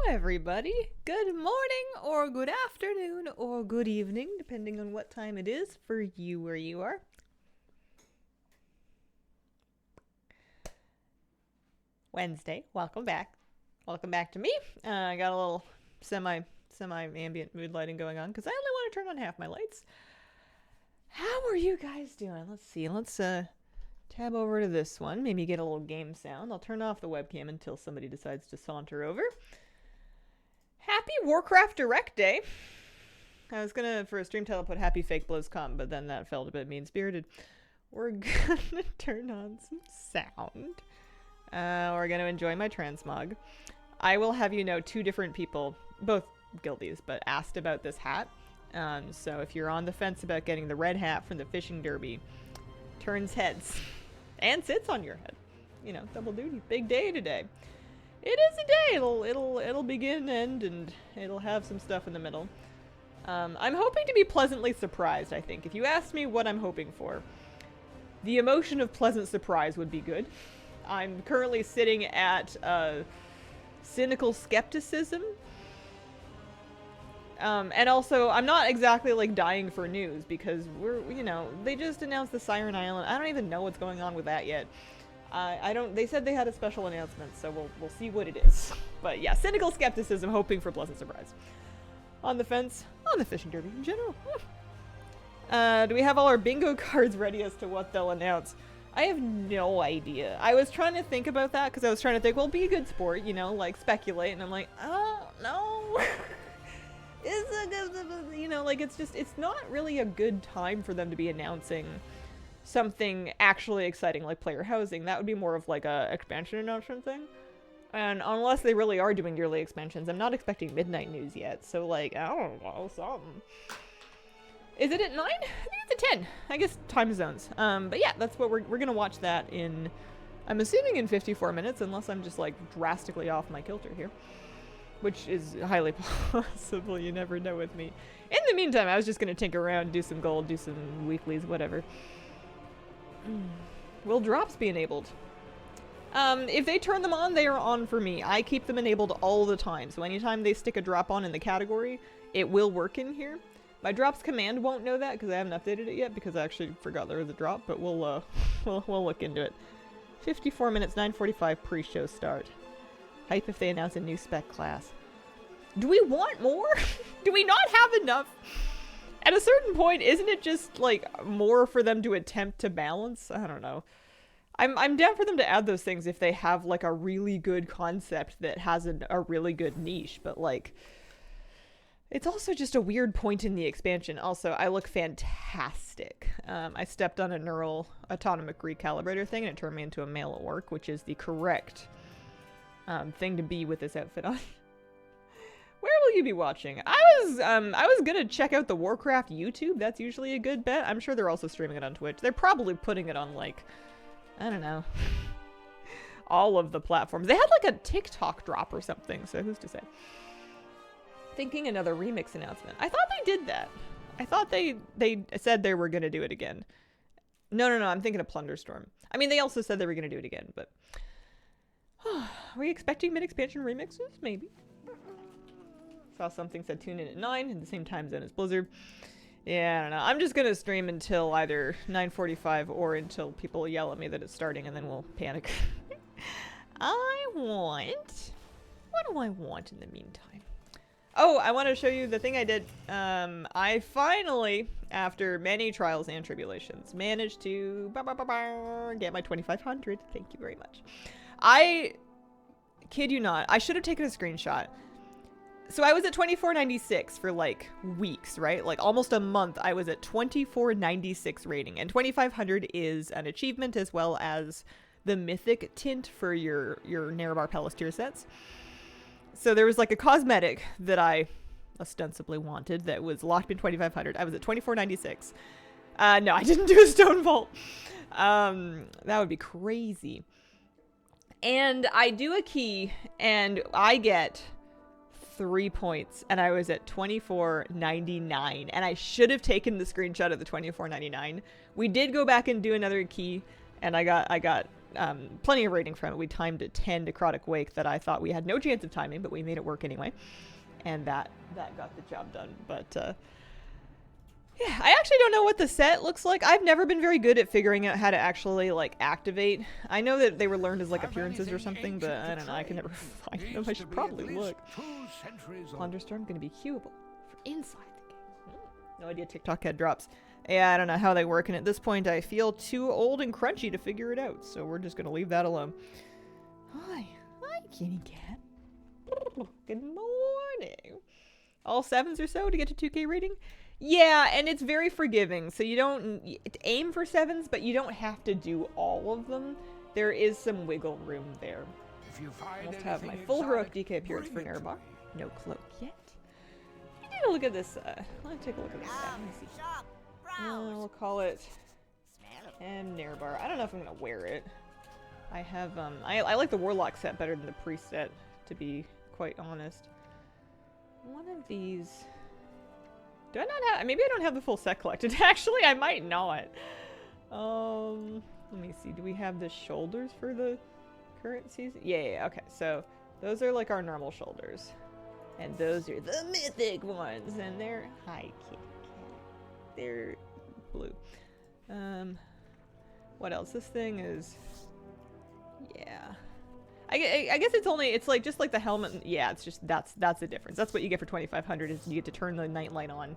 everybody. Good morning, or good afternoon, or good evening, depending on what time it is for you where you are. Wednesday. Welcome back. Welcome back to me. I got a little semi-ambient mood lighting going on because I only want to turn on half my lights. How are you guys doing? Let's see. Let's tab over to this one. Maybe get a little game sound. I'll turn off the webcam until somebody decides to saunter over. Happy Warcraft Direct Day. I was gonna, for a stream title, put Happy Fake BlizzCon, but then that felt a bit mean-spirited. We're gonna turn on some sound. We're gonna enjoy my transmog. I will have you know, two different people, both guildies, but asked about this hat. So if you're on the fence about getting the red hat from the fishing derby, turns heads and sits on your head. You know, double duty. Big day today. It is a day. It'll begin and end, and it'll have some stuff in the middle. I'm hoping to be pleasantly surprised, I think. If you asked me what I'm hoping for, the emotion of pleasant surprise would be good. I'm currently sitting at cynical skepticism. And also, I'm not exactly, like, dying for news, because they just announced the Siren Island. I don't even know what's going on with that yet. They said they had a special announcement, so we'll see what it is. But yeah, cynical skepticism, hoping for pleasant surprise. On the fence, on the fishing derby in general. Do we have all our bingo cards ready as to what they'll announce? I have no idea. I was trying to think about that, because I was trying to think, well, be a good sport, like, speculate, and I'm like, oh, no. It's not really a good time for them to be announcing something actually exciting like player housing. That would be more of like a expansion announcement thing. And unless they really are doing yearly expansions, I'm not expecting midnight news yet. So like, I don't know, something. Is it at 9? I think it's at 10. I guess time zones. But yeah, that's what we're gonna watch that in, I'm assuming in 54 minutes, unless I'm just like drastically off my kilter here. Which is highly possible, you never know with me. In the meantime, I was just gonna tinker around, do some gold, do some weeklies, whatever. Will drops be enabled? If they turn them on, they are on for me. I keep them enabled all the time, so anytime they stick a drop on in the category, it will work in here. My drops command won't know that because I haven't updated it yet, because I actually forgot there was a drop, but we'll look into it. 54 minutes, 9:45 pre-show start. Hype if they announce a new spec class. Do we want more? Do we not have enough? At a certain point, isn't it just, like, more for them to attempt to balance? I don't know. I'm down for them to add those things if they have, like, a really good concept that has a really good niche, but, like, it's also just a weird point in the expansion. Also, I look fantastic. I stepped on a neural autonomic recalibrator thing, and it turned me into a male orc, which is the correct thing to be with this outfit on. Where will you be watching? I was gonna check out the Warcraft YouTube. That's usually a good bet. I'm sure they're also streaming it on Twitch. They're probably putting it on, like, I don't know, all of the platforms. They had like a TikTok drop or something, so who's to say? Thinking another remix announcement. I thought they did that. I thought they said they were gonna do it again. No, I'm thinking of Plunderstorm. I mean, they also said they were gonna do it again, but are we expecting mid-expansion remixes? Maybe. Saw something said tune in at 9 in the same time zone as Blizzard. Yeah, I don't know. I'm just gonna stream until either 9:45 or until people yell at me that it's starting, and then we'll panic. What do I want in the meantime? Oh, I want to show you the thing I did. I finally, after many trials and tribulations, managed to get my 2500. Thank you very much. I kid you not, I should have taken a screenshot. So I was at 2496 for like weeks, right? Like almost a month I was at 2496 rating, and 2500 is an achievement as well as the Mythic tint for your Nerebar Palace sets. So there was like a cosmetic that I ostensibly wanted that was locked in 2500. I was at 2496. No, I didn't do a stone vault. That would be crazy. And I do a key and I get 3 points, and I was at 2499, and I should have taken the screenshot of the 2499. We did go back and do another key, and I got plenty of rating from it. We timed it 10 Necrotic Wake that I thought we had no chance of timing, but we made it work anyway. And that got the job done. But, yeah, I actually don't know what the set looks like. I've never been very good at figuring out how to actually, like, activate. I know that they were learned as, like, appearances or something, but I don't know. I can never find them. I should probably look. Thunderstorm going to be queuable for inside the game. No idea TikTok had drops. Yeah, I don't know how they work, and at this point I feel too old and crunchy to figure it out, so we're just going to leave that alone. Hi, kitty cat. Good morning. All 7s or so to get to 2K rating? Yeah, and it's very forgiving, so you don't aim for 7s, but you don't have to do all of them. There is some wiggle room there. I must have my full heroic DK appearance for Nerbar. No cloak yet. Take a look at this. Let me take a look at this. Let me see. We'll call it Nerbar. I don't know if I'm gonna wear it. I have I like the Warlock set better than the Priest set, to be quite honest. One of these. Do I not have? Maybe I don't have the full set collected. Actually, I might not. Let me see. Do we have the shoulders for the current season? Yeah. Okay. So those are like our normal shoulders, and those are the mythic ones, and they're high kitty cat. They're blue. What else? This thing is. Yeah. I guess it's like just like the helmet. Yeah, it's just that's the difference. That's what you get for 2,500 is you get to turn the nightlight on.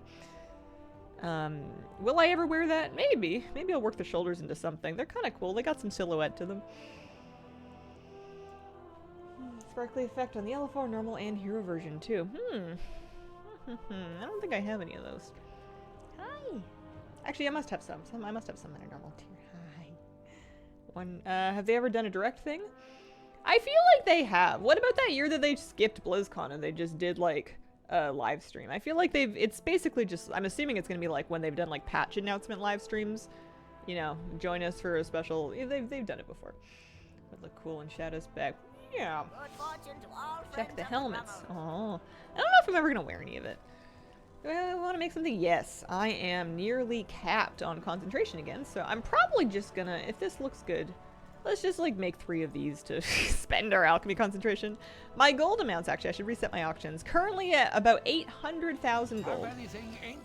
Will I ever wear that? Maybe. Maybe I'll work the shoulders into something. They're kind of cool. They got some silhouette to them. Sparkly effect on the LFR normal and hero version too. I don't think I have any of those. Hi. Actually, I must have some. I must have some in a normal tier. Hi. One. Have they ever done a direct thing? I feel like they have. What about that year that they skipped BlizzCon and they just did like a live stream? I feel like it's basically just, I'm assuming it's going to be like when they've done like patch announcement live streams, you know, join us for a special, they've done it before. Would look cool in Shadow's back. Yeah. Check the helmets. Oh, I don't know if I'm ever going to wear any of it. Do I want to make something? Yes, I am nearly capped on concentration again, so I'm probably just gonna, if this looks good, let's just like make 3 of these to spend our alchemy concentration. My gold amounts, actually, I should reset my auctions. Currently at about 800,000 gold.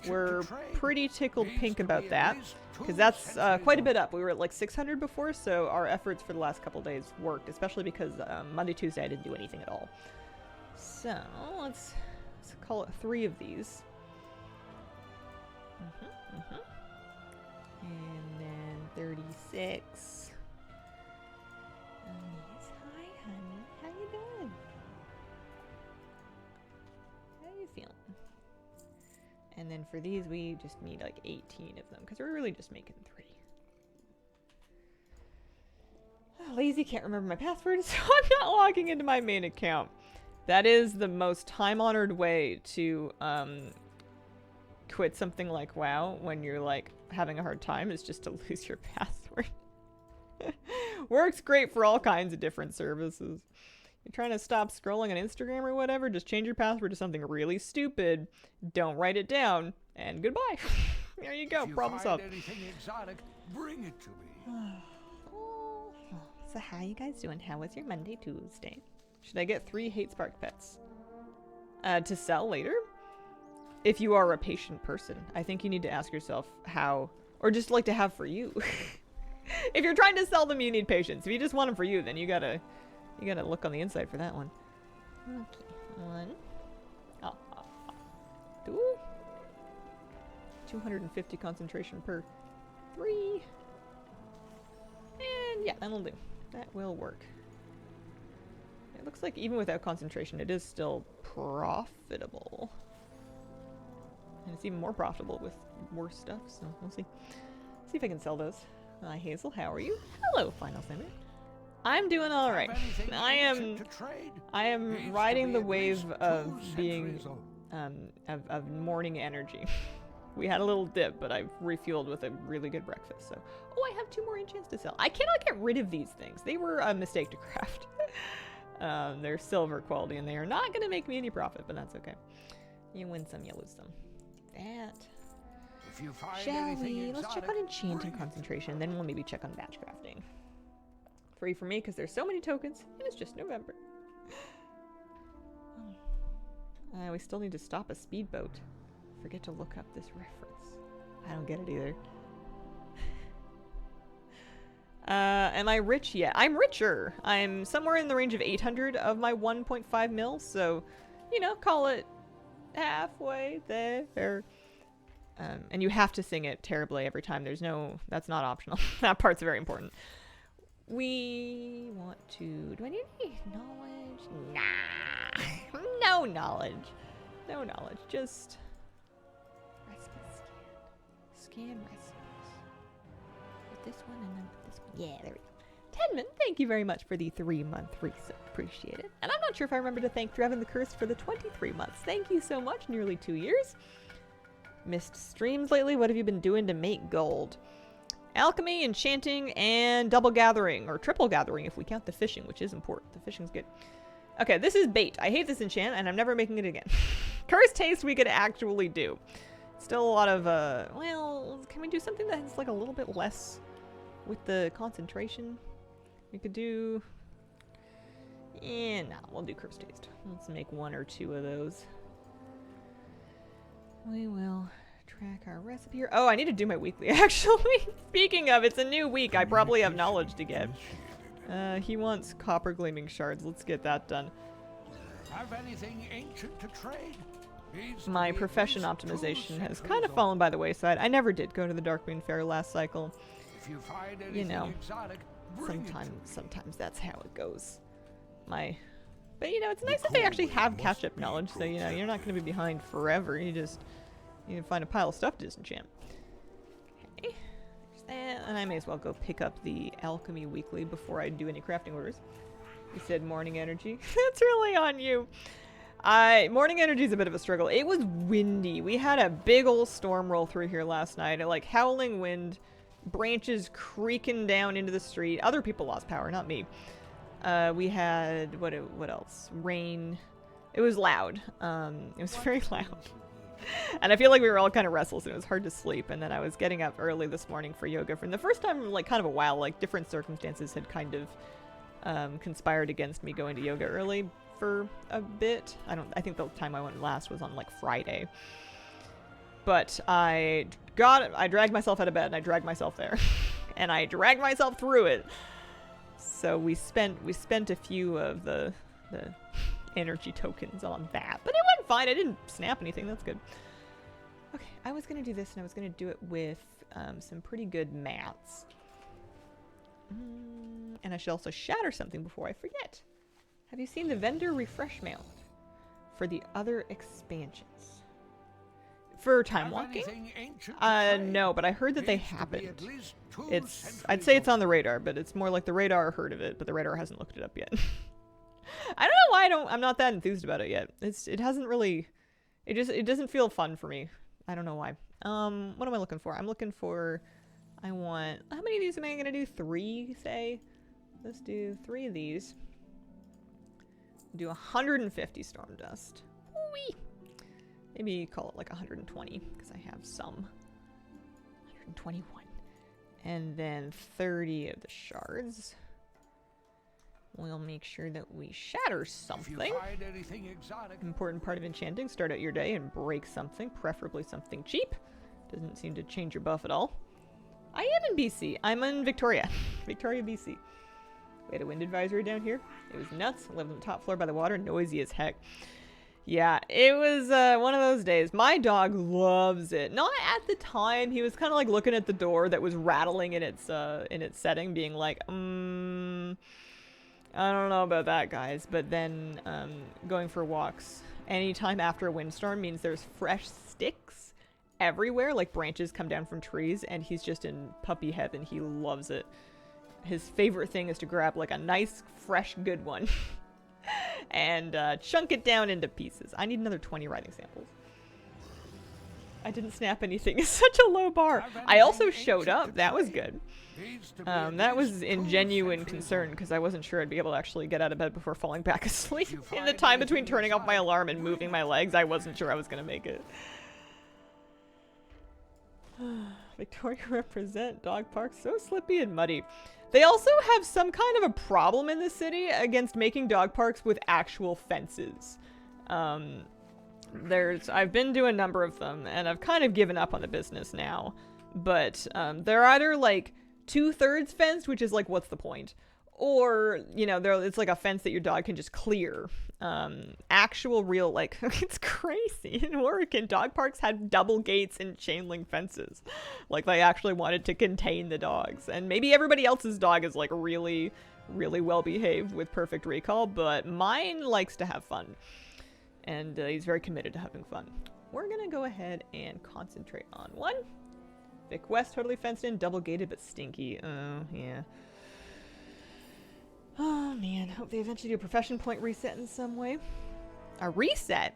We're pretty tickled pink about that, because that's quite a bit up. We were at like 600 before, so our efforts for the last couple days worked, especially because Monday, Tuesday I didn't do anything at all. So let's call it 3 of these. And then 36. Yes, hi, honey. How you doing? How you feeling? And then for these, we just need like 18 of them, because we're really just making 3. Oh, lazy, can't remember my password, so I'm not logging into my main account. That is the most time-honored way to quit something like WoW when you're like having a hard time, is just to lose your password. Works great for all kinds of different services. You're trying to stop scrolling on Instagram or whatever, just change your password to something really stupid. Don't write it down, and goodbye. There you go, problem solved. Exotic, bring it to me. So how you guys doing? How was your Monday, Tuesday? Should I get 3 hate spark pets? To sell later? If you are a patient person, I think you need to ask yourself how, or just like to have for you. If you're trying to sell them, you need patience. If you just want them for you, then you gotta look on the inside for that one. Okay, 1. Oh, 2. 250 concentration per 3. And yeah, that'll do. That will work. It looks like even without concentration, it is still profitable. And it's even more profitable with worse stuff, so we'll see. See if I can sell those. Hi, Hazel. How are you? Hello, Final Simmer. I'm doing all right. I am riding the wave of being of morning energy. We had a little dip, but I've refueled with a really good breakfast. So, oh, I have 2 more enchants to sell. I cannot get rid of these things. They were a mistake to craft. They're silver quality, and they are not going to make me any profit, but that's okay. You win some, you lose some. That. Shall we? Let's check on enchanting concentration, then we'll maybe check on batch crafting. Free for me because there's so many tokens, and it's just November. We still need to stop a speedboat. Forget to look up this reference. I don't get it either. Am I rich yet? I'm richer. I'm somewhere in the range of 800 of my 1.5 mil, so, you know, call it halfway there. And you have to sing it terribly every time. There's no, that's not optional. That part's very important. We want to, do I need any knowledge? Nah. No knowledge. No knowledge. Just recipe scan recipes. With this one and then with this one. Yeah, there we go. Tenman, thank you very much for the 3-month resub. Appreciate it. And I'm not sure if I remember to thank Dreven the Cursed for the 23 months. Thank you so much. Nearly 2 years. Missed streams lately. What have you been doing to make gold? Alchemy, enchanting, and double gathering, or triple gathering if we count the fishing, which is important. The fishing's good. Okay, this is bait. I hate this enchant, and I'm never making it again. Cursed Haste we could actually do. Still a lot of, well, can we do something that's like a little bit less with the concentration? We could do... no, we'll do Cursed Haste. Let's make 1 or 2 of those. We will track our recipe here. Oh, I need to do my weekly, actually. Speaking of, it's a new week. I probably have knowledge to get. He wants copper gleaming shards. Let's get that done. Have anything ancient to trade? My profession optimization has kind of fallen by the wayside. I never did go to the Darkmoon Fair last cycle. If you find anything You know, exotic, sometimes that's how it goes. But you know, it's nice that they actually have catch-up knowledge, so you know, you're not going to be behind forever. You can find a pile of stuff to disenchant. Okay. And I may as well go pick up the Alchemy Weekly before I do any crafting orders. You said morning energy. That's really on you. Morning energy is a bit of a struggle. It was windy. We had a big old storm roll through here last night. Like howling wind, branches creaking down into the street. Other people lost power, not me. We had, what else? Rain. It was loud. It was very loud. And I feel like we were all kind of restless and it was hard to sleep. And then I was getting up early this morning for yoga for the first time in like kind of a while. Like different circumstances had kind of conspired against me going to yoga early for a bit. I think the time I went last was on like Friday. But I dragged myself out of bed and I dragged myself there. And I dragged myself through it. So we spent a few of the energy tokens on that. But it went fine. I didn't snap anything. That's good. Okay, I was going to do this and I was going to do it with some pretty good mats. And I should also shatter something before I forget. Have you seen the vendor refresh mail for the other expansions? For time walking? No, but I heard that they happened. I'd say it's on the radar, but it's more like the radar heard of it, but the radar hasn't looked it up yet. I don't know why I'm not that enthused about it yet. It hasn't really, it doesn't feel fun for me. I don't know why. What am I looking for? I'm looking for, how many of these am I gonna do? 3, say? Let's do 3 of these. Do 150 storm dust. Whee! Maybe call it like 120, because I have some. 121. And then 30 of the shards. We'll make sure that we shatter something. Important part of enchanting. Start out your day and break something, preferably something cheap. Doesn't seem to change your buff at all. I am in BC. I'm in Victoria. Victoria, BC. We had a wind advisory down here. It was nuts. I lived on the top floor by the water. Noisy as heck. Yeah, it was one of those days. My dog loves it. Not at the time. He was kind of like looking at the door that was rattling in its setting, being like, I don't know about that, guys. But then going for walks anytime after a windstorm means there's fresh sticks everywhere. Like branches come down from trees and he's just in puppy heaven. He loves it. His favorite thing is to grab like a nice, fresh, good one. And chunk it down into pieces. I need another 20 writing samples. I didn't snap anything. It's such a low bar. I also showed up. That was good. That was in genuine concern because I wasn't sure I'd be able to actually get out of bed before falling back asleep. In the time between turning off my alarm and moving my legs, I wasn't sure I was going to make it. Victoria represent. Dog park so slippy and muddy. They also have some kind of a problem in the city against making dog parks with actual fences. I've been to a number of them, and I've kind of given up on the business now. But they're either like 2/3 fenced, which is like, what's the point? Or, you know, it's like a fence that your dog can just clear. Actual real, like, it's crazy. In Oregon, dog parks had double gates and chain link fences. Like, they actually wanted to contain the dogs. And maybe everybody else's dog is, like, really, really well behaved with perfect recall, but mine likes to have fun. And he's very committed to having fun. We're gonna go ahead and concentrate on one. Vic West, totally fenced in, double gated, but stinky. Oh, yeah. Oh, man. Hope they eventually do a profession point reset in some way. A reset?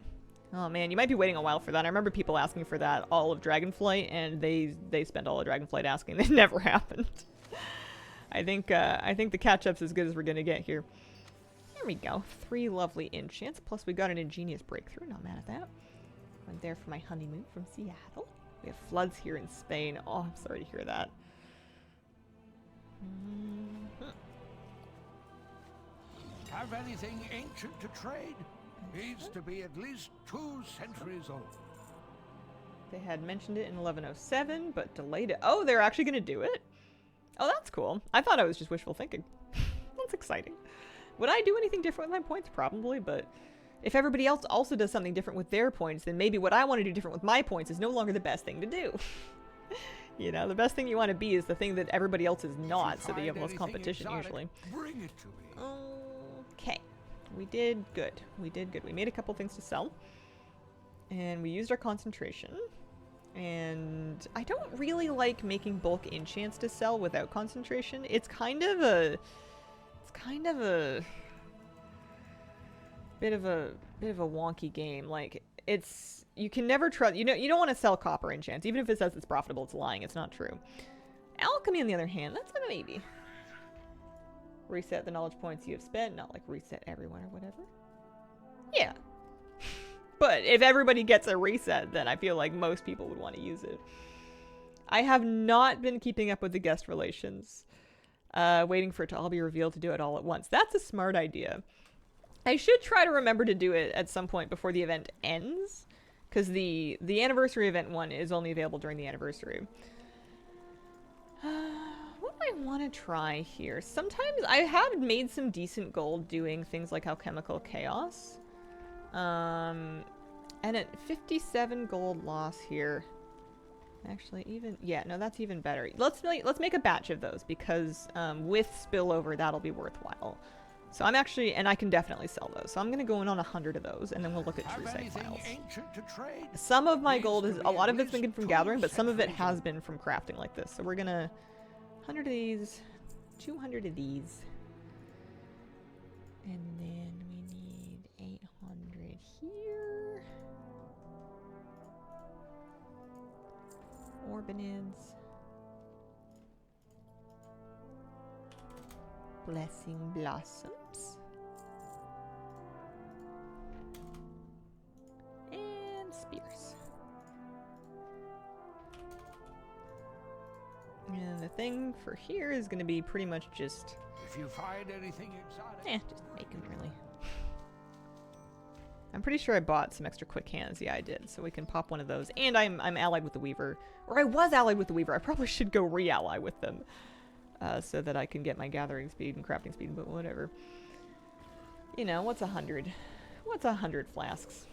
Oh, man. You might be waiting a while for that. I remember people asking for that all of Dragonflight, and they spent all of Dragonflight asking. It never happened. I think the catch-up's as good as we're going to get here. There we go. 3 lovely enchants. Plus, we got an ingenious breakthrough. Not mad at that. Went there for my honeymoon from Seattle. We have floods here in Spain. Oh, I'm sorry to hear that. Have anything ancient to trade? Needs to be at least 2 centuries old. They had mentioned it in 1107, but delayed it. Oh, they're actually going to do it? Oh, that's cool. I thought I was just wishful thinking. That's exciting. Would I do anything different with my points? Probably, but if everybody else also does something different with their points, then maybe what I want to do different with my points is no longer the best thing to do. You know, the best thing you want to be is the thing that everybody else is not, so that you have less competition usually. Bring it to me. Okay. We did good. We did good. We made a couple things to sell. And we used our concentration. And I don't really like making bulk enchants to sell without concentration. It's kind of a bit of a wonky game. Like, you can never trust, you don't want to sell copper enchants. Even if it says it's profitable, it's lying. It's not true. Alchemy, on the other hand, that's a maybe. Reset the knowledge points you have spent, not like reset everyone or whatever. Yeah. But if everybody gets a reset, then I feel like most people would want to use it. I have not been keeping up with the guest relations. Waiting for it to all be revealed to do it all at once. That's a smart idea. I should try to remember to do it at some point before the event ends. Because the anniversary event one is only available during the anniversary. What do I want to try here? Sometimes I have made some decent gold doing things like Alchemical Chaos. And at 57 gold loss here. Actually, yeah, no, that's even better. Let's make a batch of those because with spillover, that'll be worthwhile. So I'm actually, and I can definitely sell those. So I'm going to go in on 100 of those, and then we'll look at true site files. Some of my gold is, a lot of it's been from gathering, but some of it has been from crafting like this. So we're going to 100 of these, 200 of these, and then we need 800 here. Orbinids. Blessing Blossoms. And Spears. And the thing for here is going to be pretty much just... If you find anything exotic... just make them, really. I'm pretty sure I bought some extra quick hands. Yeah, I did. So we can pop one of those. And I'm allied with the Weaver. Or I was allied with the Weaver. I probably should go re-ally with them. So that I can get my gathering speed and crafting speed, but whatever. You know, what's 100? What's 100 flasks?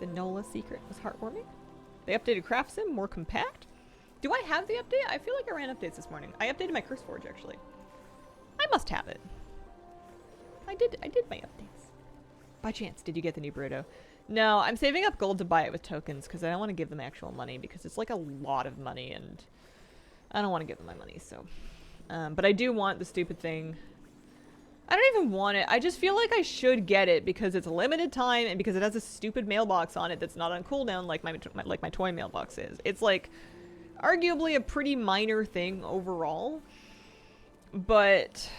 The Nola secret was heartwarming. They updated Craft Sim, more compact. Do I have the update? I feel like I ran updates this morning. I updated my Curse Forge, actually. I must have it. I did my updates. By chance, did you get the new burrito? No, I'm saving up gold to buy it with tokens because I don't want to give them actual money because it's like a lot of money and I don't want to give them my money, so. But I do want the stupid thing. I don't even want it. I just feel like I should get it because it's a limited time and because it has a stupid mailbox on it that's not on cooldown like my toy mailbox is. It's like arguably a pretty minor thing overall, but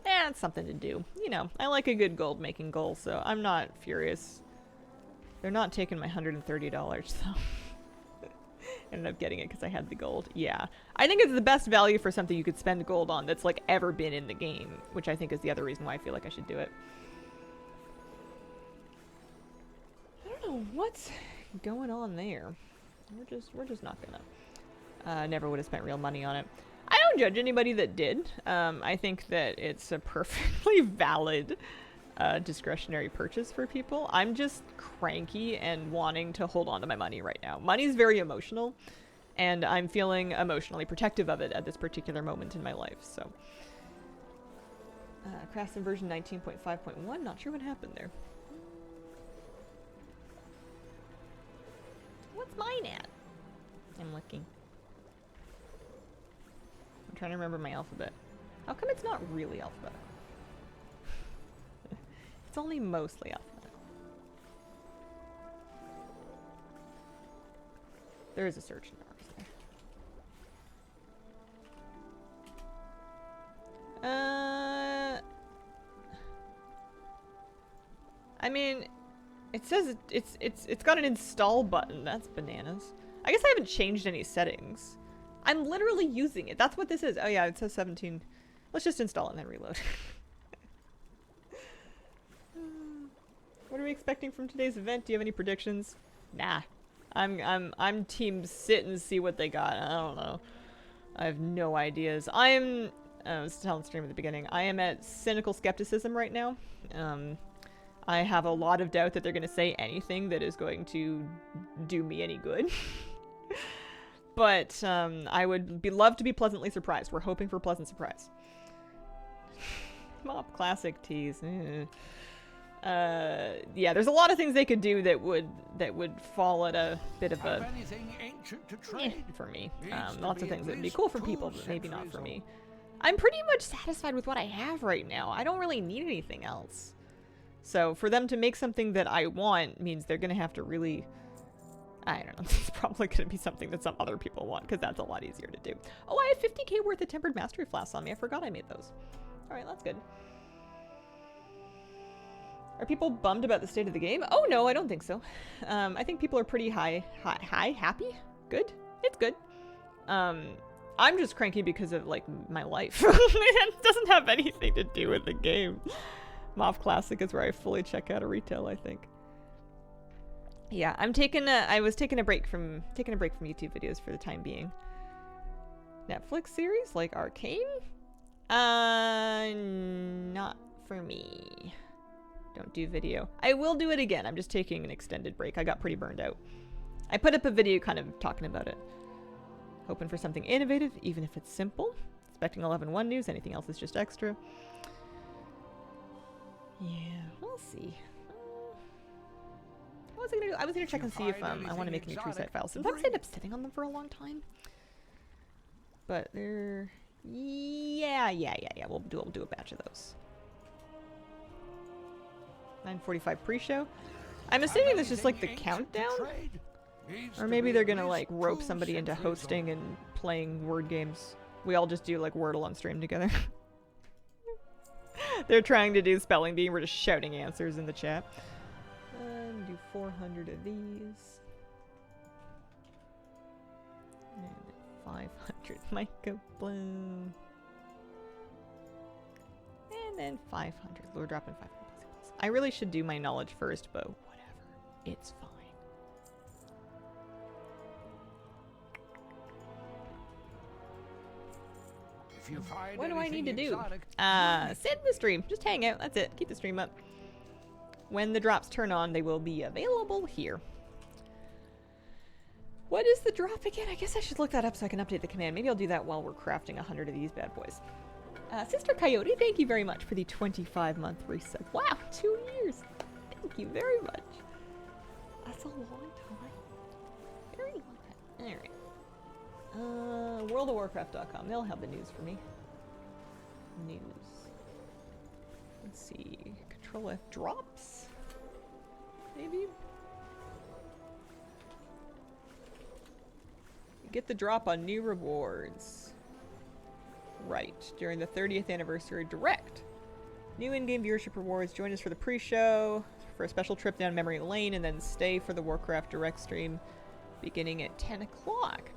it's something to do. You know, I like a good gold making goal, so I'm not furious. They're not taking my $130, so. Ended up getting it because I had the gold. Yeah. I think it's the best value for something you could spend gold on that's like ever been in the game, which I think is the other reason why I feel like I should do it. I don't know what's going on there. We're just not gonna. Never would have spent real money on it. I don't judge anybody that did. I think that it's a perfectly valid discretionary purchase for people. I'm just cranky and wanting to hold on to my money right now. Money's very emotional, and I'm feeling emotionally protective of it at this particular moment in my life, so. Craftsman version 19.5.1, not sure what happened there. What's mine at? I'm looking. I'm trying to remember my alphabet. How come it's not really alphabetical? It's only mostly alphabetical. There is a search in ours there. I mean, it says it's got an install button. That's bananas. I guess I haven't changed any settings. I'm literally using it. That's what this is. Oh yeah, it says 17. Let's just install it and then reload. What are we expecting from today's event? Do you have any predictions? Nah. I'm team sit and see what they got. I don't know. I have no ideas. I was telling stream at the beginning. I am at cynical skepticism right now. I have a lot of doubt that they're going to say anything that is going to do me any good. But I would love to be pleasantly surprised. We're hoping for a pleasant surprise. Mop classic teas. Yeah, there's a lot of things they could do that would fall at a bit of a for me. Lots of things that would be cool for people, but maybe not for me. I'm pretty much satisfied with what I have right now. I don't really need anything else. So for them to make something that I want means they're gonna have to really, I don't know, it's probably gonna be something that some other people want, because that's a lot easier to do. Oh, I have 50k worth of tempered mastery flasks on me. I forgot I made those. Alright, that's good. Are people bummed about the state of the game? Oh no, I don't think so. I think people are pretty happy? Good? It's good. I'm just cranky because of, like, my life. It doesn't have anything to do with the game. MOF Classic is where I fully check out of retail, I think. Yeah, I was taking a break from YouTube videos for the time being. Netflix series like Arcane? Not for me. Don't do video. I will do it again. I'm just taking an extended break. I got pretty burned out. I put up a video kind of talking about it. Hoping for something innovative, even if it's simple. Expecting 11.1 news. Anything else is just extra. Yeah, we'll see. What was I gonna do? I was gonna check and see if I want to make any true set files. Sometimes I end up sitting on them for a long time. But they're... Yeah. We'll do a batch of those. 9:45 pre-show. I'm assuming this is just like the countdown, or maybe they're gonna like rope somebody into hosting and playing word games. We all just do like Wordle on stream together. They're trying to do spelling bee. We're just shouting answers in the chat. Do 400 of these. And 500 Micah Bloom. And then 500. We're dropping 500. I really should do my knowledge first, but whatever. It's fine. If you find what do I need to do? Exotic, sit in the stream. Just hang out. That's it. Keep the stream up. When the drops turn on, they will be available here. What is the drop again? I guess I should look that up so I can update the command. Maybe I'll do that while we're crafting 100 of these bad boys. Sister Coyote, thank you very much for the 25-month reset. Wow, 2 years. Thank you very much. That's a long time. Very long time. Alright. WorldOfWarcraft.com. They'll have the news for me. News. Let's see. Control F drops? Maybe? You get the drop on new rewards. Right, during the 30th anniversary direct. New in-game viewership rewards. Join us for the pre-show, for a special trip down memory lane, and then stay for the Warcraft Direct stream. beginning at 10 o'clock.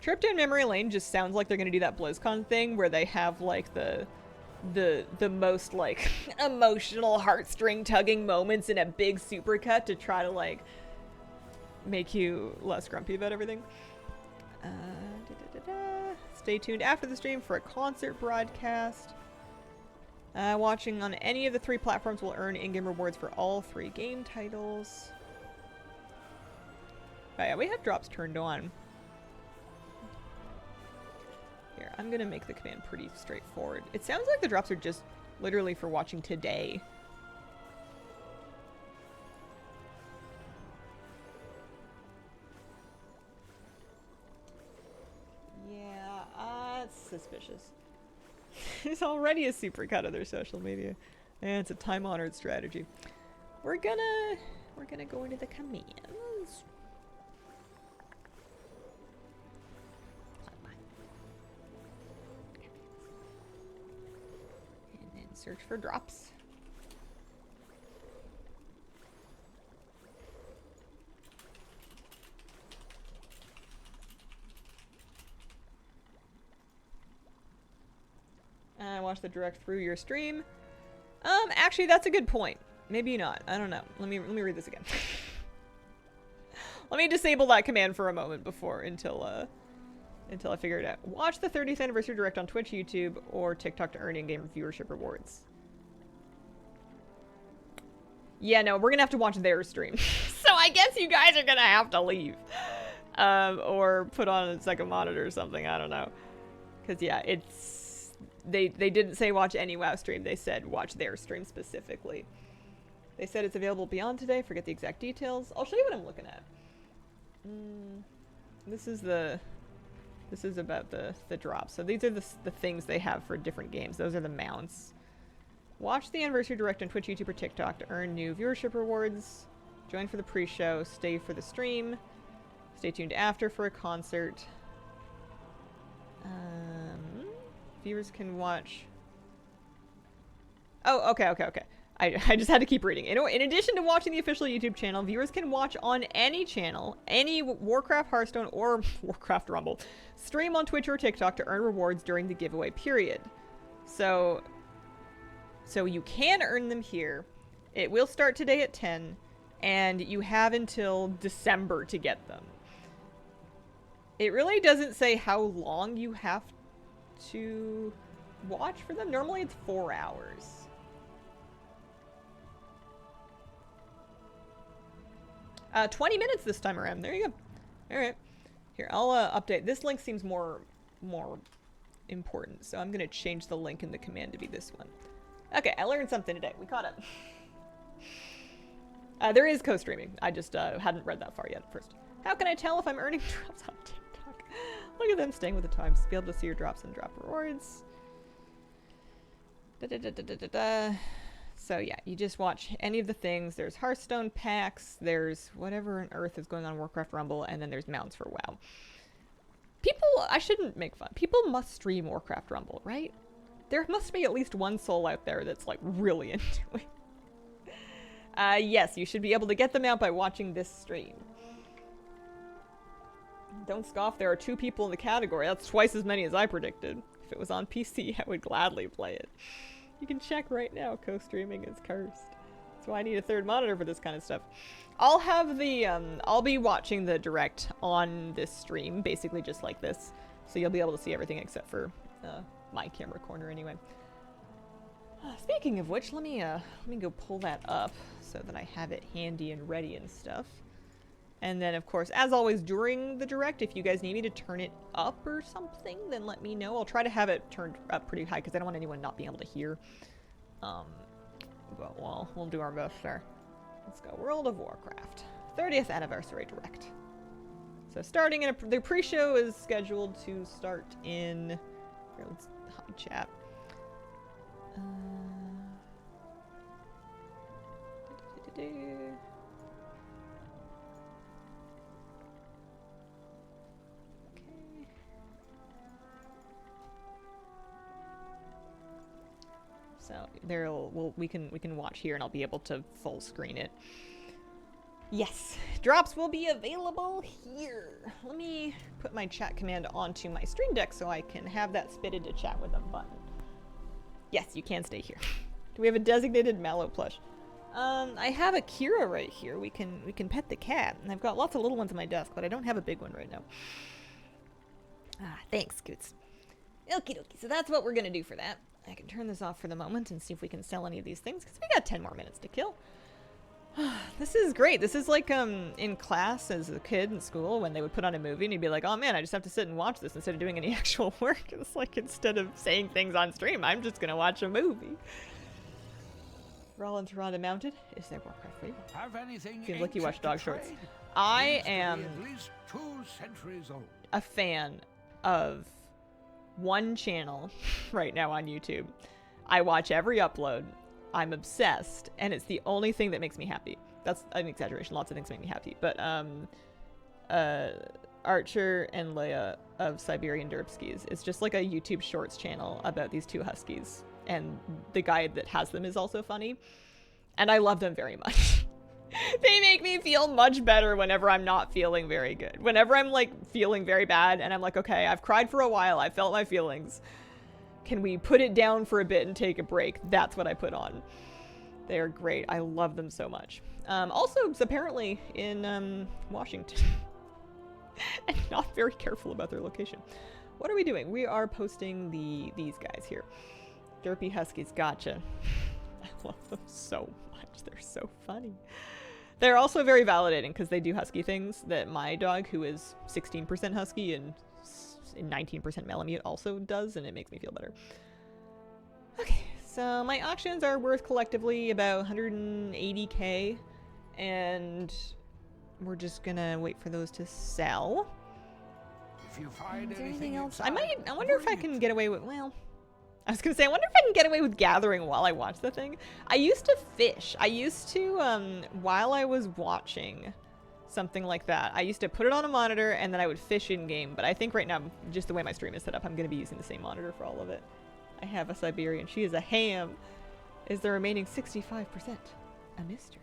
Trip down memory lane just sounds like they're gonna do that BlizzCon thing where they have like the most like emotional heartstring tugging moments in a big supercut to try to like make you less grumpy about everything. Stay tuned after the stream for a concert broadcast. Watching on any of the 3 platforms will earn in-game rewards for all 3 game titles. Oh yeah, we have drops turned on. Here, I'm gonna make the command pretty straightforward. It sounds like the drops are just literally for watching today. Yeah, it's suspicious. There's already a supercut of their social media. And it's a time-honored strategy. We're gonna go into the commands. And then search for drops. Watch the direct through your stream. Actually, that's a good point. Maybe not. I don't know. Let me read this again. Let me disable that command for a moment until I figure it out. Watch the 30th anniversary direct on Twitch, YouTube, or TikTok to earn in-game viewership rewards. Yeah, no, we're gonna have to watch their stream. So I guess you guys are gonna have to leave. Or put on a second monitor or something. I don't know. Because yeah, it's... They didn't say watch any WoW stream. They said watch their stream specifically. They said it's available beyond today. Forget the exact details. I'll show you what I'm looking at. This is about the drops. So these are the things they have for different games. Those are the mounts. Watch the anniversary direct on Twitch, YouTube, or TikTok to earn new viewership rewards. Join for the pre-show. Stay for the stream. Stay tuned after for a concert. Viewers can watch... Oh, okay. I just had to keep reading. In addition to watching the official YouTube channel, viewers can watch on any channel, any Warcraft Hearthstone or Warcraft Rumble stream on Twitch or TikTok to earn rewards during the giveaway period. So you can earn them here. It will start today at 10, and you have until December to get them. It really doesn't say how long you have to watch for them. Normally it's 4 hours. Uh, 20 minutes this time around. There you go. All right. Here, I'll update. This link seems more important, so I'm gonna change the link in the command to be this one. Okay, I learned something today. We caught up. There is co-streaming. I just hadn't read that far yet first. How can I tell if I'm earning drops on TikTok? Look at them staying with the times. Be able to see your drops and drop rewards. So yeah, you just watch any of the things. There's Hearthstone packs. There's whatever on earth is going on Warcraft Rumble. And then there's mounts for WoW. People, I shouldn't make fun. People must stream Warcraft Rumble, right? There must be at least one soul out there that's like really into it. Yes, you should be able to get them out by watching this stream. Don't scoff, there are 2 people in the category. That's twice as many as I predicted. If it was on PC, I would gladly play it. You can check right now, co-streaming is cursed. That's why I need a 3rd monitor for this kind of stuff. I'll have the, I'll be watching the direct on this stream, basically just like this. So you'll be able to see everything except for, my camera corner anyway. Speaking of which, let me go pull that up so that I have it handy and ready and stuff. And then, of course, as always, during the direct, if you guys need me to turn it up or something, then let me know. I'll try to have it turned up pretty high because I don't want anyone not being able to hear. But we'll do our best there. Let's go. World of Warcraft. 30th Anniversary Direct. So starting in the pre-show is scheduled to start in... Here, let's hide chat. So we can watch here, and I'll be able to full screen it. Yes, drops will be available here. Let me put my chat command onto my stream deck so I can have that spitted to chat with a button. Yes, you can stay here. Do we have a designated Mallow plush? I have a Kira right here. We can pet the cat. And I've got lots of little ones on my desk, but I don't have a big one right now. Ah, thanks, Scoots. Okie dokie, so that's what we're gonna do for that. I can turn this off for the moment and see if we can sell any of these things, because we got 10 more minutes to kill. This is great. This is like in class as a kid in school when they would put on a movie and you'd be like, oh man, I just have to sit and watch this instead of doing any actual work. It's like instead of saying things on stream, I'm just gonna watch a movie. Rollins Ronda mounted. Is there Warcraft free? Have anything Seems like you watch dog shorts. trade? I Needs to be am at least 2 centuries old. a fan of one channel right now on YouTube. I watch every upload. I'm obsessed, and it's the only thing that makes me happy. That's an exaggeration. Lots of things make me happy, but Archer and Leia of Siberian Derpskis. It's just like a YouTube Shorts channel about these 2 huskies, and the guy that has them is also funny, and I love them very much. They make me feel much better whenever I'm not feeling very good. Whenever I'm like feeling very bad, and I'm like, okay, I've cried for a while. I felt my feelings. Can we put it down for a bit and take a break? That's what I put on. They are great. I love them so much. Also, it's apparently in Washington. And not very careful about their location. What are we doing? We are posting these guys here. Derpy Huskies, gotcha. I love them so much. They're so funny. They're also very validating because they do husky things that my dog, who is 16% husky and 19% Malamute, also does, and it makes me feel better. Okay, so my auctions are worth collectively about 180k, and we're just gonna wait for those to sell. If you find Is there anything anything else? inside, I wonder if I bring can it. get away with, well, I was gonna say, I wonder if I can get away with gathering while I watch the thing. I used to fish. I used to, while I was watching something like that, I used to put it on a monitor and then I would fish in game. But I think right now, just the way my stream is set up, I'm gonna be using the same monitor for all of it. I have a Siberian. She is a ham. Is the remaining 65% a mystery?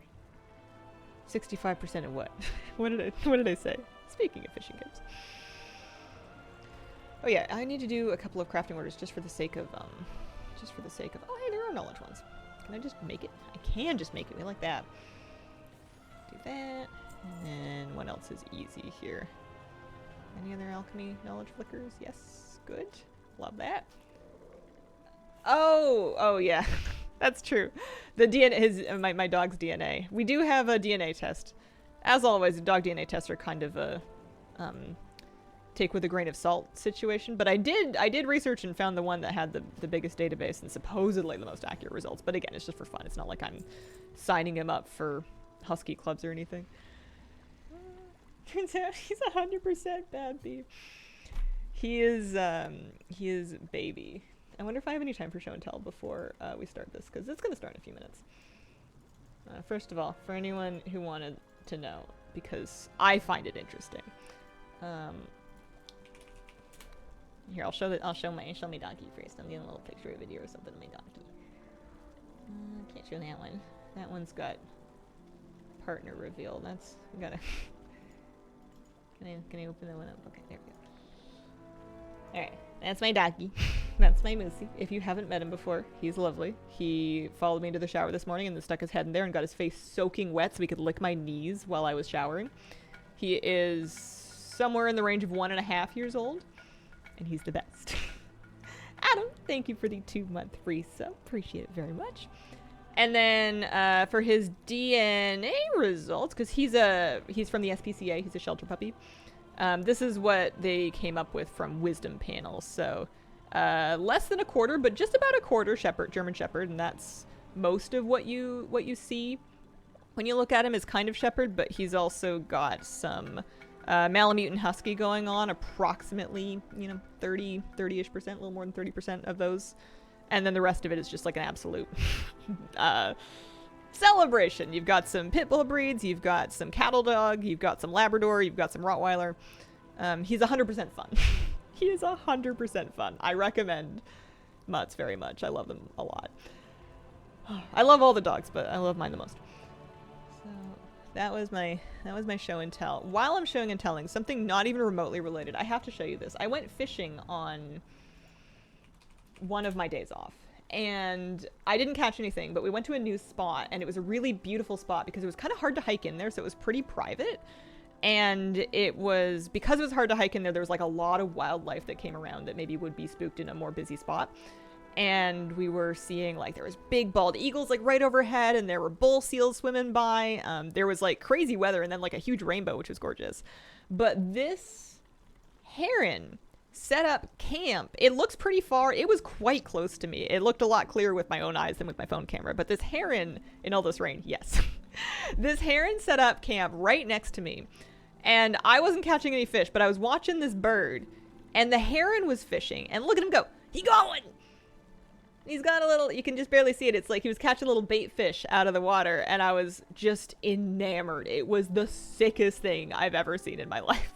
65% of what? What did I say? Speaking of fishing games. Oh yeah, I need to do a couple of crafting orders just for the sake of, oh hey, there are knowledge ones. Can I just make it? I can just make it. We like that. Do that. And then what else is easy here? Any other alchemy knowledge flickers? Yes. Good. Love that. Oh yeah. That's true. The DNA, my dog's DNA. We do have a DNA test. As always, dog DNA tests are kind of a take with a grain of salt situation, but I did research and found the one that had the biggest database and supposedly the most accurate results. But again, it's just for fun. It's not like I'm signing him up for husky clubs or anything. Turns out he's 100% bad beef. He is baby. I wonder if I have any time for show and tell before we start this, because it's going to start in a few minutes. First of all, for anyone who wanted to know, because I find it interesting. Here, I'll show my donkey first. I'm doing a little picture video or something of my donkey. Can't show that one. That one's got partner reveal. That's gotta. Can I open that one up? Okay, there we go. All right, that's my donkey. That's my Moosey. If you haven't met him before, he's lovely. He followed me into the shower this morning and then stuck his head in there and got his face soaking wet so he could lick my knees while I was showering. He is somewhere in the range of 1.5 years old, and he's the best. Adam, thank you for the 2-month free sub. Appreciate it very much. And then for his DNA results, because he's from the SPCA, he's a shelter puppy. This is what they came up with from wisdom panels. So less than a quarter, but just about a quarter shepherd, German shepherd, and that's most of what you see when you look at him is kind of shepherd, but he's also got some Malamute and Husky going on, approximately, 30-ish%, a little more than 30% of those. And then the rest of it is just like an absolute celebration. You've got some pit bull breeds, you've got some cattle dog, you've got some Labrador, you've got some Rottweiler. He's 100% fun. He is 100% fun. I recommend Mutts very much. I love them a lot. I love all the dogs, but I love mine the most. So that was my show and tell. While I'm showing and telling, something not even remotely related, I have to show you this. I went fishing on one of my days off, and I didn't catch anything, but we went to a new spot, and it was a really beautiful spot because it was kind of hard to hike in there, so it was pretty private. And it was, because it was hard to hike in there, there was like a lot of wildlife that came around that maybe would be spooked in a more busy spot. And we were seeing, like, there was big bald eagles, like, right overhead, and there were bull seals swimming by. There was, like, crazy weather, and then, like, a huge rainbow, which was gorgeous. But this heron set up camp. It looks pretty far. It was quite close to me. It looked a lot clearer with my own eyes than with my phone camera. But this heron, in all this rain, yes. This heron set up camp right next to me. And I wasn't catching any fish, but I was watching this bird, and the heron was fishing. And look at him go. He going! He's got a little, you can just barely see it. It's like he was catching little bait fish out of the water, and I was just enamored. It was the sickest thing I've ever seen in my life.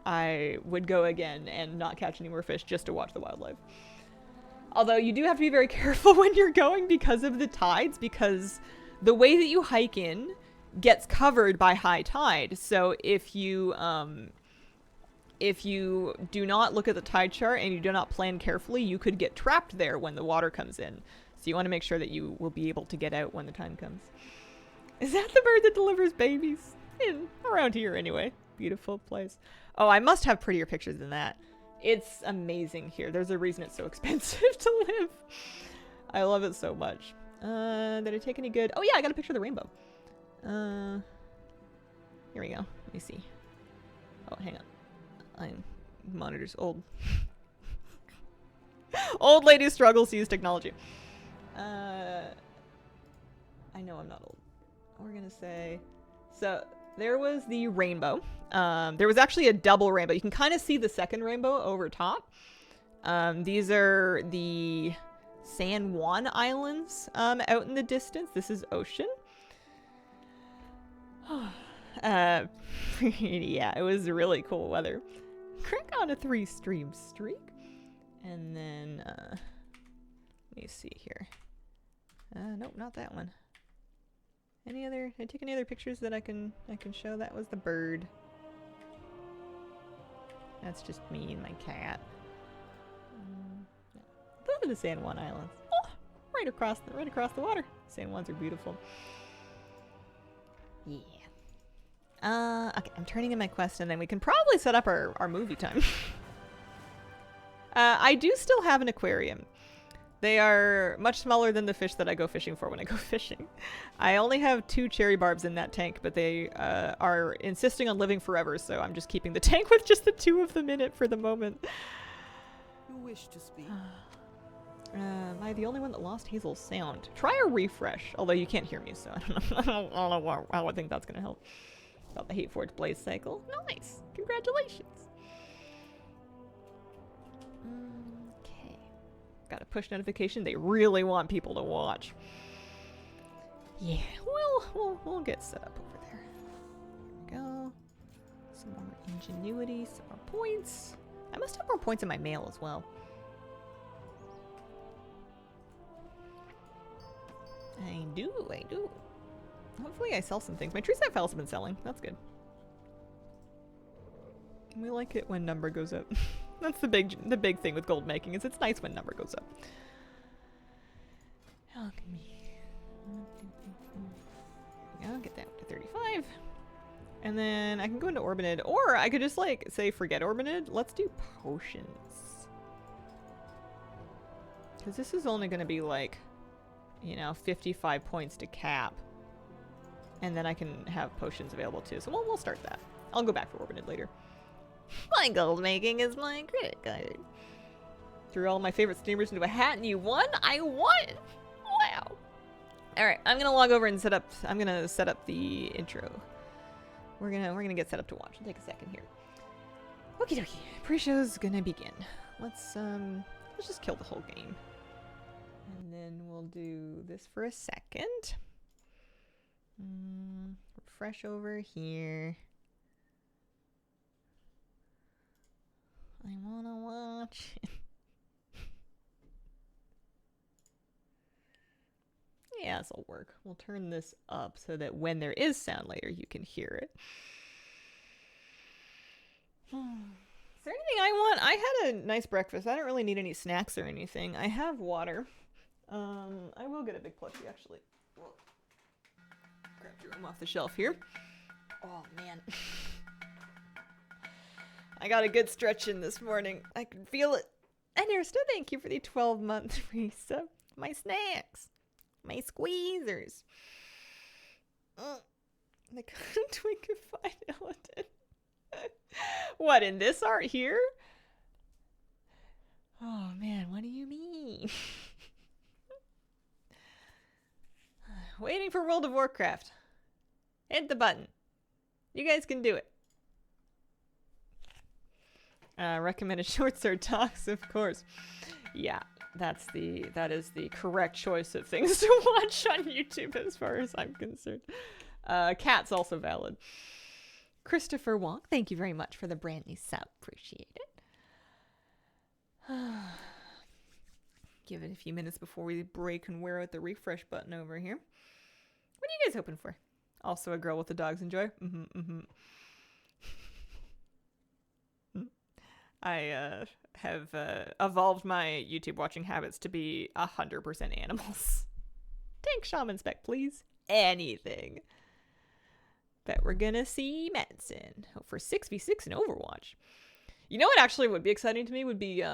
I would go again and not catch any more fish just to watch the wildlife. Although you do have to be very careful when you're going because of the tides, because the way that you hike in gets covered by high tide. So if you do not look at the tide chart and you do not plan carefully, you could get trapped there when the water comes in. So you want to make sure that you will be able to get out when the time comes. Is that the bird that delivers babies? Around here anyway. Beautiful place. Oh, I must have prettier pictures than that. It's amazing here. There's a reason it's so expensive to live. I love it so much. Did I take any good? Oh yeah, I got a picture of the rainbow. Here we go. Let me see. Oh, hang on. Monitor's old. Old lady struggles to use technology. I know I'm not old. We're gonna say, so there was the rainbow. There was actually a double rainbow. You can kind of see the second rainbow over top. These are the San Juan Islands out in the distance. This is ocean. Yeah, it was really cool weather. Crack on a 3-stream streak. And then, let me see here. Nope, not that one. Any other, did I take any other pictures that I can show? That was the bird. That's just me and my cat. Those are the San Juan Islands. Oh, right across the water. San Juans are beautiful. Yeah. Okay, I'm turning in my quest, and then we can probably set up our movie time. I do still have an aquarium. They are much smaller than the fish that I go fishing for when I go fishing. I only have 2 cherry barbs in that tank, but they are insisting on living forever, so I'm just keeping the tank with just the 2 of them in it for the moment. You wish to speak? Am I the only one that lost Hazel's sound? Try a refresh, although you can't hear me, so I don't know how I think that's going to help. Got the Hate Forge Blaze cycle. Nice! Congratulations! Okay. Got a push notification. They really want people to watch. Yeah, we'll get set up over there. There we go. Some more ingenuity, some more points. I must have more points in my mail as well. I do. Hopefully I sell some things. My tree site files have been selling. That's good. We like it when number goes up. That's the big thing with gold making, is it's nice when number goes up. Alchemy. I'll get that to 35. And then I can go into Orbinid, or I could just like say forget Orbinid. Let's do potions. Because this is only going to be like, you know, 55 points to cap. And then I can have potions available too. So we'll start that. I'll go back for Orbinid later. My gold making is my credit card. Threw all my favorite streamers into a hat and you won? I won! Wow. Alright, I'm gonna log over and set up the intro. We're gonna get set up to watch. It'll take a second here. Okie dokie. Pre-show's gonna begin. Let's just kill the whole game. And then we'll do this for a second. Refresh over here. I wanna watch it. Yeah, this'll work. We'll turn this up so that when there is sound later, you can hear it. Is there anything I want? I had a nice breakfast. I don't really need any snacks or anything. I have water. I will get a big plushie, actually. Whoa. Grab your room off the shelf here. Oh, man. I got a good stretch in this morning. I can feel it. And Arista, thank you for the 12-month resub. My snacks. My squeezers. The Twinkified Illidan. What, in this art here? Oh, man, what do you mean? Waiting for World of Warcraft. Hit the button. You guys can do it. Recommended short sword talks, of course. Yeah, that is the correct choice of things to watch on YouTube as far as I'm concerned. Cat's also valid. Christopher Wong, thank you very much for the brand new sub. Appreciate it. Give it a few minutes before we break and wear out the refresh button over here. What are you guys hoping for? Also a girl with the dogs enjoy? I have evolved my YouTube watching habits to be 100% animals. Tank shaman spec, please. Anything. Bet we're gonna see medicine. Oh, for 6v6 in Overwatch. You know what actually would be exciting to me would be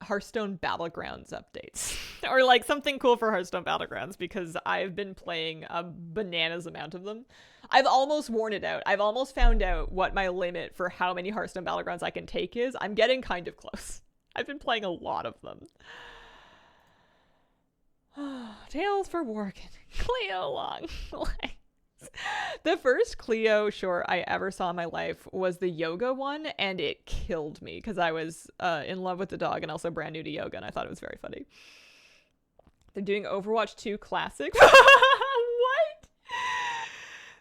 Hearthstone Battlegrounds updates. Or like something cool for Hearthstone Battlegrounds, because I've been playing a bananas amount of them. I've almost worn it out. I've almost found out what my limit for how many Hearthstone Battlegrounds I can take is. I'm getting kind of close. I've been playing a lot of them. Tales for Working. Cleo Long Legs. The first Cleo short I ever saw in my life was the yoga one, and it killed me because I was in love with the dog and also brand new to yoga, and I thought it was very funny. They're doing Overwatch 2 Classic. What?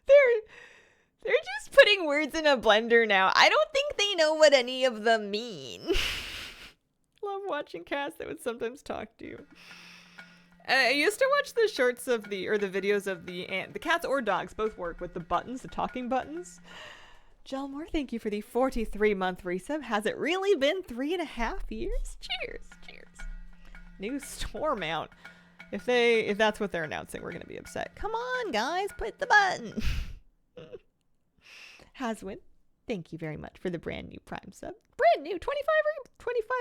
They're just putting words in a blender now. I don't think they know what any of them mean. Love watching cats that would sometimes talk to you. I used to watch the shorts of the videos of the cats or dogs both work with the buttons, the talking buttons. Jelmore, thank you for the 43-month resub. Has it really been 3.5 years? Cheers, cheers. New store mount. If that's what they're announcing, we're gonna be upset. Come on, guys, put the button. Haswin, thank you very much for the brand new Prime sub. Brand new, 25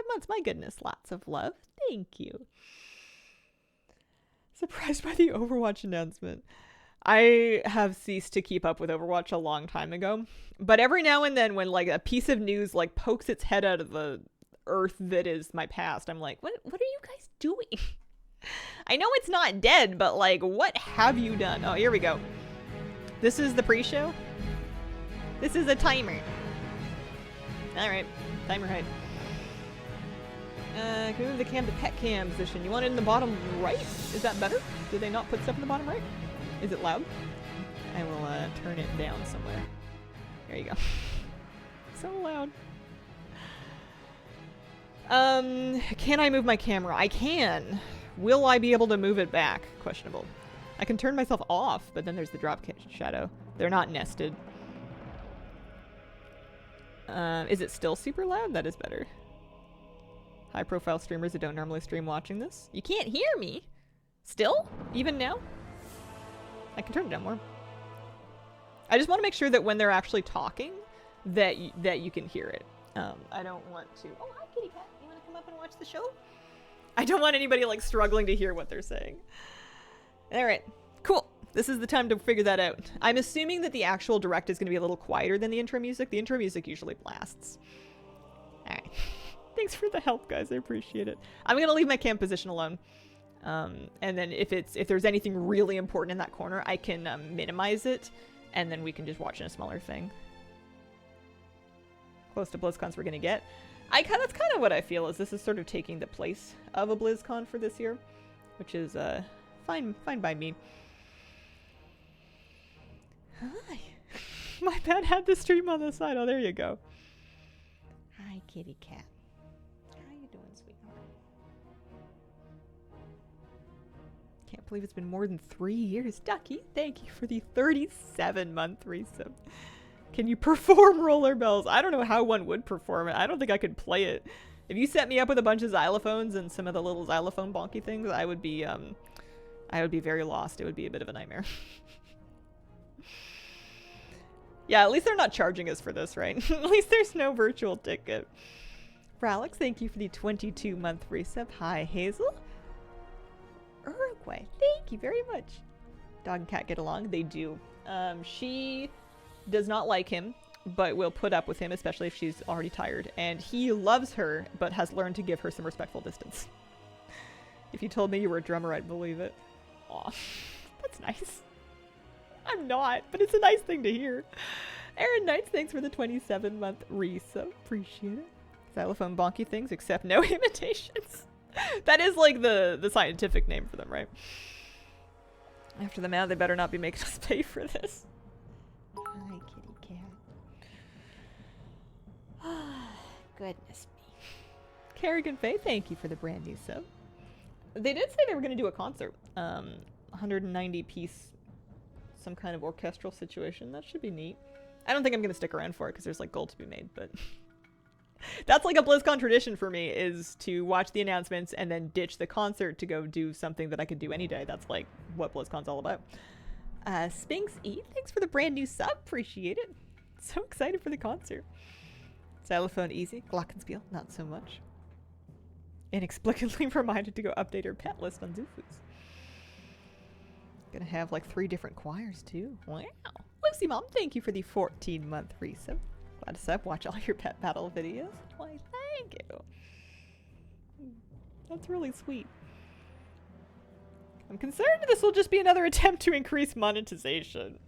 months. My goodness, lots of love. Thank you. Surprised by the Overwatch announcement. I have ceased to keep up with Overwatch a long time ago, but every now and then when like a piece of news like pokes its head out of the earth that is my past, I'm like, what are you guys doing? I know it's not dead, but like, what have you done? Oh, here we go. This is the pre-show. This is a timer. All right, timer height. Can we move the cam to pet cam position? You want it in the bottom right? Is that better? Did they not put stuff in the bottom right? Is it loud? I will turn it down somewhere. There you go. So loud. Can I move my camera? I can. Will I be able to move it back? Questionable. I can turn myself off, but then there's the drop shadow. They're not nested. Is it still super loud? That is better. High-profile streamers that don't normally stream watching this. You can't hear me? Still? Even now? I can turn it down more. I just want to make sure that when they're actually talking, that you can hear it. I don't want to... Oh, hi, kitty cat. You want to come up and watch the show? I don't want anybody, like, struggling to hear what they're saying. Alright. Cool. This is the time to figure that out. I'm assuming that the actual direct is going to be a little quieter than the intro music. The intro music usually blasts. Alright. Thanks for the help, guys. I appreciate it. I'm gonna leave my cam position alone. And then if there's anything really important in that corner, I can minimize it, and then we can just watch in a smaller thing. Close to BlizzCons we're gonna get. That's kind of what I feel, is this is sort of taking the place of a BlizzCon for this year, which is fine by me. Hi. My bad, had the stream on the side. Oh, there you go. Hi, kitty cat. How you doing, sweetheart? Can't believe it's been more than 3 years. Ducky, thank you for the 37-month resub. Can you perform roller bells? I don't know how one would perform it. I don't think I could play it. If you set me up with a bunch of xylophones and some of the little xylophone bonky things, I would be very lost. It would be a bit of a nightmare. Yeah, at least they're not charging us for this, right? At least there's no virtual ticket. For Alex, thank you for the 22-month resub. Hi, Hazel. Uruguay, thank you very much. Dog and cat get along? They do. She does not like him, but will put up with him, especially if she's already tired. And he loves her, but has learned to give her some respectful distance. If you told me you were a drummer, I'd believe it. Aw, that's nice. I'm not, but it's a nice thing to hear. Aaron Knights, thanks for the 27-month resub. Appreciate it. Xylophone bonky things, except no imitations. That is like the scientific name for them, right? After the math, they better not be making us pay for this. Hi, kitty cat. Goodness me. Kerrigan Faye, thank you for the brand new sub. They did say they were going to do a concert. 190 piece, some kind of orchestral situation. That should be neat. I don't think I'm going to stick around for it because there's like gold to be made, but that's like a BlizzCon tradition for me, is to watch the announcements and then ditch the concert to go do something that I could do any day. That's like what BlizzCon's all about. Spinx E, thanks for the brand new sub. Appreciate it. So excited for the concert. Xylophone easy. Glockenspiel, not so much. Inexplicably reminded to go update her pet list on Zufu's. Gonna have like 3 different choirs too. Wow. Lucy Mom, thank you for the 14-month resub. Glad to sub. Watch all your pet battle videos. Why, thank you. That's really sweet. I'm concerned this will just be another attempt to increase monetization.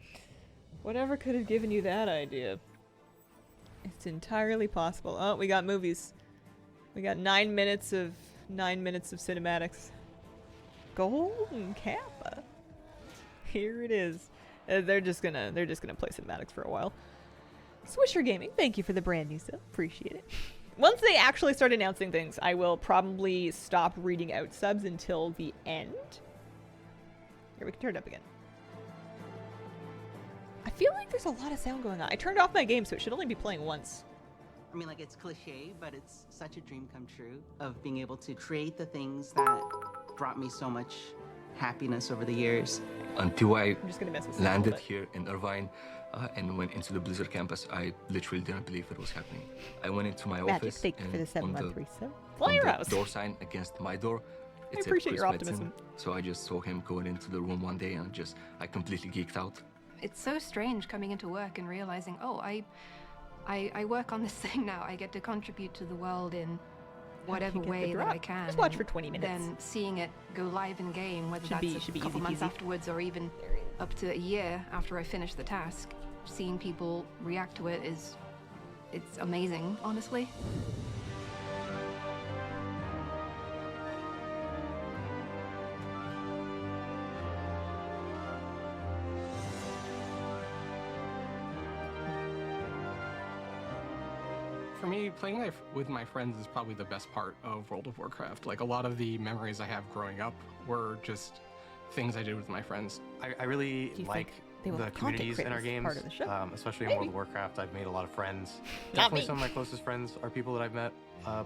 Whatever could have given you that idea? It's entirely possible. Oh, we got movies. We got 9 minutes of cinematics. Golden Kappa. Here it is. They're just gonna play cinematics for a while. Swisher Gaming, thank you for the brand new sub. Appreciate it. Once they actually start announcing things, I will probably stop reading out subs until the end. Here, we can turn it up again. I feel like there's a lot of sound going on. I turned off my game, so it should only be playing once. I mean, like, it's cliche, but it's such a dream come true of being able to create the things that brought me so much happiness over the years. Until I I'm just gonna mess with landed here in Irvine and went into the Blizzard campus, I literally didn't believe it was happening. I went into my Magic, office thank you for the and 7-month resub. on Flyer the house. door sign against my door, I it said appreciate Chris your Metzen. optimism. So I just saw him going into the room one day and I completely geeked out. It's so strange coming into work and realizing, oh, I work on this thing now. I get to contribute to the world in whatever You get the way that drop. I can. Just watch for 20 minutes. Then seeing it go live in game, whether Should be that's a easy couple months peasy. afterwards or even up to a year after I finish the task, seeing people react to it it's amazing, honestly. For me, playing with my friends is probably the best part of World of Warcraft. Like, a lot of the memories I have growing up were just things I did with my friends. I really Do you like think they will the have content communities in our creators games, part of the show? especially in Maybe. World of Warcraft. I've made a lot of friends. Not Definitely me. some of my closest friends are people that I've met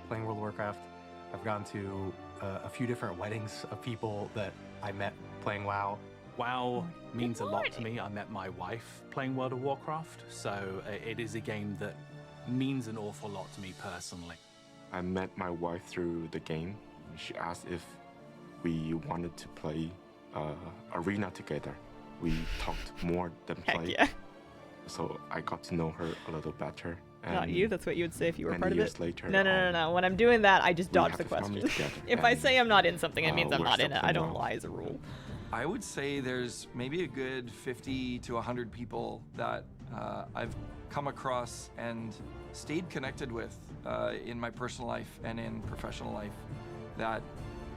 playing World of Warcraft. I've gone to a few different weddings of people that I met playing WoW. WoW means a lot to morning. me. I met my wife playing World of Warcraft, so it is a game that means an awful lot to me personally. I met my wife through the game. She asked if we wanted to play arena together. We talked more than Heck play. yeah. So I got to know her a little better. Not and you. That's what you would say if you were many part of years it. later, No. When I'm doing that, I just we dodge have the a family question. together, If I and, say I'm not in something, it means I'm we're not in still it. I playing don't WoW. lie as a rule. I would say there's maybe a good 50 to 100 people that I've come across and stayed connected with in my personal life and in professional life that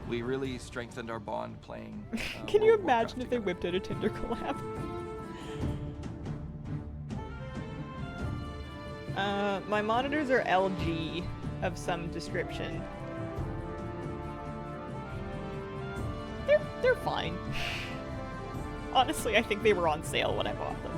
we really strengthened our bond playing. Can you World of imagine Warcraft if they together. whipped out a Tinder collab? My monitors are LG of some description. They're fine. Honestly, I think they were on sale when I bought them.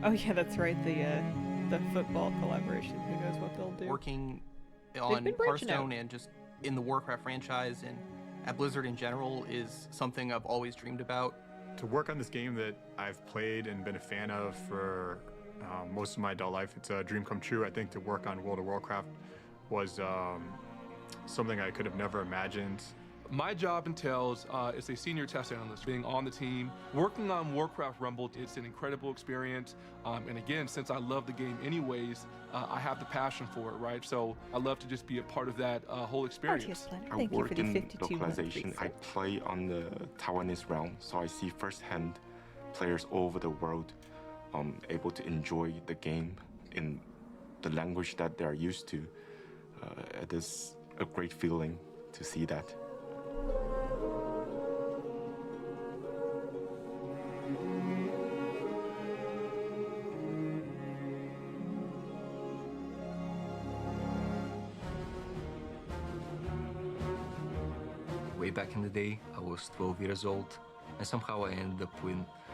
Oh yeah, that's right. The football collaboration. Who knows what they'll do? Working They've on been branching Hearthstone out. and just in the Warcraft franchise and at Blizzard in general is something I've always dreamed about. To work on this game that I've played and been a fan of for most of my adult life, it's a dream come true. I think to work on World of Warcraft was something I could have never imagined. My job entails as a senior test analyst, being on the team, working on Warcraft Rumble. It's an incredible experience. And again, since I love the game anyways, I have the passion for it, right? So I love to just be a part of that whole experience. I work in localization. I play on the Taiwanese realm, so I see firsthand players all over the world able to enjoy the game in the language that they are used to. It is a great feeling to see that. Way back in the day, I was 12 years old, and somehow I ended up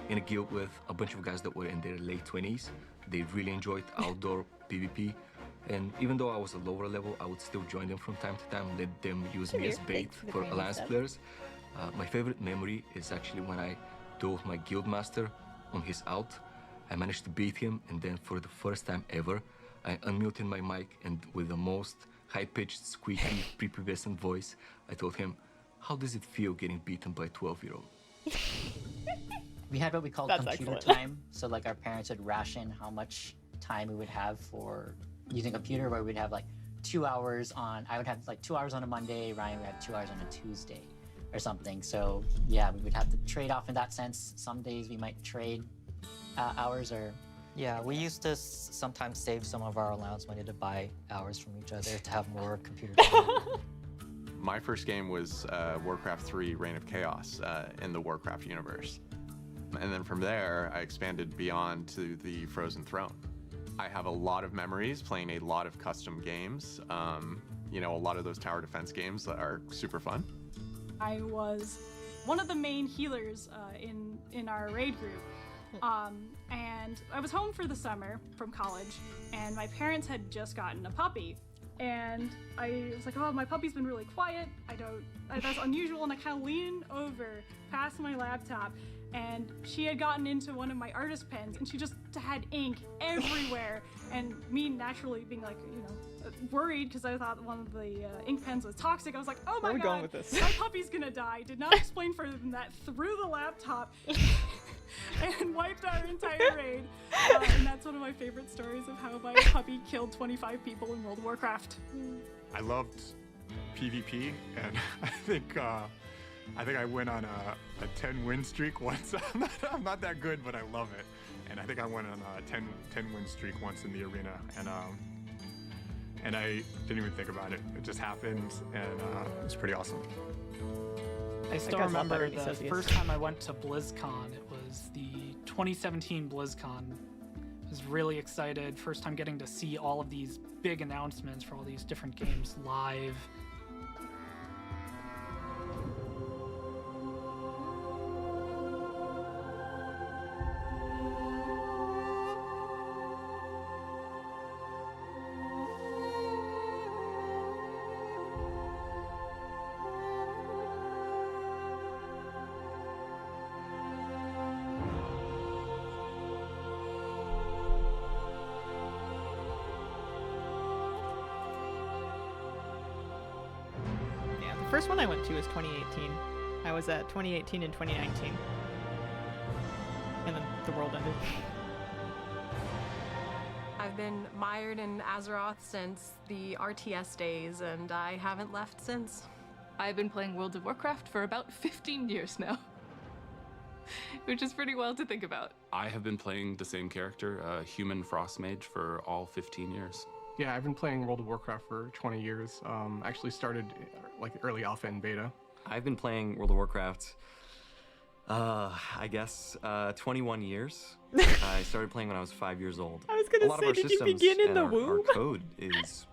in a guild with a bunch of guys that were in their late 20s. They really enjoyed outdoor PvP, and even though I was a lower level, I would still join them from time to time, let them use me as bait for Alliance players. My favorite memory is actually when I dueled my guild master on his out. I managed to beat him, and then for the first time ever, I unmuted my mic, and with the most high-pitched, squeaky, prepubescent voice, I told him, "How does it feel getting beaten by a 12-year-old?" We had what we called computer time. So like our parents would ration how much time we would have for using a computer, where we'd have like 2 hours on, I would have like 2 hours on a Monday, Ryan would have 2 hours on a Tuesday or something. So yeah, we would have to trade off in that sense. Some days we might trade hours or... Yeah, we used to sometimes save some of our allowance money to buy hours from each other to have more computer time. My first game was Warcraft 3 Reign of Chaos in the Warcraft universe. And then from there, I expanded beyond to the Frozen Throne. I have a lot of memories playing a lot of custom games. You know, a lot of those tower defense games that are super fun. I was one of the main healers in our raid group. And I was home for the summer from college, and my parents had just gotten a puppy. And I was like, oh, my puppy's been really quiet. That's unusual. And I kind of leaned over past my laptop, and she had gotten into one of my artist pens, and she just had ink everywhere. And me naturally being like, you know, worried because I thought one of the ink pens was toxic. I was like, oh my god, my puppy's gonna die. Did not explain further than that. Threw the laptop and wiped our entire raid. And that's one of my favorite stories of how my puppy killed 25 people in World of Warcraft. I loved PvP, and I think I went on a 10-win streak once. I'm not that good, but I love it. And I think I went on a 10-win streak once in the arena, and I didn't even think about it. It just happened, and it's pretty awesome. I still remember the first time I went to BlizzCon. It was the 2017 BlizzCon. I was really excited. First time getting to see all of these big announcements for all these different games live. The first one I went to was 2018. I was at 2018 and 2019. And then the world ended. I've been mired in Azeroth since the RTS days, and I haven't left since. I've been playing World of Warcraft for about 15 years now. Which is pretty wild to think about. I have been playing the same character, a human frost mage, for all 15 years. Yeah, I've been playing World of Warcraft for 20 years. Actually started like early alpha and beta. I've been playing World of Warcraft, I guess, 21 years. I started playing when I was 5 years old. I was gonna say, did you begin in the womb? Our code is,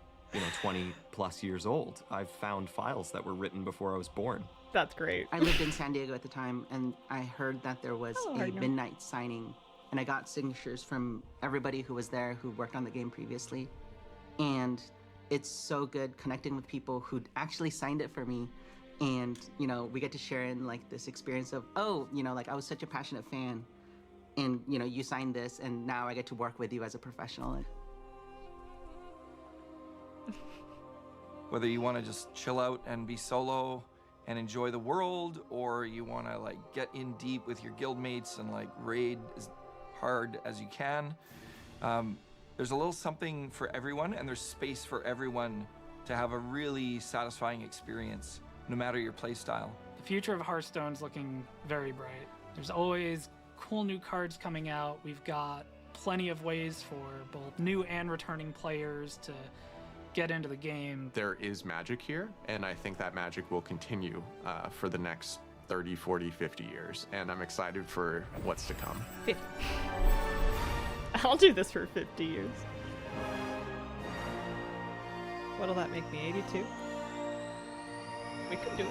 20 plus years old. I've found files that were written before I was born. That's great. I lived in San Diego at the time, and I heard that there was Hello, a Ragnar. midnight signing, and I got signatures from everybody who was there who worked on the game previously. And it's so good connecting with people who actually signed it for me. And, we get to share in like this experience of, like I was such a passionate fan, and, you signed this, and now I get to work with you as a professional. Whether you want to just chill out and be solo and enjoy the world, or you want to like get in deep with your guildmates and like raid as hard as you can, there's a little something for everyone, and there's space for everyone to have a really satisfying experience, no matter your playstyle. The future of Hearthstone's looking very bright. There's always cool new cards coming out. We've got plenty of ways for both new and returning players to get into the game. There is magic here, and I think that magic will continue for the next 30, 40, 50 years, and I'm excited for what's to come. 50. I'll do this for 50 years. What'll that make me, 82? We could do it.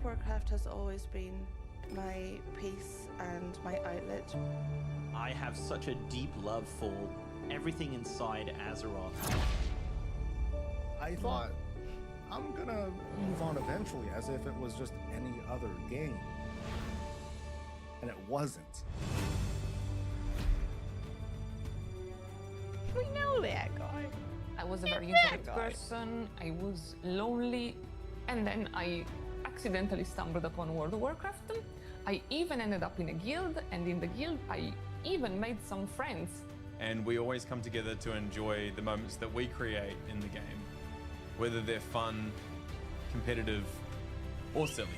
Warcraft has always been my peace and my outlet. I have such a deep love for everything inside Azeroth. I thought, I'm gonna move on eventually, as if it was just any other game. And it wasn't. We know that guy. I was a very that introvert guy. person. I was lonely, and then I accidentally stumbled upon World of Warcraft. I even ended up in a guild, and in the guild I even made some friends. And we always come together to enjoy the moments that we create in the game, whether they're fun, competitive, or silly.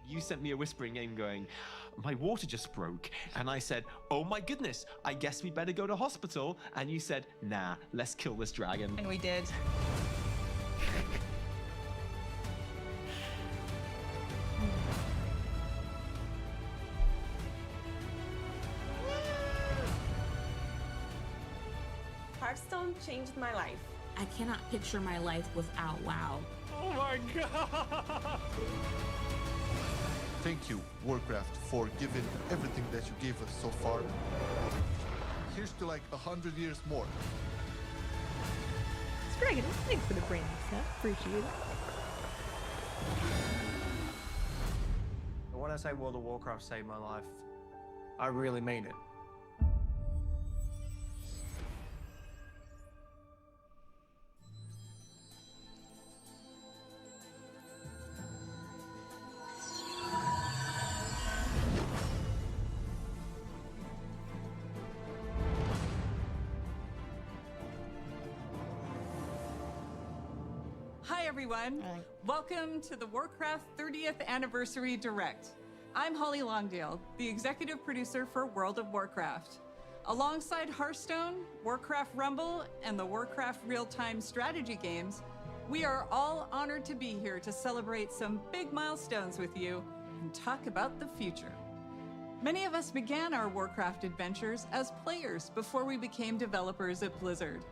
You sent me a whispering in going, my water just broke. And I said, oh my goodness, I guess we better go to hospital. And you said, nah, let's kill this dragon. And we did. Hearthstone changed my life. I cannot picture my life without WoW. Oh my god! Thank you, Warcraft, for giving everything that you gave us so far. Here's to like 100 years more. Dragon, thanks for the brand new set. Appreciate it. When I say World of Warcraft saved my life, I really mean it. Hi everyone, welcome to the Warcraft 30th Anniversary Direct. I'm Holly Longdale, the executive producer for World of Warcraft. Alongside Hearthstone, Warcraft Rumble, and the Warcraft real-time strategy games, we are all honored to be here to celebrate some big milestones with you and talk about the future. Many of us began our Warcraft adventures as players before we became developers at Blizzard.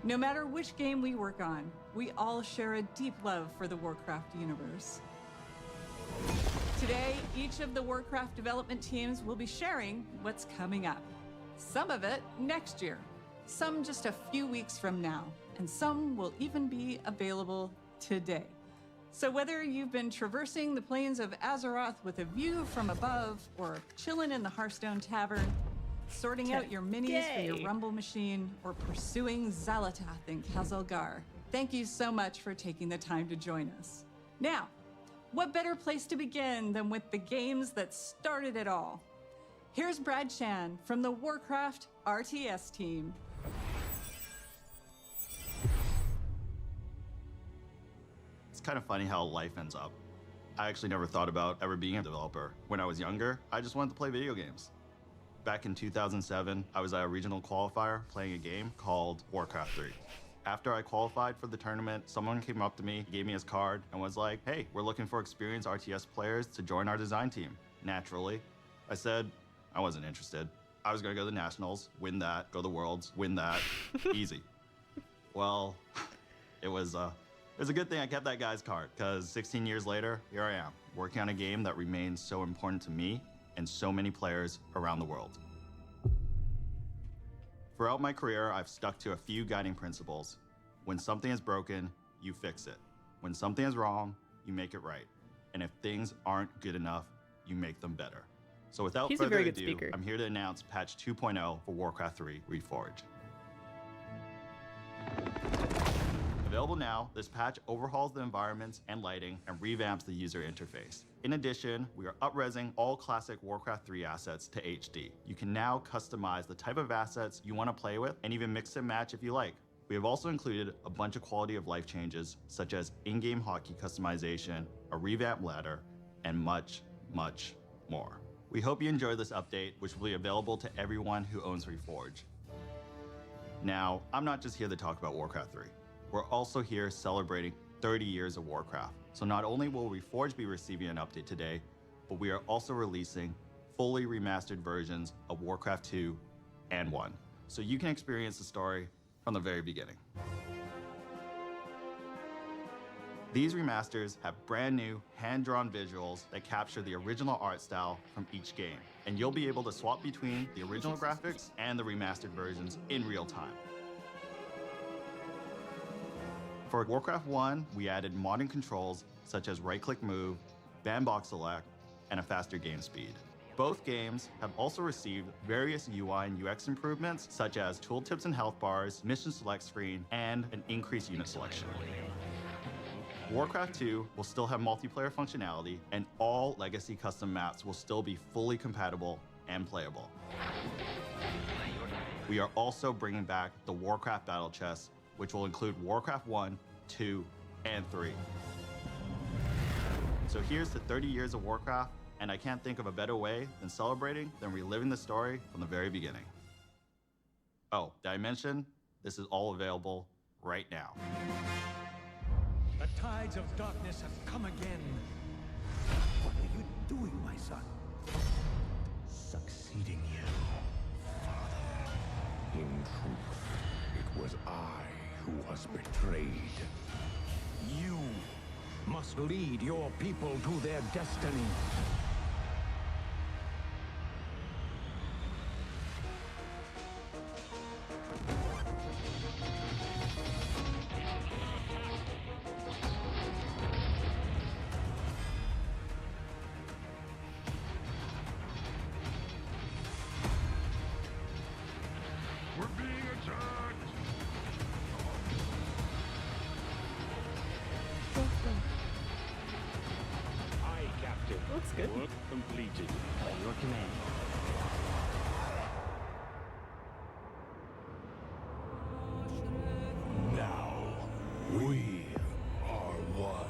No matter which game we work on, we all share a deep love for the Warcraft universe. Today, each of the Warcraft development teams will be sharing what's coming up. Some of it next year, some just a few weeks from now, and some will even be available today. So whether you've been traversing the plains of Azeroth with a view from above, or chilling in the Hearthstone Tavern, sorting out your minis for your Rumble machine, or pursuing Xalatath in Khazalgar, thank you so much for taking the time to join us. Now, what better place to begin than with the games that started it all? Here's Brad Chan from the Warcraft RTS team. It's kind of funny how life ends up. I actually never thought about ever being a developer. When I was younger, I just wanted to play video games. Back in 2007, I was at a regional qualifier playing a game called Warcraft 3. After I qualified for the tournament, someone came up to me, gave me his card, and was like, hey, we're looking for experienced RTS players to join our design team. Naturally, I said I wasn't interested. I was gonna go to the Nationals, win that, go to the Worlds, win that, easy. Well, it was a good thing I kept that guy's card, because 16 years later, here I am, working on a game that remains so important to me and so many players around the world. Throughout my career, I've stuck to a few guiding principles. When something is broken, you fix it. When something is wrong, you make it right. And if things aren't good enough, you make them better. So without He's a further very good ado, speaker. I'm here to announce patch 2.0 for Warcraft 3 Reforged. Available now, this patch overhauls the environments and lighting and revamps the user interface. In addition, we are up-resing all classic Warcraft 3 assets to HD. You can now customize the type of assets you want to play with and even mix and match if you like. We have also included a bunch of quality of life changes, such as in-game hotkey customization, a revamped ladder, and much, much more. We hope you enjoy this update, which will be available to everyone who owns Reforged. Now, I'm not just here to talk about Warcraft 3. We're also here celebrating 30 years of Warcraft. So not only will Reforged be receiving an update today, but we are also releasing fully remastered versions of Warcraft 2 and 1, so you can experience the story from the very beginning. These remasters have brand new hand-drawn visuals that capture the original art style from each game, and you'll be able to swap between the original graphics and the remastered versions in real time. For Warcraft 1, we added modern controls such as right-click move, bandbox select, and a faster game speed. Both games have also received various UI and UX improvements such as tooltips and health bars, mission select screen, and an increased unit selection. Warcraft 2 will still have multiplayer functionality, and all legacy custom maps will still be fully compatible and playable. We are also bringing back the Warcraft Battle Chest, which will include Warcraft 1, 2, and 3. So here's to 30 years of Warcraft, and I can't think of a better way than reliving the story from the very beginning. Oh, did I mention? This is all available right now. The tides of darkness have come again. What are you doing, my son? Succeeding you, father. In truth, it was I who was betrayed. You must lead your people to their destiny. We're being attacked! Aye, Captain. Looks good. Work completed. By your command. Now, we are one.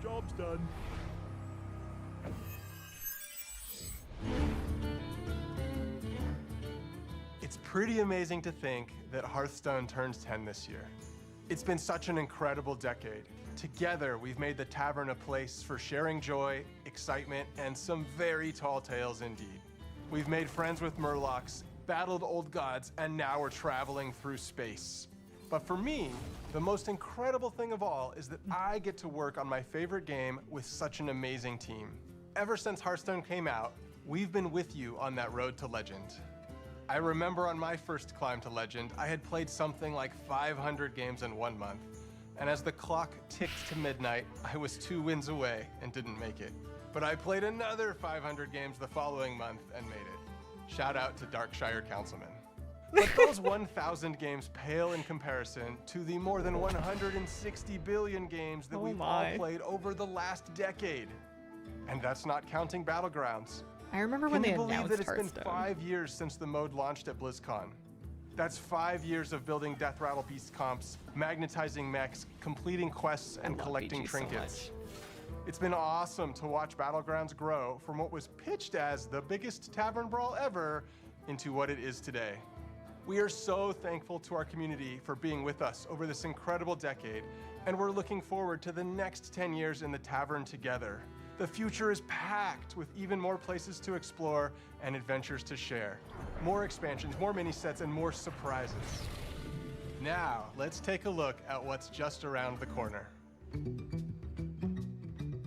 Job's done. It's pretty amazing to think that Hearthstone turns 10 this year. It's been such an incredible decade. Together, we've made the tavern a place for sharing joy, excitement, and some very tall tales indeed. We've made friends with Murlocs, battled old gods, and now we're traveling through space. But for me, the most incredible thing of all is that I get to work on my favorite game with such an amazing team. Ever since Hearthstone came out, we've been with you on that road to legend. I remember on my first climb to legend, I had played something like 500 games in 1 month. And as the clock ticked to midnight, I was 2 wins away and didn't make it. But I played another 500 games the following month and made it. Shout out to Darkshire Councilman. But those 1,000 games pale in comparison to the more than 160 billion games that we've all played over the last decade. And that's not counting Battlegrounds. I remember when they Can you believe announced that it's been Hearthstone. 5 years since the mode launched at BlizzCon? That's 5 years of building Death Rattle Beast comps, magnetizing mechs, completing quests, and collecting BG so trinkets. It's been awesome to watch Battlegrounds grow from what was pitched as the biggest tavern brawl ever into what it is today. We are so thankful to our community for being with us over this incredible decade, and we're looking forward to the next 10 years in the tavern together. The future is packed with even more places to explore and adventures to share. More expansions, more mini sets, and more surprises. Now, let's take a look at what's just around the corner.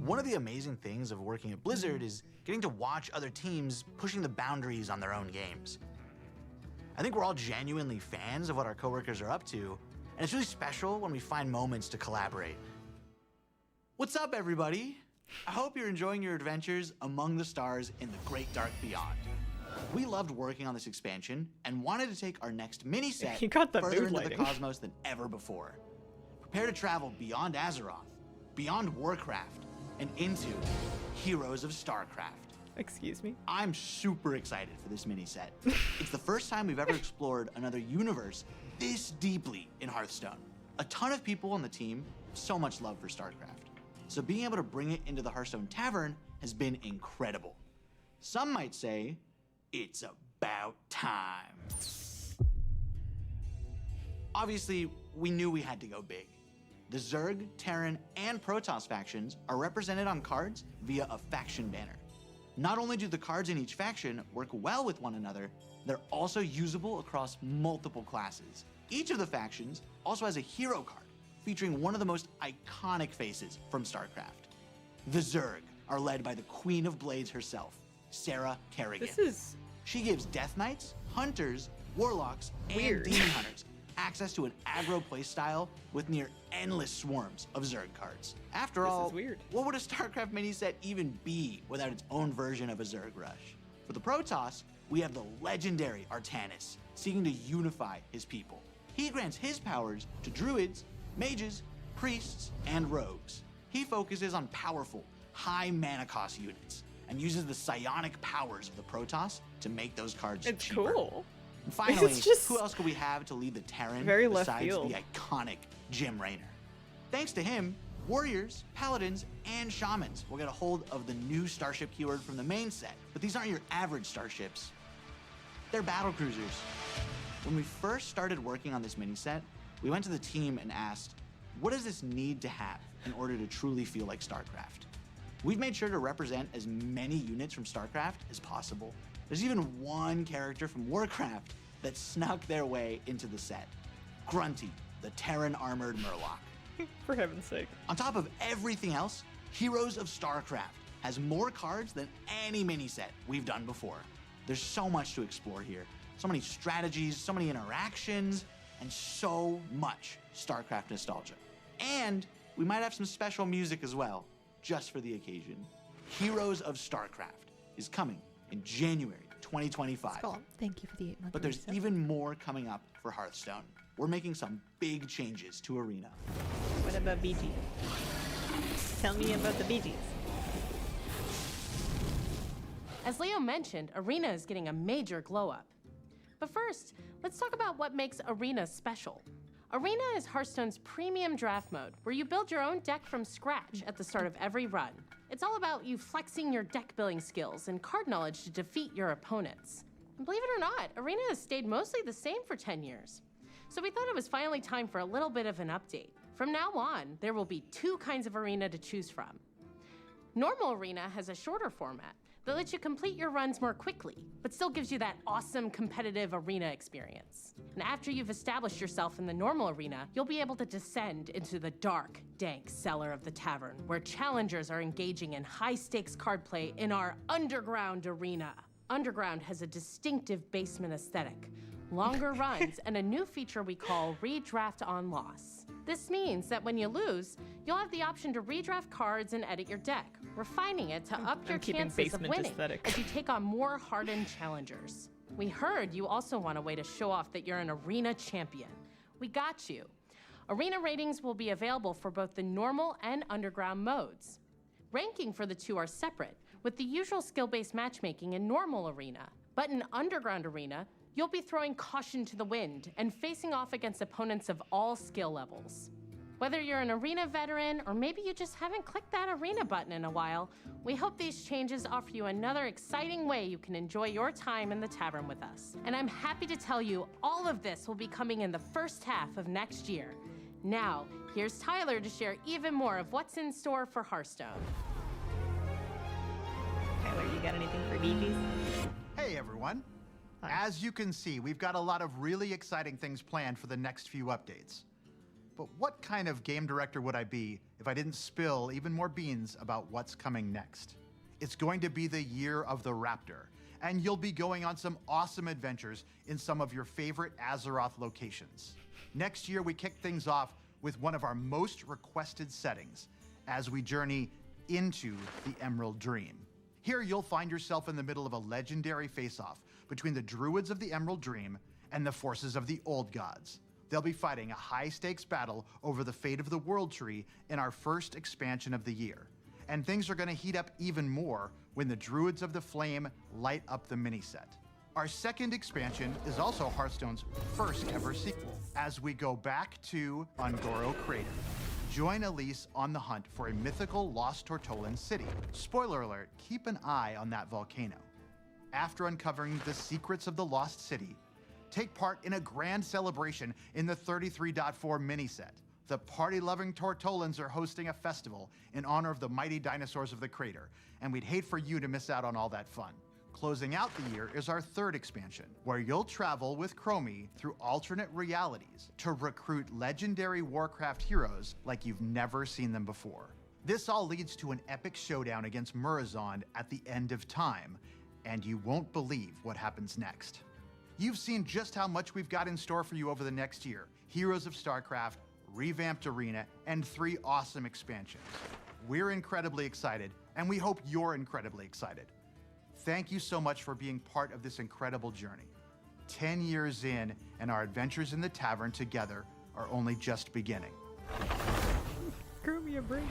One of the amazing things of working at Blizzard is getting to watch other teams pushing the boundaries on their own games. I think we're all genuinely fans of what our coworkers are up to, and it's really special when we find moments to collaborate. What's up, everybody? I hope you're enjoying your adventures among the stars in the Great Dark Beyond. We loved working on this expansion and wanted to take our next mini set You got the further mood into lighting. the cosmos than ever before. Prepare to travel beyond Azeroth, beyond Warcraft, and into Heroes of StarCraft. Excuse me? I'm super excited for this mini set. It's the first time we've ever explored another universe this deeply in Hearthstone. A ton of people on the team, so much love for StarCraft. So being able to bring it into the Hearthstone Tavern has been incredible. Some might say, it's about time. Obviously, we knew we had to go big. The Zerg, Terran, and Protoss factions are represented on cards via a faction banner. Not only do the cards in each faction work well with one another, they're also usable across multiple classes. Each of the factions also has a hero card featuring one of the most iconic faces from StarCraft. The Zerg are led by the Queen of Blades herself, Sarah Kerrigan. She gives Death Knights, Hunters, Warlocks, and Demon Hunters access to an aggro playstyle with near endless swarms of Zerg cards. After all, what would a StarCraft mini set even be without its own version of a Zerg rush? For the Protoss, we have the legendary Artanis, seeking to unify his people. He grants his powers to druids, mages, priests, and rogues. He focuses on powerful, high mana cost units, and uses the psionic powers of the Protoss to make those cards cheaper. Cool. And finally, It's just who else could we have to lead the Terran very left besides field. the iconic Jim Raynor? Thanks to him, warriors, paladins, and shamans will get a hold of the new starship keyword from the main set. But these aren't your average starships. They're battle cruisers. When we first started working on this mini set, we went to the team and asked, what does this need to have in order to truly feel like StarCraft? We've made sure to represent as many units from StarCraft as possible. There's even one character from Warcraft that snuck their way into the set. Grunty, the Terran armored Murloc. For heaven's sake. On top of everything else, Heroes of StarCraft has more cards than any mini set we've done before. There's so much to explore here. So many strategies, so many interactions, and so much StarCraft nostalgia. And we might have some special music as well, just for the occasion. Heroes of StarCraft is coming in January 2025. Thank you for the 8 months. But there's even more coming up for Hearthstone. We're making some big changes to Arena. What about BG? Tell me about the BGs. As Leo mentioned, Arena is getting a major glow up. But first, let's talk about what makes Arena special. Arena is Hearthstone's premium draft mode, where you build your own deck from scratch at the start of every run. It's all about you flexing your deck building skills and card knowledge to defeat your opponents. And believe it or not, Arena has stayed mostly the same for 10 years. So we thought it was finally time for a little bit of an update. From now on, there will be 2 kinds of Arena to choose from. Normal Arena has a shorter format, that lets you complete your runs more quickly, but still gives you that awesome competitive arena experience. And after you've established yourself in the normal arena, you'll be able to descend into the dark, dank cellar of the tavern, where challengers are engaging in high-stakes card play in our underground arena. Underground has a distinctive basement aesthetic, longer runs, and a new feature we call redraft on loss. This means that when you lose, you'll have the option to redraft cards and edit your deck, refining it to up your chances of winning as you take on more hardened challengers. We heard you also want a way to show off that you're an arena champion. We got you. Arena ratings will be available for both the normal and underground modes. Ranking for the two are separate, with the usual skill-based matchmaking in normal arena. But in underground arena, you'll be throwing caution to the wind and facing off against opponents of all skill levels. Whether you're an arena veteran or maybe you just haven't clicked that arena button in a while, we hope these changes offer you another exciting way you can enjoy your time in the tavern with us. And I'm happy to tell you all of this will be coming in the first half of next year. Now, here's Tyler to share even more of what's in store for Hearthstone. Tyler, you got anything for DPs? Hey everyone. As you can see, we've got a lot of really exciting things planned for the next few updates. But what kind of game director would I be if I didn't spill even more beans about what's coming next? It's going to be the year of the Raptor, and you'll be going on some awesome adventures in some of your favorite Azeroth locations. Next year, we kick things off with one of our most requested settings as we journey into the Emerald Dream. Here, you'll find yourself in the middle of a legendary face-off between the Druids of the Emerald Dream and the forces of the Old Gods. They'll be fighting a high-stakes battle over the fate of the World Tree in our first expansion of the year. And things are going to heat up even more when the Druids of the Flame light up the mini-set. Our second expansion is also Hearthstone's first ever sequel, as we go back to Ungoro Crater. Join Elise on the hunt for a mythical lost Tortolan city. Spoiler alert, keep an eye on that volcano. After uncovering the secrets of the lost city, take part in a grand celebration in the 33.4 mini-set. The party-loving Tortolans are hosting a festival in honor of the mighty dinosaurs of the crater, and we'd hate for you to miss out on all that fun. Closing out the year is our third expansion, where you'll travel with Chromie through alternate realities to recruit legendary Warcraft heroes like you've never seen them before. This all leads to an epic showdown against Murazond at the end of time, and you won't believe what happens next. You've seen just how much we've got in store for you over the next year. Heroes of StarCraft, revamped arena, and 3 awesome expansions. We're incredibly excited, and we hope you're incredibly excited. Thank you so much for being part of this incredible journey. 10 years in, and our adventures in the tavern together are only just beginning. Screw me a break.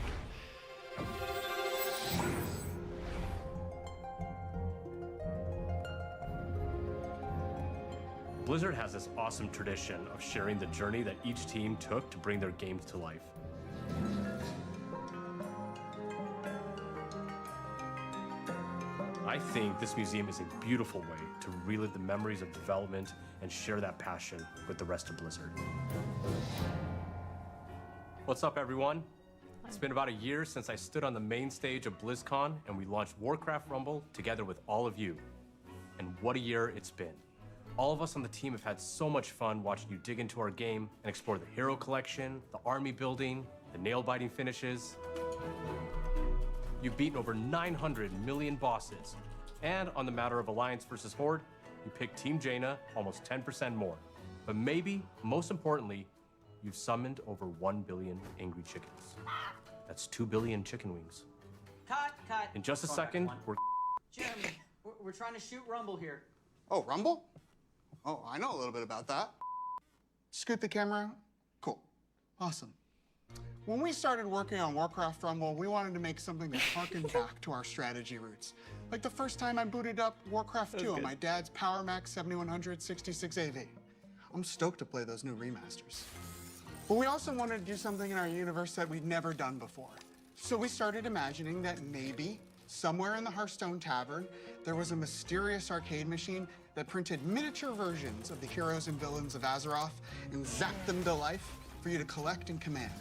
Blizzard has this awesome tradition of sharing the journey that each team took to bring their games to life. I think this museum is a beautiful way to relive the memories of development and share that passion with the rest of Blizzard. What's up, everyone? It's been about a year since I stood on the main stage of BlizzCon and we launched Warcraft Rumble together with all of you. And what a year it's been. All of us on the team have had so much fun watching you dig into our game and explore the hero collection, the army building, the nail-biting finishes. You've beaten over 900 million bosses. And on the matter of Alliance versus Horde, you picked Team Jaina almost 10% more. But maybe, most importantly, you've summoned over 1 billion angry chickens. That's 2 billion chicken wings. Cut. In just a second, we're... Jeremy, we're trying to shoot Rumble here. Oh, Rumble? Oh, I know a little bit about that. Scoot the camera. Cool. Awesome. When we started working on Warcraft Rumble, we wanted to make something that harkened back to our strategy roots. Like the first time I booted up Warcraft 2 on my dad's Power Mac 7100 66 AV. I'm stoked to play those new remasters. But we also wanted to do something in our universe that we'd never done before. So we started imagining that maybe, somewhere in the Hearthstone Tavern, there was a mysterious arcade machine that printed miniature versions of the heroes and villains of Azeroth and zapped them to life for you to collect and command.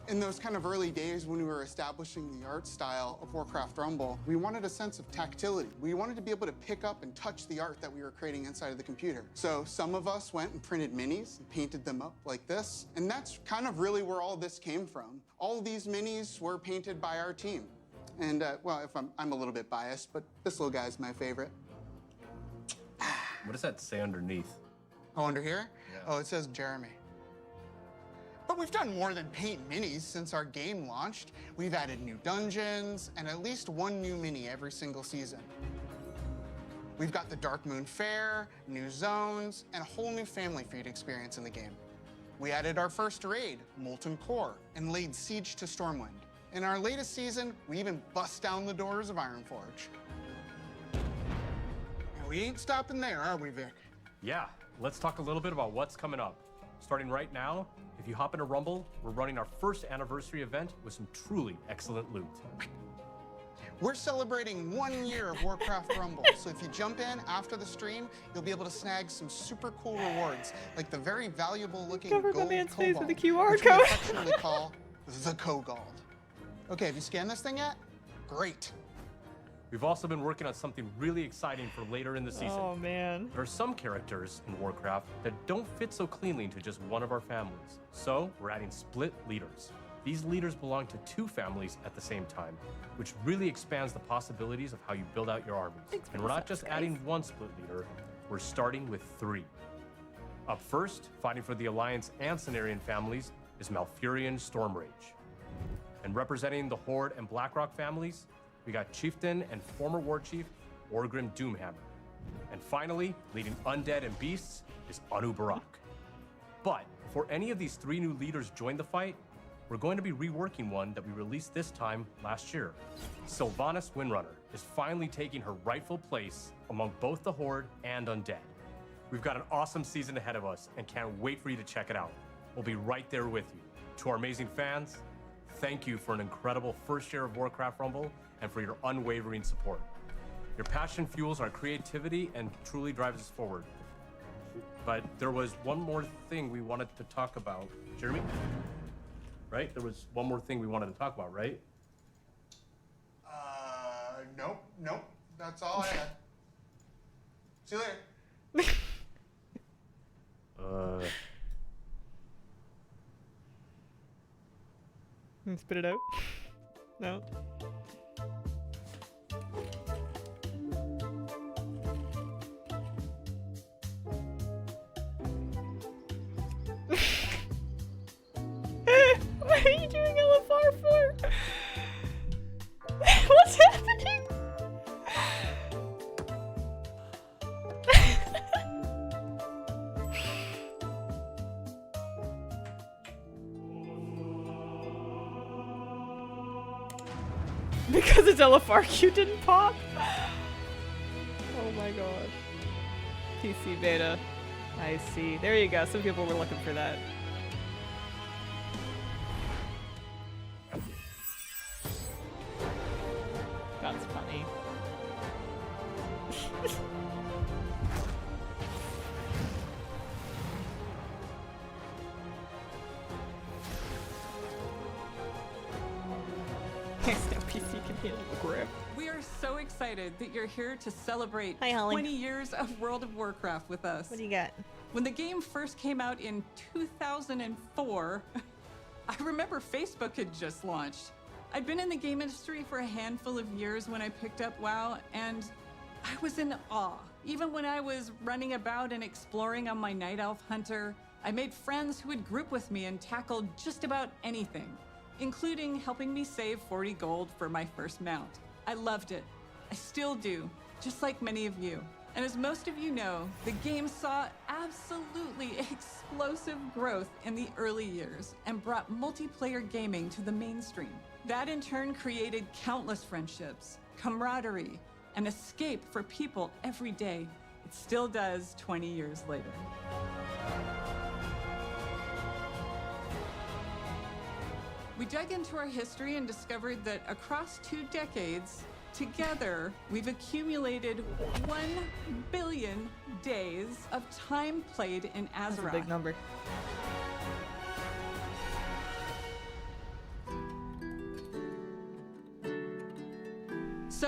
In those kind of early days when we were establishing the art style of Warcraft Rumble, we wanted a sense of tactility. We wanted to be able to pick up and touch the art that we were creating inside of the computer. So some of us went and printed minis and painted them up like this. And that's kind of really where all this came from. All of these minis were painted by our team. And well, if I'm a little bit biased, but this little guy's my favorite. What does that say underneath? Oh, under here? Yeah. Oh, it says Jeremy. But we've done more than paint minis since our game launched. We've added new dungeons and at least one new mini every single season. We've got the Dark Moon Fair, new zones, and a whole new family feud experience in the game. We added our first raid, Molten Core, and laid siege to Stormwind. In our latest season, we even bust down the doors of Ironforge. And we ain't stopping there, are we, Vic? Yeah, let's talk a little bit about what's coming up. Starting right now, if you hop into Rumble, we're running our first anniversary event with some truly excellent loot. We're celebrating 1 year of Warcraft Rumble, so if you jump in after the stream, you'll be able to snag some super cool rewards, like the very valuable looking Covered my gold man's face cobalt, with a QR which we code. affectionately call the Kogald. Okay, have you scanned this thing yet? Great. We've also been working on something really exciting for later in the season. Oh man. There are some characters in Warcraft that don't fit so cleanly into just one of our families. So we're adding split leaders. These leaders belong to 2 families at the same time, which really expands the possibilities of how you build out your armies. And we're not just adding 1 split leader, we're starting with 3. Up first, fighting for the Alliance and Cenarian families, is Malfurion Stormrage. And representing the Horde and Blackrock families, we got Chieftain and former War Chief Orgrim Doomhammer. And finally, leading Undead and Beasts is Anu Barak. But before any of these 3 new leaders join the fight, we're going to be reworking one that we released this time last year. Sylvanas Windrunner is finally taking her rightful place among both the Horde and Undead. We've got an awesome season ahead of us and can't wait for you to check it out. We'll be right there with you. To our amazing fans, thank you for an incredible first year of Warcraft Rumble and for your unwavering support. Your passion fuels our creativity and truly drives us forward. But there was one more thing we wanted to talk about. Jeremy? Right? There was one more thing we wanted to talk about, right? Nope. That's all I had. See you later. Can you spit it out? No. What are you doing LFR for? What's happening? Because it's LFRQ didn't pop? Oh my god. PC beta. I see. There you go. Some people were looking for that. That's funny. PC can handle the grip. We are so excited that you're here to celebrate Hi, Holly. 20 years of World of Warcraft with us. What do you got? When the game first came out in 2004, I remember Facebook had just launched. I'd been in the game industry for a handful of years when I picked up WoW, and I was in awe. Even when I was running about and exploring on my Night Elf Hunter, I made friends who would group with me and tackle just about anything, including helping me save 40 gold for my first mount. I loved it. I still do, just like many of you. And as most of you know, the game saw absolutely explosive growth in the early years and brought multiplayer gaming to the mainstream. That in turn created countless friendships, camaraderie, and escape for people every day. It still does 20 years later. We dug into our history and discovered that across 2 decades, together, we've accumulated 1 billion days of time played in Azeroth. That's a big number.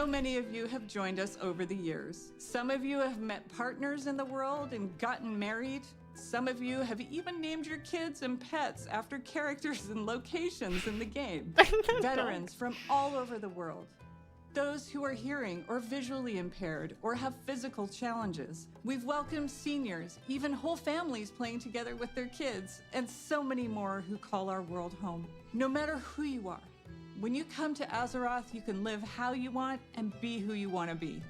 So many of you have joined us over the years. Some of you have met partners in the world and gotten married. Some of you have even named your kids and pets after characters and locations in the game. Veterans from all over the world. Those who are hearing or visually impaired or have physical challenges. We've welcomed seniors, even whole families playing together with their kids, and so many more who call our world home. No matter who you are, when you come to Azeroth, you can live how you want and be who you want to be.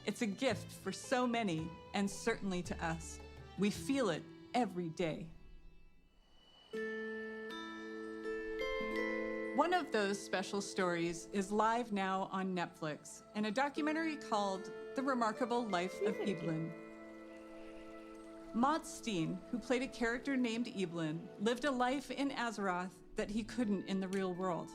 It's a gift for so many, and certainly to us. We feel it every day. One of those special stories is live now on Netflix in a documentary called The Remarkable Life of Evelyn. Maud Steen, who played a character named Evelyn, lived a life in Azeroth that he couldn't in the real world.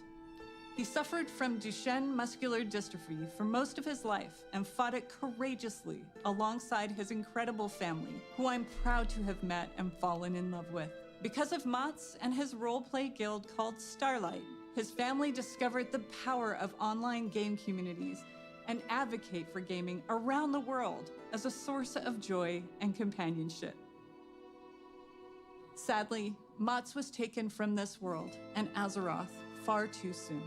He suffered from Duchenne muscular dystrophy for most of his life and fought it courageously alongside his incredible family, who I'm proud to have met and fallen in love with. Because of Mott's and his role-play guild called Starlight, his family discovered the power of online game communities and advocate for gaming around the world as a source of joy and companionship. Sadly, Mott's was taken from this world and Azeroth far too soon.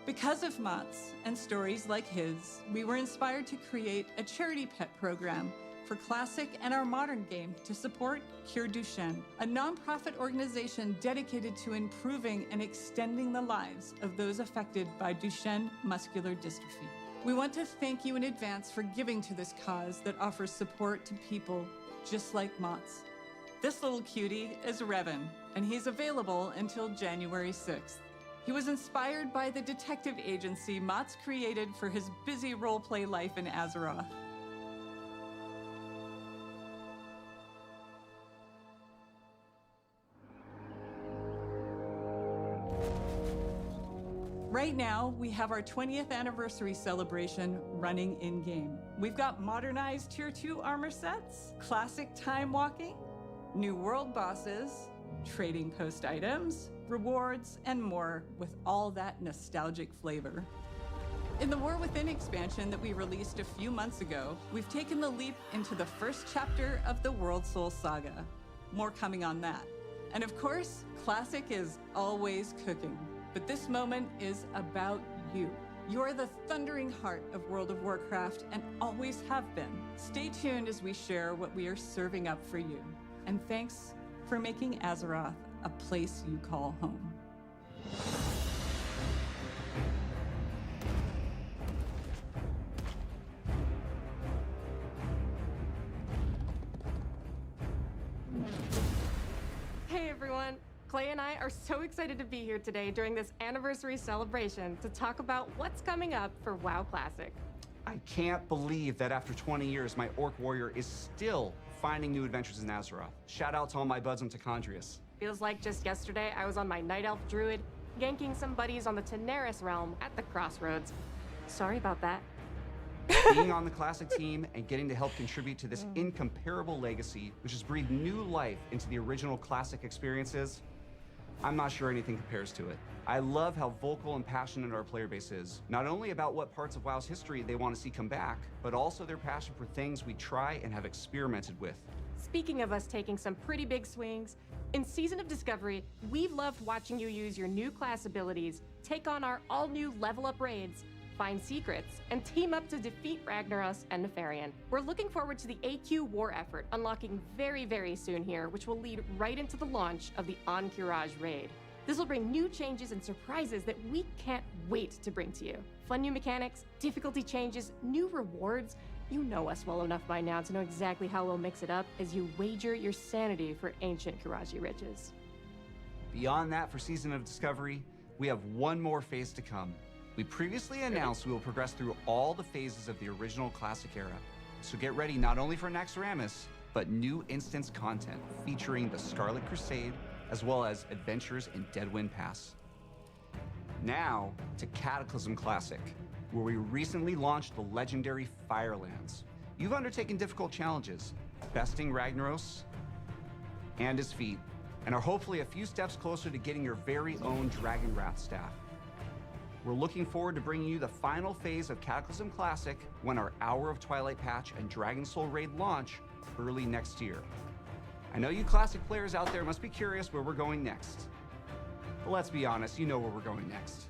Because of Mott's and stories like his, we were inspired to create a charity pet program for Classic and our modern game to support Cure Duchenne, a nonprofit organization dedicated to improving and extending the lives of those affected by Duchenne muscular dystrophy. We want to thank you in advance for giving to this cause that offers support to people just like Mott's. This little cutie is Revan, and he's available until January 6th. He was inspired by the detective agency Mott's created for his busy role-play life in Azeroth. Right now, we have our 20th anniversary celebration running in-game. We've got modernized Tier 2 armor sets, classic time walking, new world bosses, trading post items, rewards, and more with all that nostalgic flavor. In the War Within expansion that we released a few months ago, we've taken the leap into the first chapter of the World Soul Saga. More coming on that. And of course, Classic is always cooking. But this moment is about you. You're the thundering heart of World of Warcraft and always have been. Stay tuned as we share what we are serving up for you. And thanks for making Azeroth a place you call home. Hey everyone! Clay and I are so excited to be here today during this anniversary celebration to talk about what's coming up for WoW Classic. I can't believe that after 20 years, my Orc Warrior is still finding new adventures in Azeroth. Shout out to all my buds on Tacondrius. Feels like just yesterday I was on my Night Elf Druid, ganking some buddies on the Teneris realm at the Crossroads. Sorry about that. Being on the Classic team and getting to help contribute to this incomparable legacy, which has breathed new life into the original Classic experiences, I'm not sure anything compares to it. I love how vocal and passionate our player base is, not only about what parts of WoW's history they want to see come back, but also their passion for things we try and have experimented with. Speaking of us taking some pretty big swings, in Season of Discovery, we've loved watching you use your new class abilities, take on our all-new level-up raids, find secrets, and team up to defeat Ragnaros and Nefarian. We're looking forward to the AQ war effort unlocking very, very soon here, which will lead right into the launch of the Encourage raid. This will bring new changes and surprises that we can't wait to bring to you. Fun new mechanics, difficulty changes, new rewards. You know us well enough by now to know exactly how we'll mix it up as you wager your sanity for ancient Kiraji riches. Beyond that, for Season of Discovery, we have one more phase to come. We previously announced we will progress through all the phases of the original Classic era. So get ready not only for Naxxramas, but new instance content featuring the Scarlet Crusade, as well as adventures in Deadwind Pass. Now to Cataclysm Classic, where we recently launched the legendary Firelands. You've undertaken difficult challenges, besting Ragnaros and his feat, and are hopefully a few steps closer to getting your very own Dragon Wrath staff. We're looking forward to bringing you the final phase of Cataclysm Classic when our Hour of Twilight patch and Dragon Soul Raid launch early next year. I know you Classic players out there must be curious where we're going next. But let's be honest, you know where we're going next.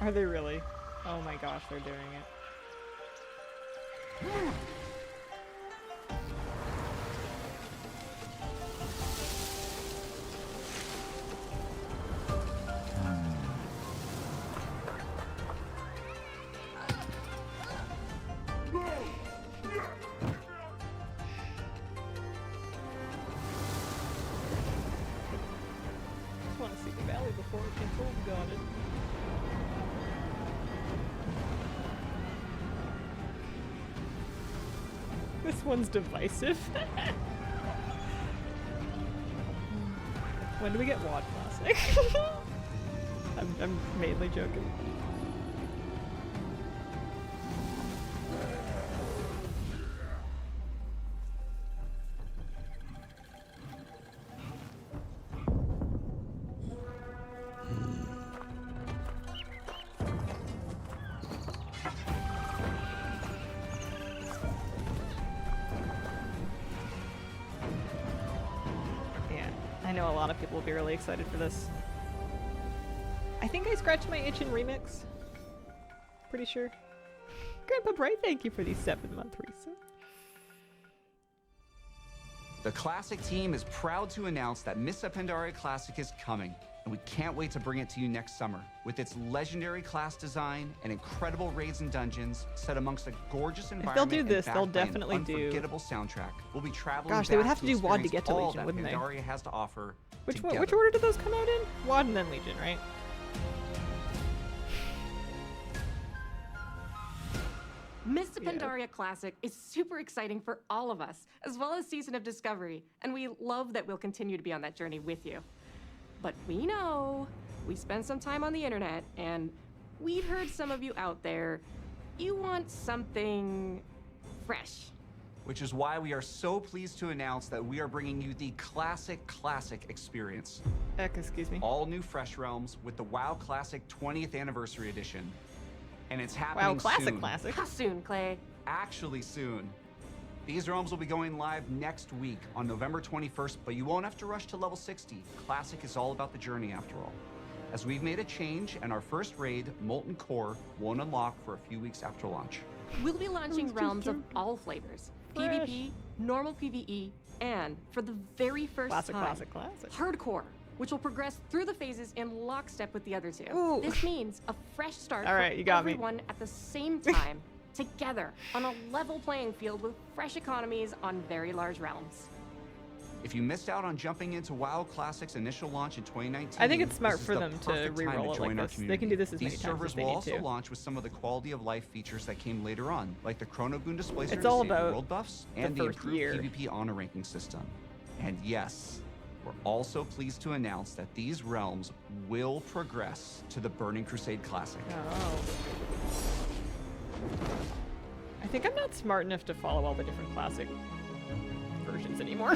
Are they really? Oh my gosh, they're doing it. Just want to see the valley before it gets old, got it. This one's divisive. When do we get WoD Classic? I'm mainly joking. I know a lot of people will be really excited for this. I think I scratched my itch in Remix. Pretty sure. Grandpa Bright, thank you for the 7-month reset. The Classic team is proud to announce that Mists of Pandaria Classic is coming, and we can't wait to bring it to you next summer. With its legendary class design and incredible raids and dungeons set amongst a gorgeous environment. If they'll do this, and they'll backed by an definitely do. Unforgettable soundtrack. We'll be traveling. Gosh, they would back have to do WoD to experience get to all Legion, that wouldn't they? Pandaria has to offer. Which together. order did those come out in? WoD and then Legion, right? Mists of Pandaria Classic is super exciting for all of us, as well as Season of Discovery, and we love that we'll continue to be on that journey with you. But we know, we spent some time on the internet, and we've heard some of you out there, you want something fresh. Which is why we are so pleased to announce that we are bringing you the Classic experience. Excuse me. All new Fresh Realms with the WoW Classic 20th Anniversary Edition. And it's happening WoW Classic soon. Classic. How soon, Clay? Actually soon. These realms will be going live next week on November 21st, but you won't have to rush to level 60. Classic is all about the journey after all. As we've made a change, and our first raid, Molten Core, won't unlock for a few weeks after launch. We'll be launching realms of all flavors. PvP, normal PvE, and for the very first time, hardcore, which will progress through the phases in lockstep with the other two. Ooh. This means a fresh start All right, for you got me. everyone at the same time, together, on a level playing field with fresh economies on very large realms. If you missed out on jumping into WoW Classic's initial launch in 2019, I think it's smart this is for the them to perfect time re-roll it join like our this. They community. can do this as These many times servers as they will need also to. launch with some of the quality of life features that came later on, like the Chronogoon Displacer It's to all save about world buffs the and the first improved year. PvP honor ranking system. And yes, we're also pleased to announce that these realms will progress to the Burning Crusade Classic. Oh. I think I'm not smart enough to follow all the different classic versions anymore.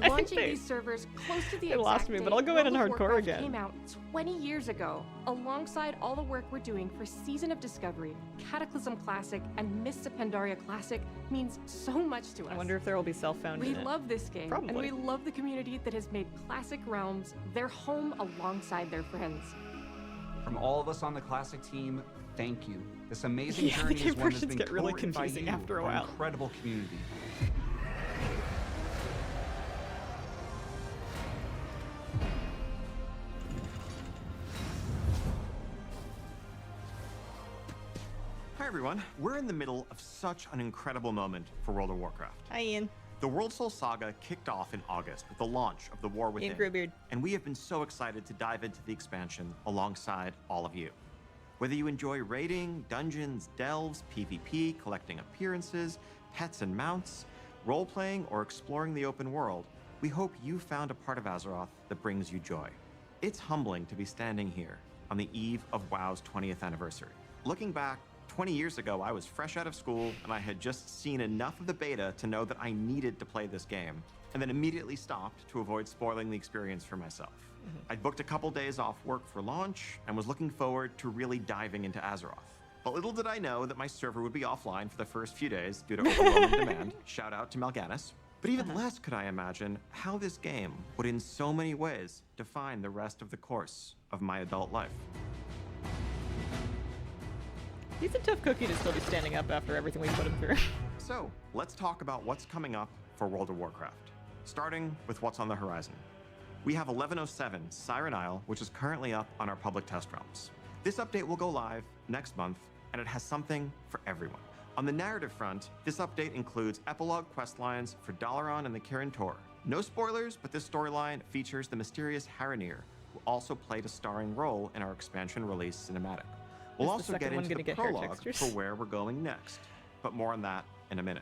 I think Launching these servers close to the they exact lost me, but date I'll go in on World of hardcore Warcraft again. Came out 20 years ago, alongside all the work we're doing for Season of Discovery, Cataclysm Classic, and Mists of Pandaria Classic means so much to us. I wonder if there will be self-found We in it. love this game, Probably. and we love the community that has made Classic Realms their home alongside their friends. From all of us on the Classic team, thank you. This amazing Yeah, journey the is one that's versions been get really co-written by confusing you, after a our while. incredible community. Hi everyone, we're in the middle of such an incredible moment for World of Warcraft. Hi Ian. The World Soul Saga kicked off in August with the launch of the War Within. Greybeard. And we have been so excited to dive into the expansion alongside all of you. Whether you enjoy raiding, dungeons, delves, PvP, collecting appearances, pets and mounts, role-playing, or exploring the open world, we hope you found a part of Azeroth that brings you joy. It's humbling to be standing here on the eve of WoW's 20th anniversary. Looking back, 20 years ago, I was fresh out of school, and I had just seen enough of the beta to know that I needed to play this game, and then immediately stopped to avoid spoiling the experience for myself. I'd booked a couple days off work for launch, and was looking forward to really diving into Azeroth. But little did I know that my server would be offline for the first few days due to overwhelming demand. Shout out to Mal'Ganis. But even less could I imagine how this game would in so many ways define the rest of the course of my adult life. He's a tough cookie to still be standing up after everything we put him through. So, let's talk about what's coming up for World of Warcraft, starting with what's on the horizon. We have 1107 Siren Isle, which is currently up on our public test realms. This update will go live next month, and it has something for everyone. On the narrative front, this update includes epilogue questlines for Dalaran and the Kirin Tor. No spoilers, but this storyline features the mysterious Haranir, who also played a starring role in our expansion release cinematic. We'll also get into the prologue for where we're going next, but more on that in a minute.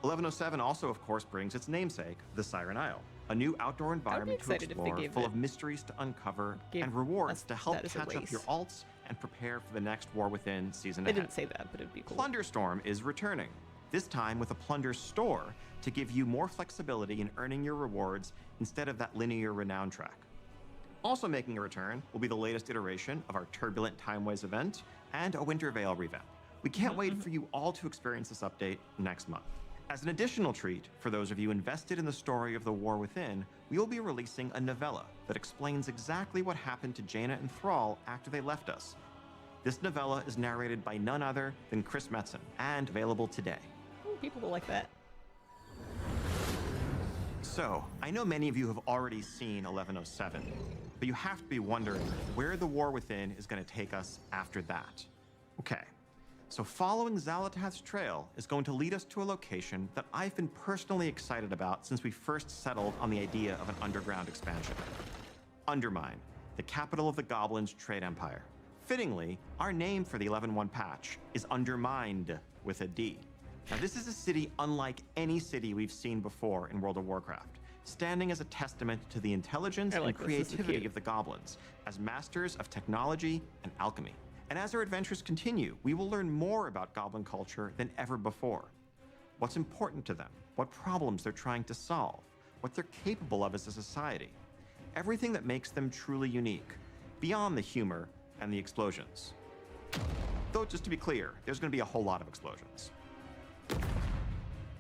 1107 also, of course, brings its namesake, the Siren Isle, a new outdoor environment to explore full of mysteries to uncover and rewards to help catch up your alts and prepare for the next War Within season ahead. They didn't say that, but it'd be cool. Plunderstorm is returning, this time with a plunder store to give you more flexibility in earning your rewards instead of that linear renown track. Also making a return will be the latest iteration of our Turbulent Timeways event and a Winter Veil revamp. We can't wait for you all to experience this update next month. As an additional treat, for those of you invested in the story of the War Within, we will be releasing a novella that explains exactly what happened to Jaina and Thrall after they left us. This novella is narrated by none other than Chris Metzen, and available today. Ooh, people will like that. So, I know many of you have already seen 1107, but you have to be wondering where the War Within is going to take us after that. Okay. So following Xal'atath's trail is going to lead us to a location that I've been personally excited about since we first settled on the idea of an underground expansion. Undermine, the capital of the Goblins' trade empire. Fittingly, our name for the 11.1 patch is Undermined with a D. Now this is a city unlike any city we've seen before in World of Warcraft, standing as a testament to the intelligence and creativity of the Goblins as masters of technology and alchemy. And as our adventures continue, we will learn more about Goblin culture than ever before. What's important to them, what problems they're trying to solve, what they're capable of as a society. Everything that makes them truly unique, beyond the humor and the explosions. Though, just to be clear, there's going to be a whole lot of explosions.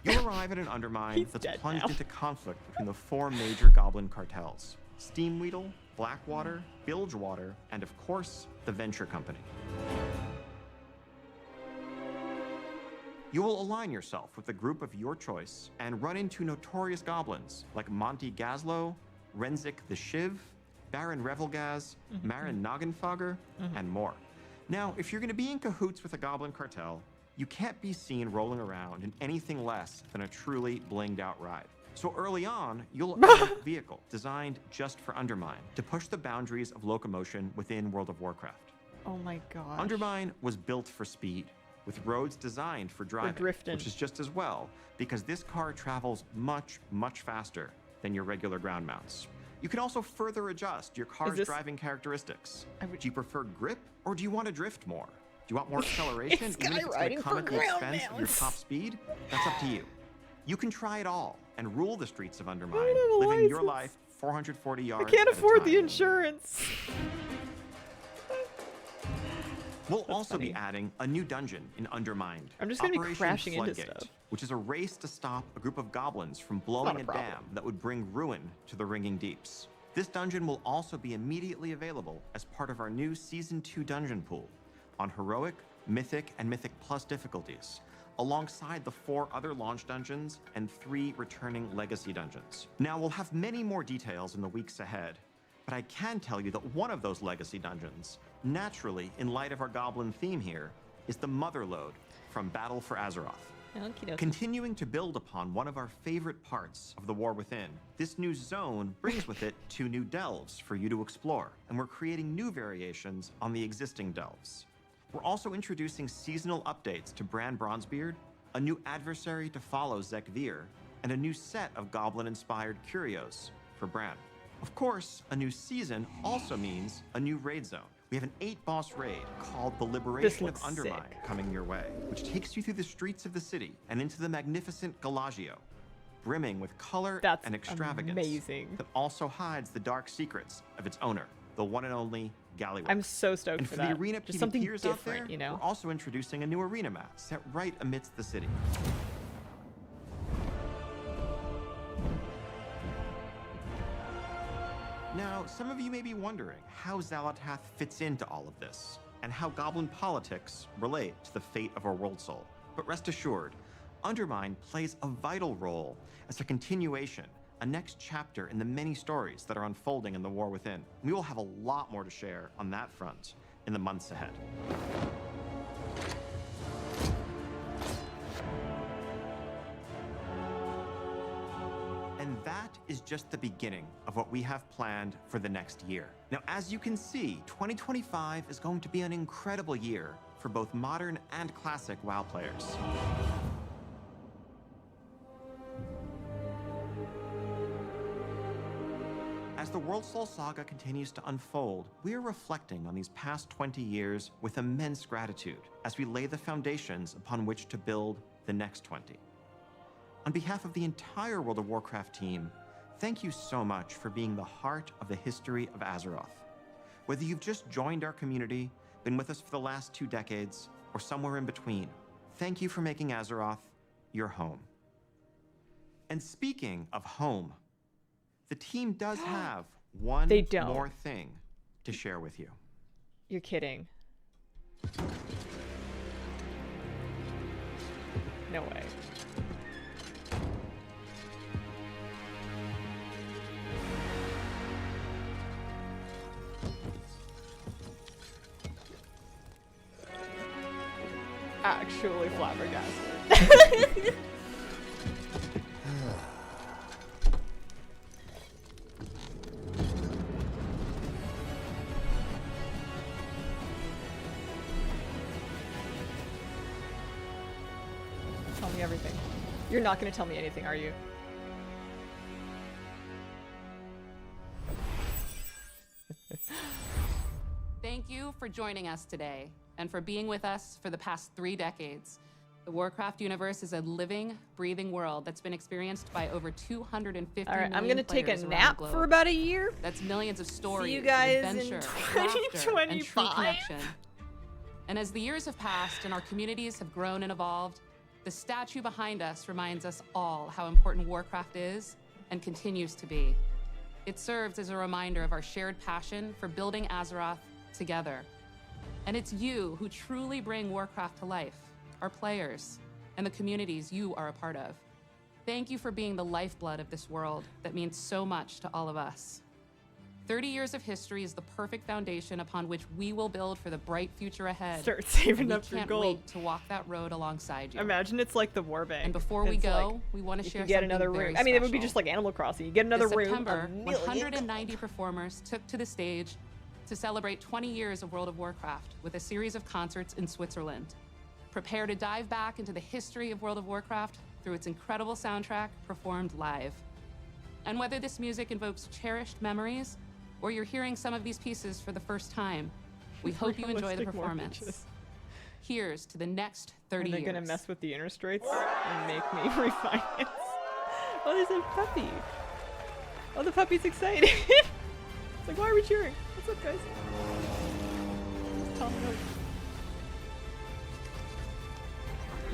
You'll arrive at an Undermine that's plunged into conflict between the 4 major Goblin cartels: Steamweedle, Blackwater, Bilgewater, and of course, the Venture Company. You will align yourself with a group of your choice and run into notorious goblins like Monty Gazlo, Renzik the Shiv, Baron Revelgaz, Marin Noggenfogger, and more. Now, if you're going to be in cahoots with a goblin cartel, you can't be seen rolling around in anything less than a truly blinged out ride. So early on, you'll own a vehicle designed just for Undermine to push the boundaries of locomotion within World of Warcraft. Oh my god. Undermine was built for speed, with roads designed for driving, which is just as well, because this car travels much, much faster than your regular ground mounts. You can also further adjust your car's driving characteristics. Do you prefer grip, or do you want to drift more? Do you want more acceleration, even if it's going to come at the expense of your top speed? That's up to you. You can try it all and rule the streets of Undermine, living your life 440 yards. I can't afford the insurance. We'll also be adding a new dungeon in Undermined. I'm just going to be crashing into stuff. Which is a race to stop a group of goblins from blowing a dam that would bring ruin to the Ringing Deeps. This dungeon will also be immediately available as part of our new Season 2 dungeon pool on Heroic, Mythic, and Mythic Plus difficulties, alongside the 4 other launch dungeons and 3 returning legacy dungeons. Now, we'll have many more details in the weeks ahead, but I can tell you that one of those legacy dungeons, naturally, in light of our goblin theme here, is the Motherlode from Battle for Azeroth. Continuing to build upon one of our favorite parts of the War Within, this new zone brings with it 2 new delves for you to explore, and we're creating new variations on the existing delves. We're also introducing seasonal updates to Bran Bronzebeard, a new adversary to follow Zek'Vir, and a new set of goblin-inspired curios for Bran. Of course, a new season also means a new raid zone, We have an 8-boss raid called the Liberation of looks Undermine sick. coming your way, which takes you through the streets of the city and into the magnificent Galagio, brimming with color and extravagance. Amazing. That also hides the dark secrets of its owner, the one and only Gallywix. I'm so stoked and for for that. the arena Just something PvPers out different, there, you know? we're also introducing a new arena map set right amidst the city. Now, some of you may be wondering how Xalatath fits into all of this, and how goblin politics relate to the fate of our world soul. But rest assured, Undermine plays a vital role as a continuation, a next chapter in the many stories that are unfolding in the War Within. We will have a lot more to share on that front in the months ahead. And that is just the beginning of what we have planned for the next year. Now, as you can see, 2025 is going to be an incredible year for both modern and classic WoW players. As the World Soul Saga continues to unfold, we are reflecting on these past 20 years with immense gratitude as we lay the foundations upon which to build the next 20. On behalf of the entire World of Warcraft team, thank you so much for being the heart of the history of Azeroth. Whether you've just joined our community, been with us for the last 2 decades, or somewhere in between, thank you for making Azeroth your home. And speaking of home, the team does have one more thing to share with you. You're kidding. No way. Actually flabbergasted. Tell me everything. You're not going to tell me anything, are you? Thank you for joining us today and for being with us for the past 3 decades. The Warcraft universe is a living, breathing world that's been experienced by over 250 All right, I'm million gonna take a players around nap the globe. for about a year. That's millions of stories, See you guys adventure, in laughter, and true 2025. connection. And as the years have passed and our communities have grown and evolved, the statue behind us reminds us all how important Warcraft is and continues to be. It serves as a reminder of our shared passion for building Azeroth together. And it's you who truly bring Warcraft to life, our players, and the communities you are a part of. Thank you for being the lifeblood of this world that means so much to all of us. 30 years of history is the perfect foundation upon which we will build for the bright future ahead. Start saving We up your can't gold. wait to walk that road alongside you. Imagine it's like the Warbank. And before we It's go, like, we want to you share could get something another very room. I mean, it would be special. just like Animal Crossing. You get another This room. September, a million 190 performers took to the stage to celebrate 20 years of World of Warcraft with a series of concerts in Switzerland. Prepare to dive back into the history of World of Warcraft through its incredible soundtrack performed live. And whether this music invokes cherished memories or you're hearing some of these pieces for the first time, we hope you enjoy the Realistic performance. mortgages. Here's to the next 30 Are they years. gonna mess with the interest rates and make me refinance? Oh, there's a puppy. Oh, the puppy's excited. It's like, why are we cheering? What's up, guys? Just tell me no.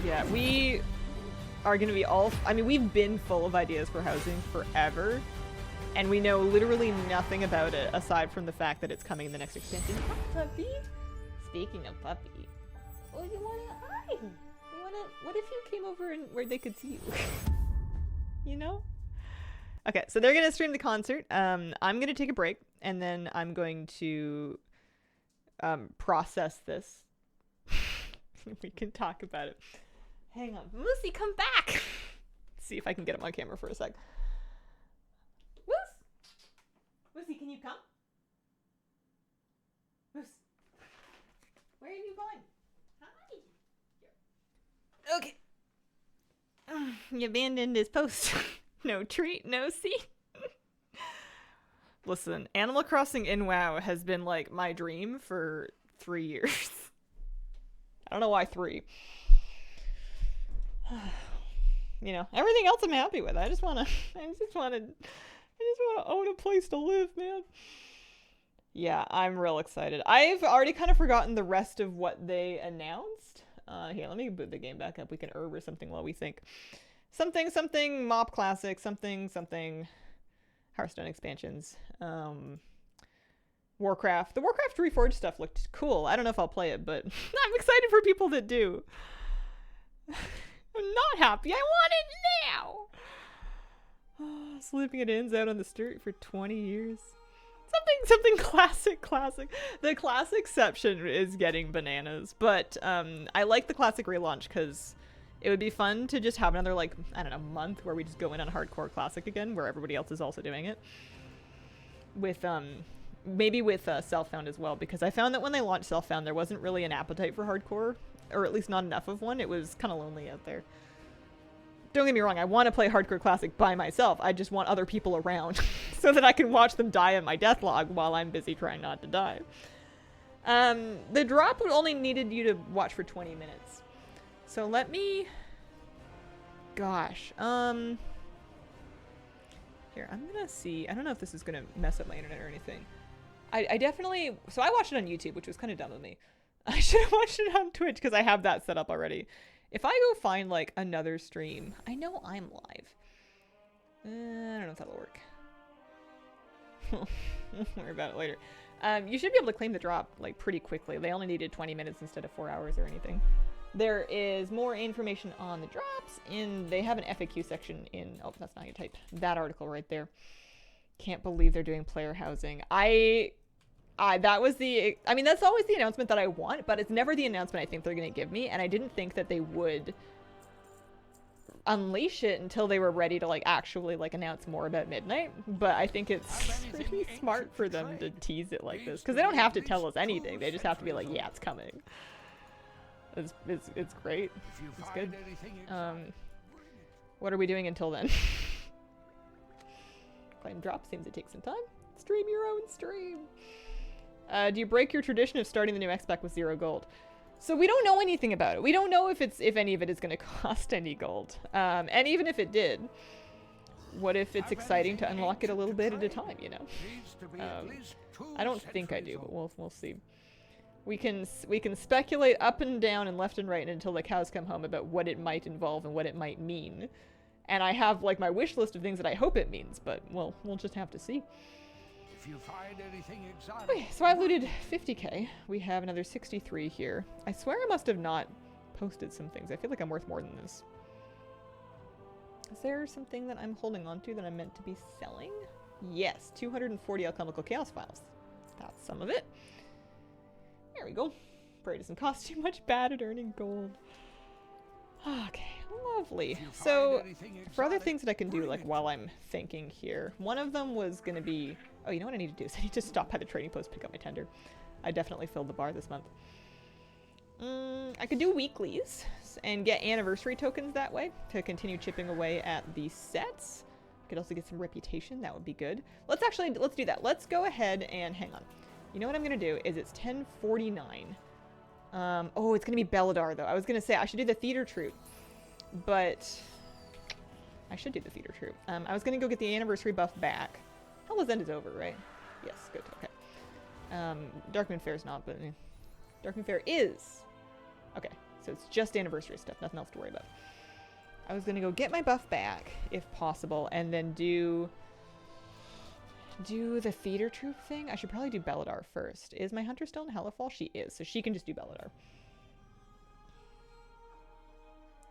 Yeah, we are gonna be all. I mean, we've been full of ideas for housing forever, and we know literally nothing about it aside from the fact that it's coming in the next expansion. Hi, puppy. Speaking of puppy, oh, you wanna? Hi. You wanna? What if you came over and where they could see you? You know? Okay, so they're gonna stream the concert. I'm gonna take a break, and then I'm going to process this. We can talk about it. Hang on, Moosey, come back. See if I can get him on camera for a sec. Moosey, can you come? Moose, where are you going? Hi. Okay. You abandoned his post. No treat, no seat. Listen, Animal Crossing in WoW has been like my dream for 3 years. I don't know why 3. You know, everything else I'm happy with. I just want to own a place to live, man. Yeah, I'm real excited. I've already kind of forgotten the rest of what they announced. Here, let me boot the game back up. We can herb or something while we think. Something Mop Classic, something Hearthstone expansions. Warcraft. The Warcraft Reforged stuff looked cool. I don't know if I'll play it, but I'm excited for people that do. I'm not happy. I want it now. Sleeping at inns out on the street for 20 years. Something classic. The classicception is getting bananas, but I like the classic relaunch because it would be fun to just have another, like, I don't know, month where we just go in on hardcore classic again, where everybody else is also doing it. With maybe with Self-Found as well, because I found that when they launched Self-Found, there wasn't really an appetite for hardcore, or at least not enough of one. It was kind of lonely out there. Don't get me wrong, I want to play hardcore classic by myself. I just want other people around so that I can watch them die in my death log while I'm busy trying not to die. The drop only needed you to watch for 20 minutes. So let me... Gosh. Here, I'm gonna see. I don't know if this is gonna mess up my internet or anything. I definitely... So I watched it on YouTube, which was kind of dumb of me. I should have watched it on Twitch because I have that set up already. If I go find, like, another stream, I know I'm live. I don't know if that'll work. We'll worry about it later. You should be able to claim the drop, like, pretty quickly. They only needed 20 minutes instead of 4 hours or anything. There is more information on the drops, and they have an FAQ section in... Oh, that's not how you type. That article right there. Can't believe they're doing player housing. That was the... I mean, that's always the announcement that I want, but it's never the announcement I think they're going to give me, and I didn't think that they would unleash it until they were ready to, like, actually, like, announce more about Midnight. But I think it's really smart for them to tease it like this, because they don't have to tell us anything. They just have to be like, yeah, it's coming. It's great. It's good. What are we doing until then? Claim drop seems to take some time. Stream your own stream. Do you break your tradition of starting the new X-Pack with 0 gold? So we don't know anything about it. We don't know if any of it is going to cost any gold. And even if it did, what if it's exciting to unlock it a little bit at a time, you know? I don't think I do, but we'll see. We can speculate up and down and left and right until the cows come home about what it might involve and what it might mean. And I have, like, my wish list of things that I hope it means, but we'll just have to see. If you find anything exotic... Okay, so I looted 50k. We have another 63 here. I swear I must have not posted some things. I feel like I'm worth more than this. Is there something that I'm holding on to that I'm meant to be selling? Yes, 240 alchemical chaos files. That's some of it. There we go. Pray doesn't cost too much bad at earning gold. Okay, lovely. So, for other things that I can do, like, while I'm thinking here, one of them was going to be... Oh, you know what I need to do is I need to stop by the trading post, pick up my tender. I definitely filled the bar this month. I could do weeklies and get anniversary tokens that way to continue chipping away at the sets. Could also get some reputation. That would be good. Let's do that. Let's go ahead and hang on. You know what I'm going to do is it's 10:49. Oh, it's going to be Belladar, though. I was going to say I should do the theater troupe, but I should do the theater troupe. I was going to go get the anniversary buff back. Hell's End is over, right? Yes, good. Okay. Darkmoon Fair is not, but Darkmoon Fair is. Okay, so it's just anniversary stuff. Nothing else to worry about. I was going to go get my buff back, if possible, and then do the theater troupe thing. I should probably do Belladar first. Is my hunter still in Hellafall? She is, so she can just do Belladar.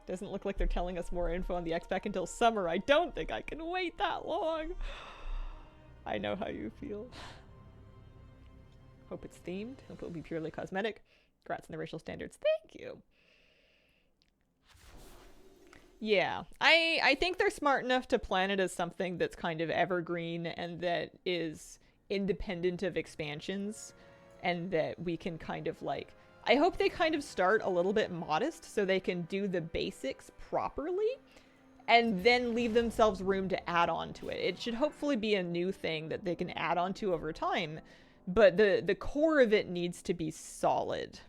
Doesn't look like they're telling us more info on the X-Pack until summer. I don't think I can wait that long. I know how you feel. Hope it's themed. Hope it will be purely cosmetic. Congrats on the racial standards. Thank you. Yeah, I think they're smart enough to plan it as something that's kind of evergreen and that is independent of expansions, and that we can kind of, like, I hope they kind of start a little bit modest so they can do the basics properly and then leave themselves room to add on to it. It should hopefully be a new thing that they can add on to over time, but the core of it needs to be solid.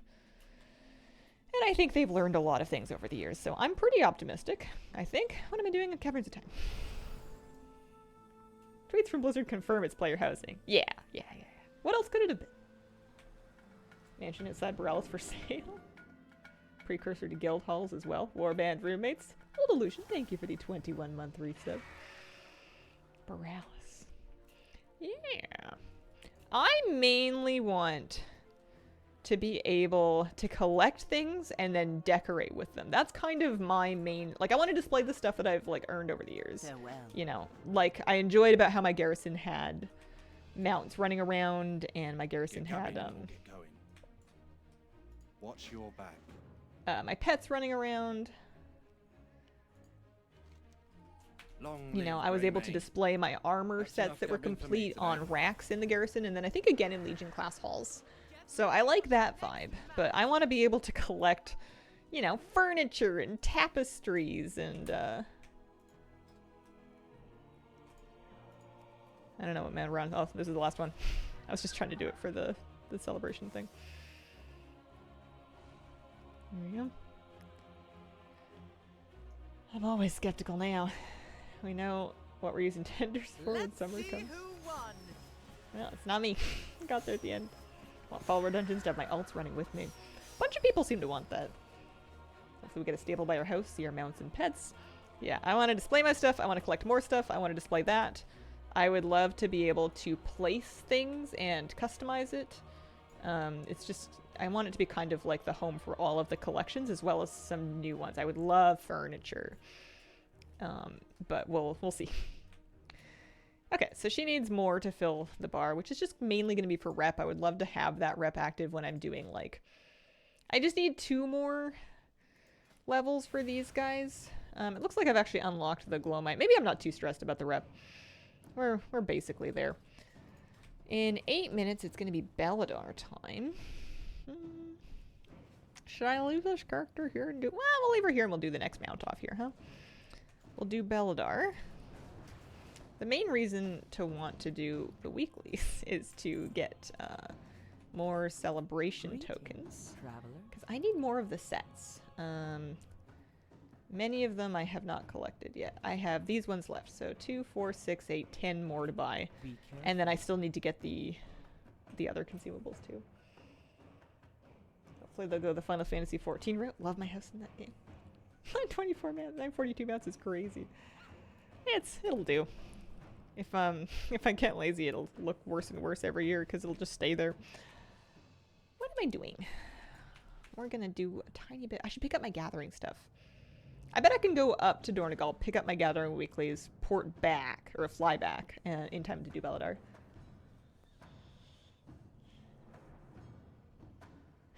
And I think they've learned a lot of things over the years, so I'm pretty optimistic, I think. What am I doing at Caverns of Time? Tweets from Blizzard confirm it's player housing. Yeah. What else could it have been? Mansion outside Borealis for sale. Precursor to guild halls as well. Warband roommates. Old Illusion, thank you for the 21-month resub. Borealis. Yeah. I mainly want to be able to collect things and then decorate with them. That's kind of my main... Like, I want to display the stuff that I've, like, earned over the years. Farewell. You know, like, I enjoyed about how my garrison had mounts running around, and my garrison had, Watch your back. my pets running around. You know, I was able to display my armor sets that were complete on racks in the garrison, and then I think again in Legion class halls. So I like that vibe, but I want to be able to collect, you know, furniture and tapestries and, I don't know what man around. Oh, this is the last one. I was just trying to do it for the celebration thing. There we go. I'm always skeptical now. We know what we're using tenders for when summer comes. Well, it's not me. Got there at the end. Want follower dungeons to have my alts running with me. A bunch of people seem to want that. Hopefully we get a stable by our house, see our mounts and pets. Yeah, I want to display my stuff. I want to collect more stuff. I want to display that. I would love to be able to place things and customize it. It's just, I want it to be kind of like the home for all of the collections as well as some new ones. I would love furniture. But we'll see. Okay, so she needs more to fill the bar, which is just mainly going to be for rep. I would love to have that rep active when I'm doing, like... I just need 2 more levels for these guys. It looks like I've actually unlocked the Glowmite. Maybe I'm not too stressed about the rep. We're basically there. In 8 minutes, it's going to be Belladar time. Should I leave this character here and do... Well, we'll leave her here and we'll do the next mount off here, huh? We'll do Belladar. The main reason to want to do the weeklies is to get more celebration tokens. Because I need more of the sets. Many of them I have not collected yet. I have these ones left. So 2, 4, 6, 8, 10 more to buy. And then I still need to get the other consumables too. Hopefully they'll go the Final Fantasy 14 route. Love my house in that game. 24 mounts, 942 mounts is crazy. It'll do. If I get lazy, it'll look worse and worse every year because it'll just stay there. What am I doing? We're gonna do a tiny bit. I should pick up my gathering stuff. I bet I can go up to Dornigal, pick up my gathering weeklies, port back, or fly back in time to do Belladar.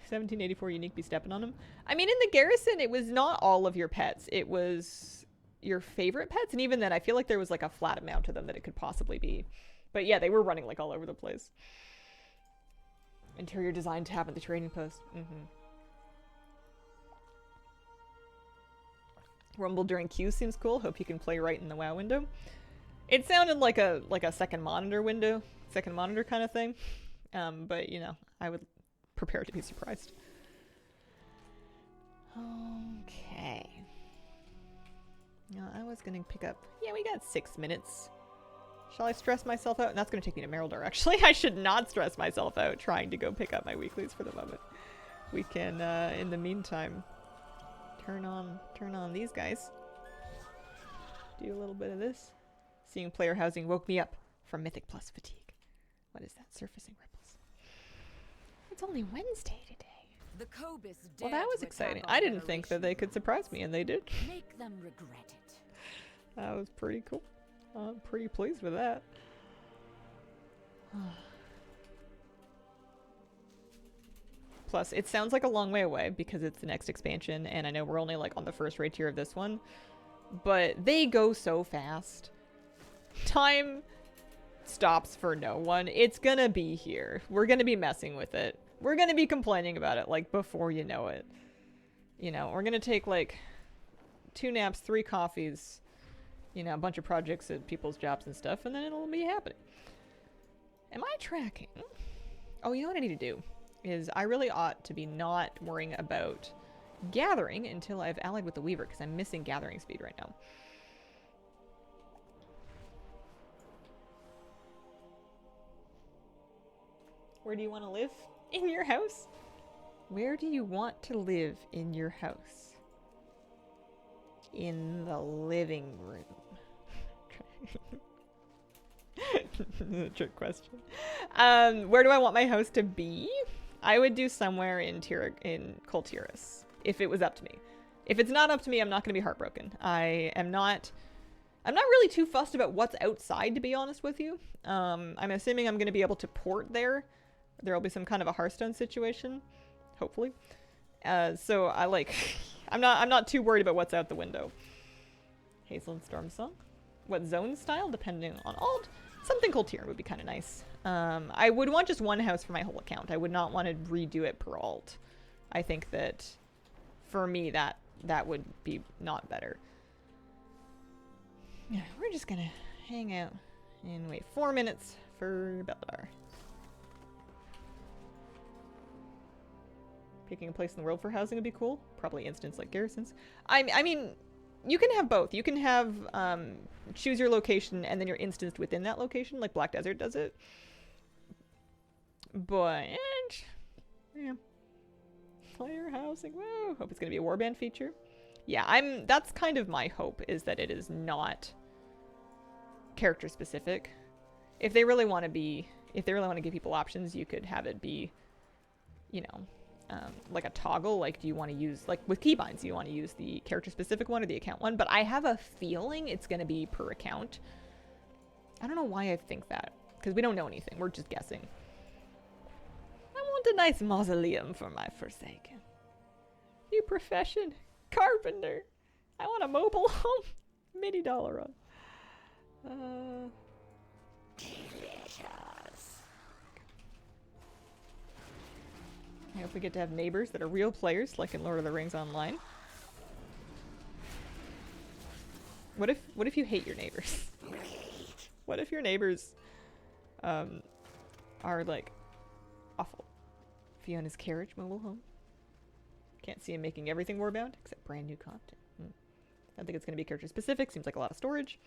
1784 unique be stepping on them. I mean, in the garrison, it was not all of your pets. It was your favorite pets, and even then, I feel like there was like a flat amount of them that it could possibly be. But yeah, they were running like all over the place. Interior design tab at the trading post. Rumble during queue seems cool. Hope you can play right in the WoW window. It sounded like a second monitor window, second monitor kind of thing. But you know, I would prepare to be surprised. Okay. Now I was gonna pick up. Yeah, we got 6 minutes. Shall I stress myself out? And that's gonna take me to Merildar. Actually, I should not stress myself out trying to go pick up my weeklies for the moment. We can, in the meantime, turn on these guys. Do a little bit of this. Seeing player housing woke me up from Mythic plus fatigue. What is that? Surfacing ripples. It's only Wednesday today. The Cobus Well, that was exciting. I didn't think that they could surprise me, and they did. Make them regret it. That was pretty cool. I'm pretty pleased with that. Plus, it sounds like a long way away because it's the next expansion, and I know we're only like on the first raid tier of this one, but they go so fast. Time stops for no one. It's gonna be here. We're gonna be messing with it. We're gonna be complaining about it like before you know it. You know, we're gonna take like 2 naps, 3 coffees, you know, a bunch of projects at people's jobs and stuff, and then it'll be happening. Am I tracking? Oh, you know what I need to do? Is I really ought to be not worrying about gathering until I've allied with the Weaver, because I'm missing gathering speed right now. Where do you want to live? In your house? Where do you want to live in your house? In the living room. Trick question. Where do I want my house to be? I would do somewhere in Coltiris, if it was up to me. If it's not up to me, I'm not going to be heartbroken. I'm not really too fussed about what's outside, to be honest with you. I'm assuming I'm going to be able to port there. There'll be some kind of a Hearthstone situation, hopefully. So I'm not too worried about what's out the window. Hazel and Storm Song. What zone style? Depending on alt. Something Coltier would be kind of nice. I would want just one house for my whole account. I would not want to redo it per alt. I think that, for me, that would be not better. Yeah, we're just gonna hang out and wait 4 minutes for Beldar. Picking a place in the world for housing would be cool. Probably instance like garrisons. I mean, you can have both. You can have choose your location and then you're instanced within that location, like Black Desert does it. But yeah, player housing. Woo! Hope it's gonna be a warband feature. Yeah, that's kind of my hope, is that it is not character specific. If they really want to give people options, you could have it be, you know, like a toggle. Like, do you want to use, like with keybinds, do you want to use the character specific one or the account one? But I have a feeling it's going to be per account. I don't know why I think that, because we don't know anything. We're just guessing. I want a nice mausoleum for my Forsaken. New profession. Carpenter. I want a mobile home. Mini dollar on. Delicious. I hope we get to have neighbors that are real players, like in Lord of the Rings Online. What if you hate your neighbors? What if your neighbors are like awful? Fiona's carriage mobile home. Can't see him making everything warbound except brand new content. I think it's going to be character specific. Seems like a lot of storage.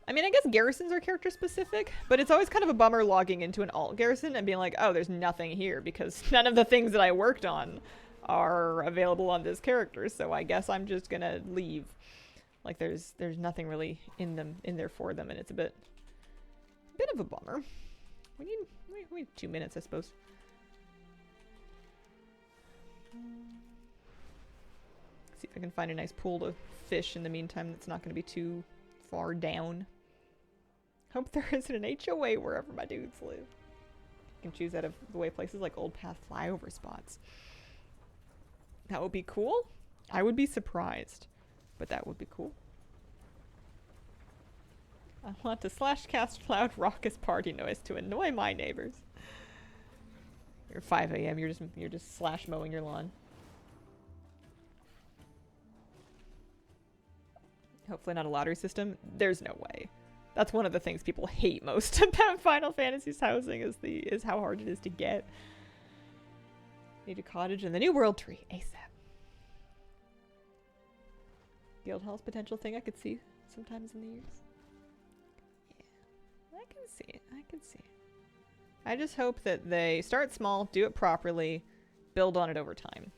I mean, I guess garrisons are character specific, but it's always kind of a bummer logging into an alt garrison and being like, oh, there's nothing here because none of the things that I worked on are available on this character. So I guess I'm just going to leave. Like there's nothing really in there for them, and it's a bit of a bummer. We need 2 minutes, I suppose. See if I can find a nice pool to fish in the meantime that's not going to be too far down. Hope there isn't an HOA wherever my dudes live. You can choose out of the way places like Old Path flyover spots. That would be cool. I would be surprised, but that would be cool. I want to /cast loud raucous party noise to annoy my neighbors. You're 5 a.m. You're just slash mowing your lawn. Hopefully not a lottery system. There's no way. That's one of the things people hate most about Final Fantasy's housing is how hard it is to get. Need a cottage and the New World Tree ASAP. Guild Hall's potential thing I could see sometimes in the years. Yeah, I can see it. I can see it. I just hope that they start small, do it properly, build on it over time.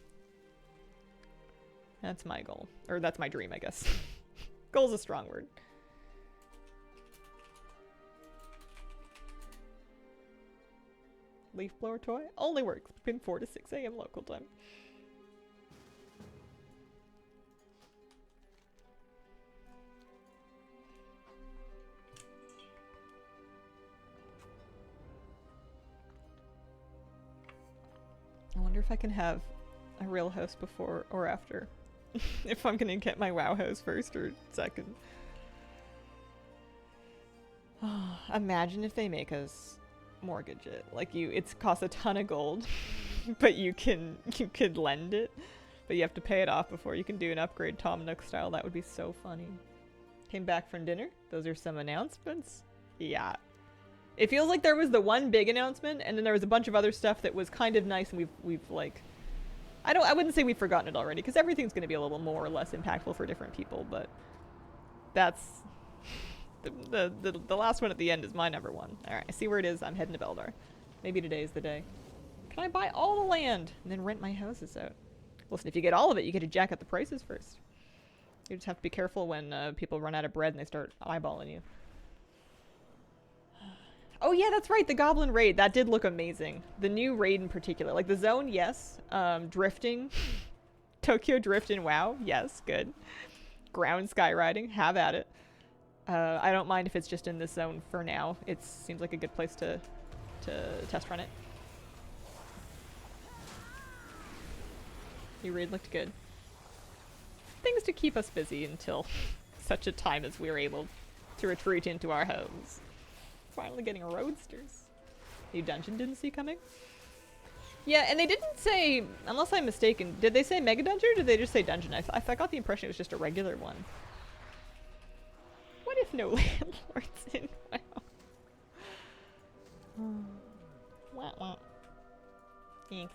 That's my goal. Or that's my dream, I guess. Goal's a strong word. Leaf blower toy only works between 4 to 6 a.m. local time. I wonder if I can have a real house before or after. If I'm gonna get my WoW house first or second. Oh, imagine if they make us mortgage it. Like it costs a ton of gold, but you could lend it. But you have to pay it off before you can do an upgrade Tom Nook style. That would be so funny. Came back from dinner. Those are some announcements. Yeah. It feels like there was the one big announcement, and then there was a bunch of other stuff that was kind of nice, and we've like... I wouldn't say we've forgotten it already, because everything's going to be a little more or less impactful for different people, but that's... The last one at the end is my number one. Alright, I see where it is. I'm heading to Beldar. Maybe today is the day. Can I buy all the land and then rent my houses out? Listen, if you get all of it, you get to jack up the prices first. You just have to be careful when people run out of bread and they start eyeballing you. Oh yeah, that's right, the Goblin Raid. That did look amazing. The new raid in particular. Like the zone, yes. Drifting. Tokyo Drift in WoW, yes, good. Ground skywriting, have at it. I don't mind if it's just in this zone for now. It seems like a good place to test run it. New raid looked good. Things to keep us busy until such a time as we're able to retreat into our homes. Finally getting roadsters. New dungeon didn't see coming? Yeah, and they didn't say, unless I'm mistaken, did they say Mega Dungeon or did they just say Dungeon? I got the impression it was just a regular one. What if no landlords in WoW? Wah, wah. Thanks.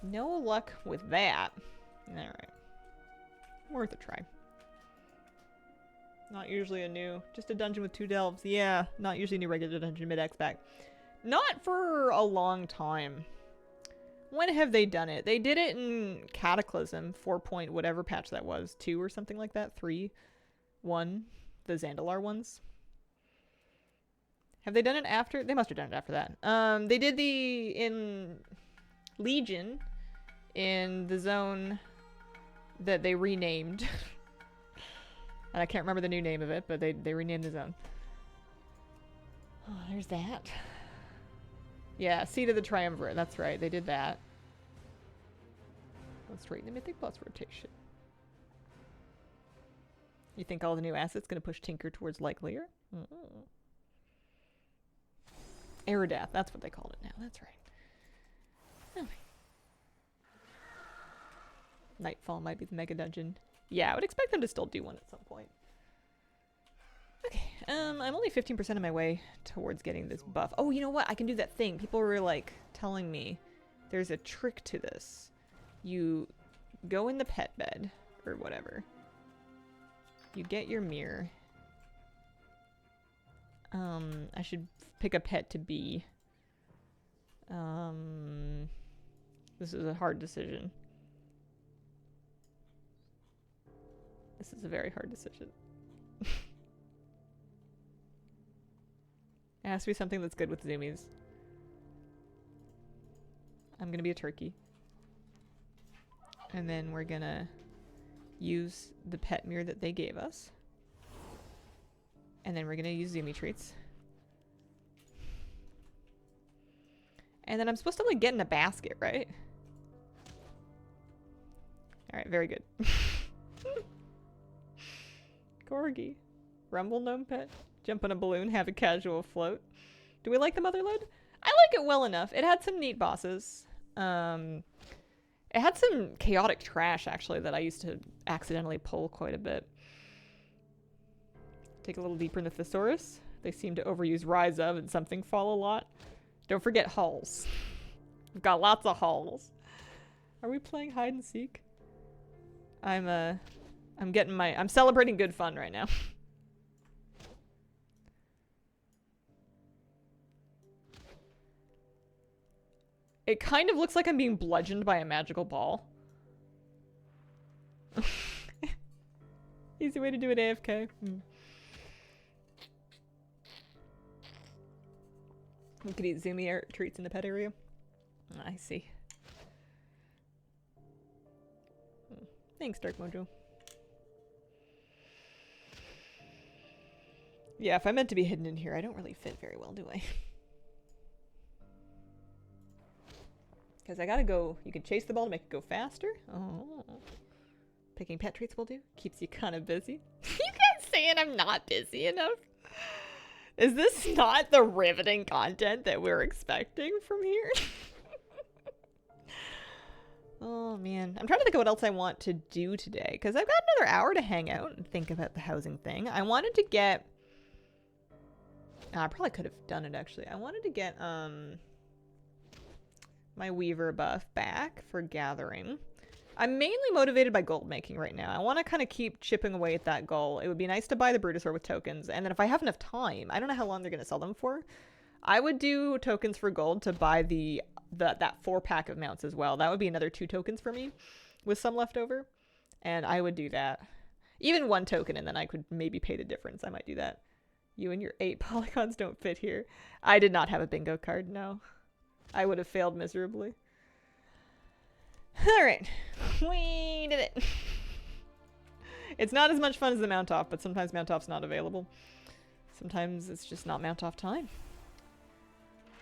No luck with that. Alright. Worth a try. Not usually a new, just a dungeon with 2 delves. Yeah, not usually a new regular dungeon mid-X back. Not for a long time. When have they done it? They did it in Cataclysm, 4 point whatever patch that was, 2 or something like that, 3, 1, the Zandalar ones. Have they done it after? They must have done it after that. They did in Legion, in the zone that they renamed. And I can't remember the new name of it, but they renamed the zone. Oh, there's that. Yeah, Seat of the Triumvirate, that's right, they did that. Go straight into Mythic Plus rotation. You think all the new assets gonna push Tinker towards likelier? Aerodath, that's what they called it now, that's right. Okay. Nightfall might be the mega dungeon. Yeah, I would expect them to still do one at some point. Okay, I'm only 15% of my way towards getting this buff. Oh, you know what? I can do that thing. People were like telling me there's a trick to this. You go in the pet bed or whatever. You get your mirror. I should pick a pet to be. This is a hard decision. This is a very hard decision. It has to be something that's good with zoomies. I'm gonna be a turkey. And then we're gonna use the pet mirror that they gave us. And then we're gonna use zoomie treats. And then I'm supposed to like get in a basket, right? Alright, very good. Corgi. Rumble gnome pet. Jump on a balloon, have a casual float. Do we like the Motherlode? I like it well enough. It had some neat bosses. It had some chaotic trash, actually, that I used to accidentally pull quite a bit. Take a little deeper in the Thesaurus. They seem to overuse Rise of and Something Fall a lot. Don't forget hulls. We've got lots of hulls. Are we playing hide and seek? I'm celebrating good fun right now. It kind of looks like I'm being bludgeoned by a magical ball. Easy way to do it AFK. We could eat zoomie treats in the pet area. I see. Thanks, Dark Mojo. Yeah, if I'm meant to be hidden in here, I don't really fit very well, do I? Because I gotta go. You can chase the ball to make it go faster. Oh. Picking pet treats will do. Keeps you kind of busy. You guys saying I'm not busy enough? Is this not the riveting content that we're expecting from here? Oh man, I'm trying to think of what else I want to do today, because I've got another hour to hang out and think about the housing thing. I wanted to get... I probably could have done it actually. I wanted to get my Weaver buff back for gathering. I'm mainly motivated by gold making right now. I want to kind of keep chipping away at that goal. It would be nice to buy the Brutosaur with tokens, and then if I have enough time, I don't know how long they're going to sell them for, I would do tokens for gold to buy that 4-pack of mounts as well. That would be another 2 tokens for me with some left over, and I would do that. Even 1 token, and then I could maybe pay the difference. I might do that. You and your 8 polygons don't fit here. I did not have a bingo card, no. I would have failed miserably. Alright, we did it. It's not as much fun as the mount off, but sometimes mount off's not available. Sometimes it's just not mount off time.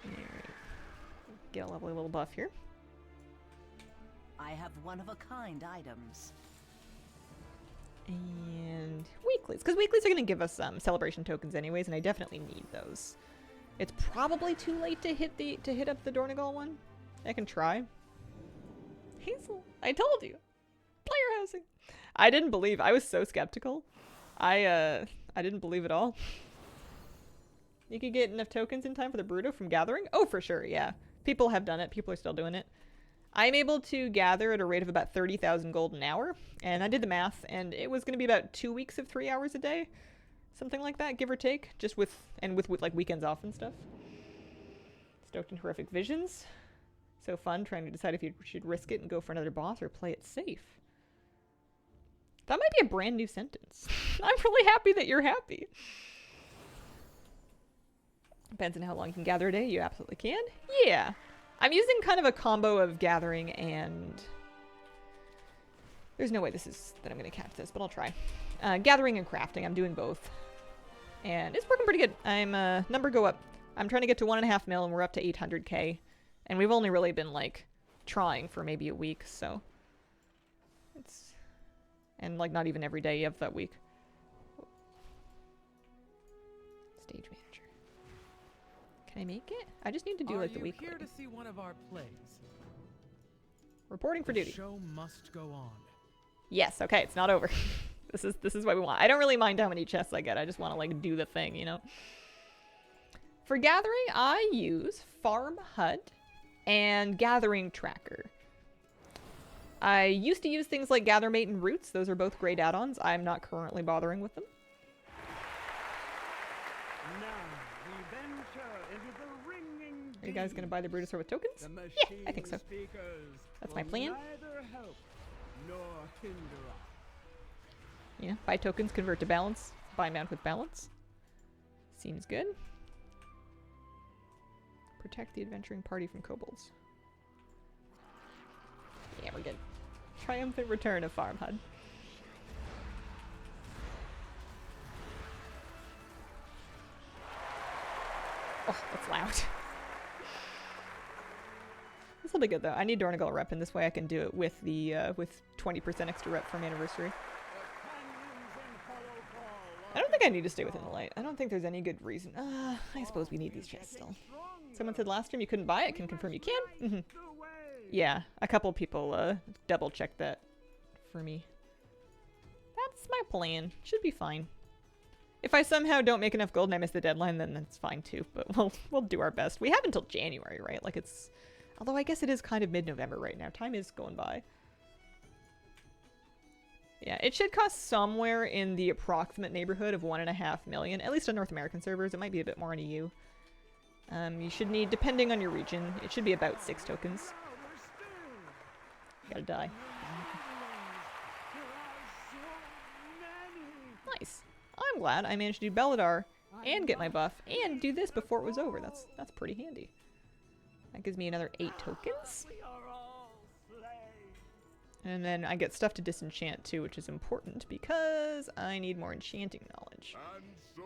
Alright. Get a lovely little buff here. I have one-of-a-kind items. And weeklies, because weeklies are going to give us celebration tokens anyways, and I definitely need those. It's probably too late to hit up the Dornagal one. I can try. Hazel, I told you. Player housing. I didn't believe. I was so skeptical. I didn't believe at all. You could get enough tokens in time for the Bruto from gathering? Oh, for sure, yeah. People have done it. People are still doing it. I'm able to gather at a rate of about 30,000 gold an hour, and I did the math, and it was going to be about 2 weeks of 3 hours a day, something like that, give or take, just with like weekends off and stuff. Stoked in Horrific Visions. So fun, trying to decide if you should risk it and go for another boss or play it safe. That might be a brand new sentence. I'm really happy that you're happy. Depends on how long you can gather a day. You absolutely can. Yeah. I'm using kind of a combo of gathering and... There's no way that I'm going to catch this, but I'll try. Gathering and crafting. I'm doing both. And it's working pretty good. I'm, number go up. I'm trying to get to 1.5 mil, and we're up to 800k. And we've only really been, like, trying for maybe a week, so... It's... And, like, not even every day you have that week. Stage manager. Can I make it? I just need to do, like, the weekly. Here to see one of our plays? Reporting for duty. The show must go on. Yes, okay, it's not over. This is what we want. I don't really mind how many chests I get. I just want to, like, do the thing, you know? For gathering, I use Farm HUD and Gathering Tracker. I used to use things like Gathermate and Roots. Those are both great add-ons. I'm not currently bothering with them. Are you guys going to buy the Brutosaur with tokens? Yeah, I think so. That's my plan. Yeah, buy tokens, convert to balance. Buy mount with balance. Seems good. Protect the adventuring party from kobolds. Yeah, we're good. Triumphant return of Farm HUD. Oh, that's loud. This will be good though. I need Dornagal rep, and this way I can do it with the with 20% extra rep from anniversary. I don't think I need to stay within the light. I don't think there's any good reason. I suppose we need these chests still. Someone said last time you couldn't buy it. Can confirm you can. Mm-hmm. Yeah, a couple people double checked that for me. That's my plan. Should be fine. If I somehow don't make enough gold and I miss the deadline, then that's fine too. But we'll do our best. We have until January, right? Like it's... Although I guess it is kind of mid-November right now. Time is going by. Yeah, it should cost somewhere in the approximate neighborhood of 1.5 million. At least on North American servers. It might be a bit more on EU. You should need, depending on your region, it should be about 6 tokens. Gotta die. Nice. I'm glad I managed to do Belladar and get my buff and do this before it was over. That's pretty handy. That gives me another 8 tokens. And then I get stuff to disenchant too, which is important because I need more enchanting knowledge. And so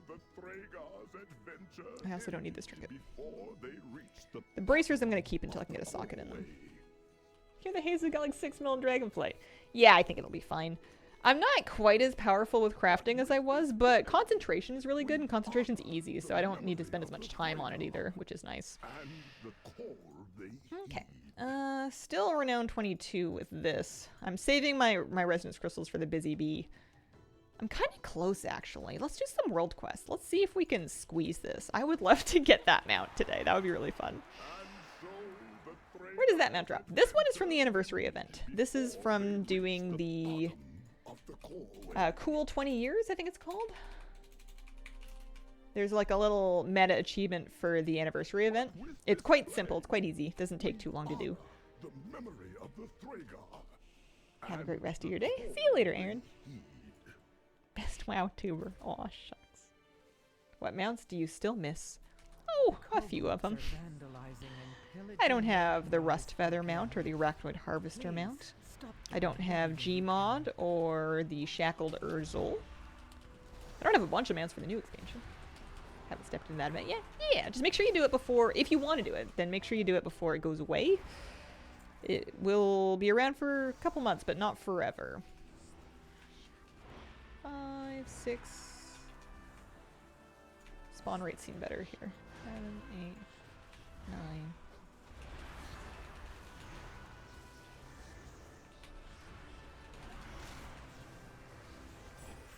the Thragar's adventure I also don't need this trinket. before they reach The bracers I'm going to keep until I can get a socket in them. Here the Hazel got like 6 mil in Dragonflight. Yeah, I think it'll be fine. I'm not quite as powerful with crafting as I was, but concentration is really good and concentration's easy, so I don't need to spend as much time on it either, which is nice. and the core they Okay, Still renown 22 with this. I'm saving my resonance crystals for the busy bee. I'm kind of close, actually. Let's do some world quests. Let's see if we can squeeze this. I would love to get that mount today. That would be really fun. Where does that mount drop? This one is from the anniversary event. This is from doing the cool 20 years, I think it's called. There's like a little meta achievement for the anniversary event. It's quite simple. It's quite easy. It doesn't take too long to do. Have a great rest of your day. See you later, Aaron. Best WoW tuber. Aw, shucks. What mounts do you still miss? Oh, a few of them. I don't have the Rust Feather mount or the Arachnoid Harvester mount. I don't have Gmod or the Shackled Urzel. I don't have a bunch of mounts for the new expansion. Haven't stepped into that event yet. Yeah, just make sure you do it before, if you want to do it, then make sure you do it before it goes away. It will be around for a couple months, but not forever. 5, 6. Spawn rates seem better here. 7, 8, 9.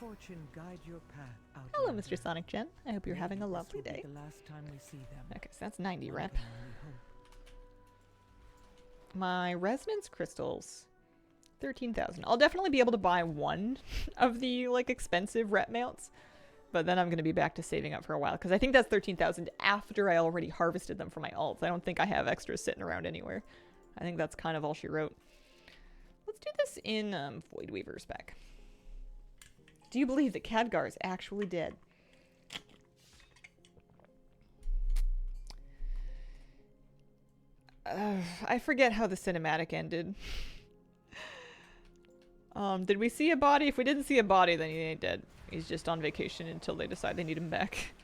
Fortune guide your path out. Hello, Mr. Sonic Gen. I hope you're having a lovely day. The last time we see them. Okay, so that's 90 rep. My resonance crystals, 13,000. I'll definitely be able to buy one of the like expensive rep mounts, but then I'm going to be back to saving up for a while because I think that's 13,000 after I already harvested them for my alts. I don't think I have extras sitting around anywhere. I think that's kind of all she wrote. Let's do this in Voidweaver spec. Do you believe that Khadgar is actually dead? I forget how the cinematic ended. Did we see a body? If we didn't see a body, then he ain't dead. He's just on vacation until they decide they need him back.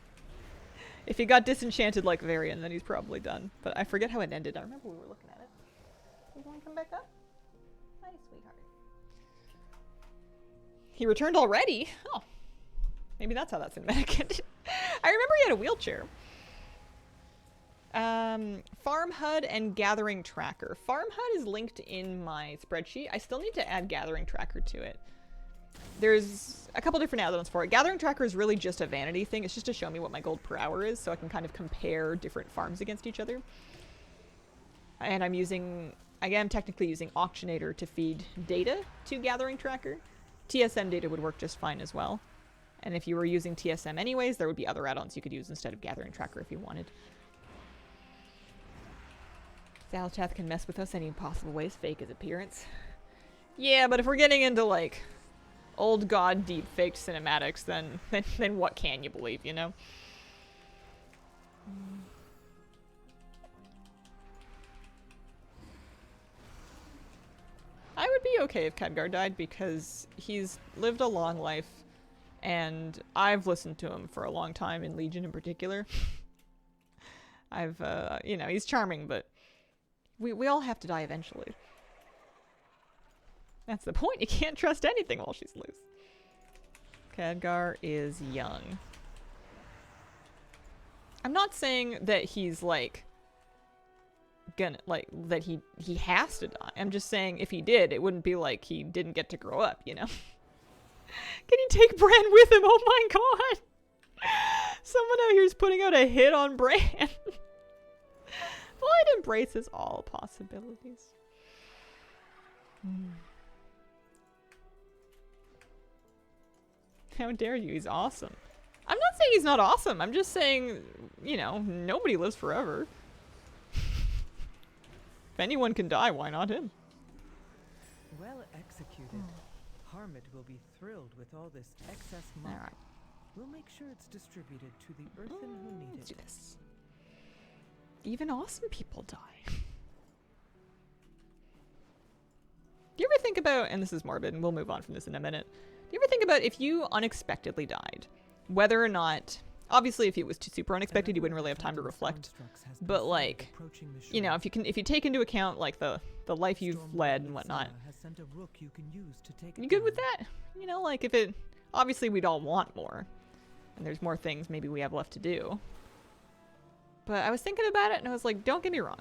If he got disenchanted like Varian, then he's probably done. But I forget how it ended. I remember we were looking at it. You want to come back up? Hi, sweetheart. He returned already? Oh. Maybe that's how that cinematic ended. I remember he had a wheelchair. Farm HUD and Gathering Tracker. Farm HUD is linked in my spreadsheet. I still need to add Gathering Tracker to it. There's a couple different add-ons for it. Gathering Tracker is really just a vanity thing. It's just to show me what my gold per hour is, so I can kind of compare different farms against each other. And I am technically using Auctionator to feed data to Gathering Tracker. TSM data would work just fine as well. And if you were using TSM anyways, there would be other add-ons you could use instead of Gathering Tracker if you wanted. Zalatath can mess with us any possible ways, fake his appearance. Yeah, but if we're getting into, like, old god deep faked cinematics, then what can you believe, you know? I would be okay if Khadgar died because he's lived a long life and I've listened to him for a long time, in Legion in particular. You know, he's charming, but we all have to die eventually. That's the point. You can't trust anything while she's loose. Khadgar is young. I'm not saying that he's like that he has to die. I'm just saying if he did, it wouldn't be like he didn't get to grow up, you know? Can he take Bran with him? Oh my god! Someone out here is putting out a hit on Bran. Well, it embraces all possibilities. How dare you? He's awesome. I'm not saying he's not awesome. I'm just saying, you know, nobody lives forever. If anyone can die, why not him? Well executed. Harmit will be thrilled with all this excess money. All right. We'll make sure it's distributed to the earthen who need Let's it. do this. Even awesome people die. Do you ever think about, and this is morbid, and we'll move on from this in a minute. Do you ever think about if you unexpectedly died, whether or not, obviously if it was super unexpected, you wouldn't really have time to reflect. But like, you know, if you take into account like the life you've led and whatnot, you good with that? You know, like if it, obviously we'd all want more, and there's more things maybe we have left to do. But I was thinking about it and I was like, don't get me wrong.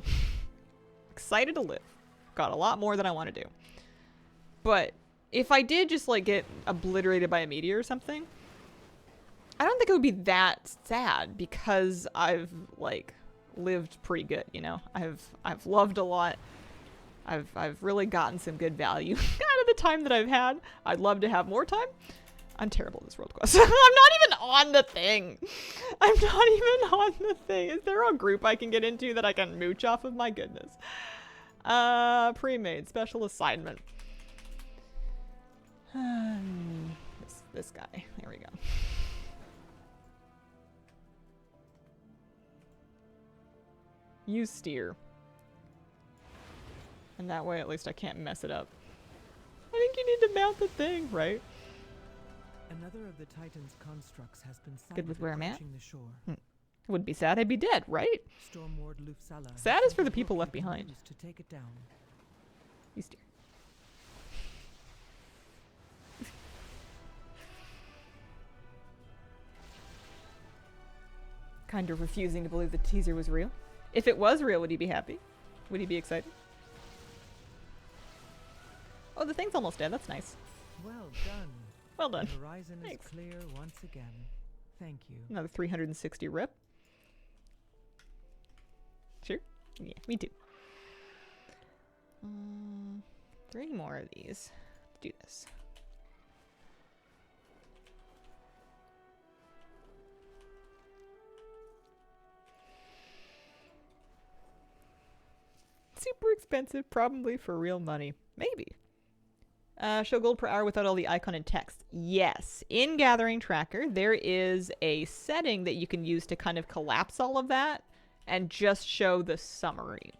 excited to live. Got a lot more that I want to do. But if I did just like get obliterated by a meteor or something, I don't think it would be that sad because I've like lived pretty good, you know. I've loved a lot. I've really gotten some good value out of the time that I've had. I'd love to have more time. I'm terrible at this world quest. I'm not even on the thing. I'm not even on the thing. Is there a group I can get into that I can mooch off of? My goodness. Pre-made special assignment. This guy. There we go. Use steer. And that way at least I can't mess it up. I think you need to mount the thing, right? Another of the Titan's constructs has been sighted Good with where I'm at? approaching the shore. I wouldn't be sad, I'd be dead, right? Stormward Lufsala has Sad is for the sent a people boat left with behind. news to take it down. You steer. Kind of refusing to believe the teaser was real. If it was real, would he be happy? Would he be excited? Oh, the thing's almost dead. That's nice. Well done. Well done. The horizon Thanks. is clear once again. Thank you. Another 360 rip. Sure. Yeah, me too. 3 more of these. Let's do this. Super expensive, probably for real money. Maybe. Show gold per hour without all the icon and text. Yes. In Gathering Tracker, there is a setting that you can use to kind of collapse all of that and just show the summary.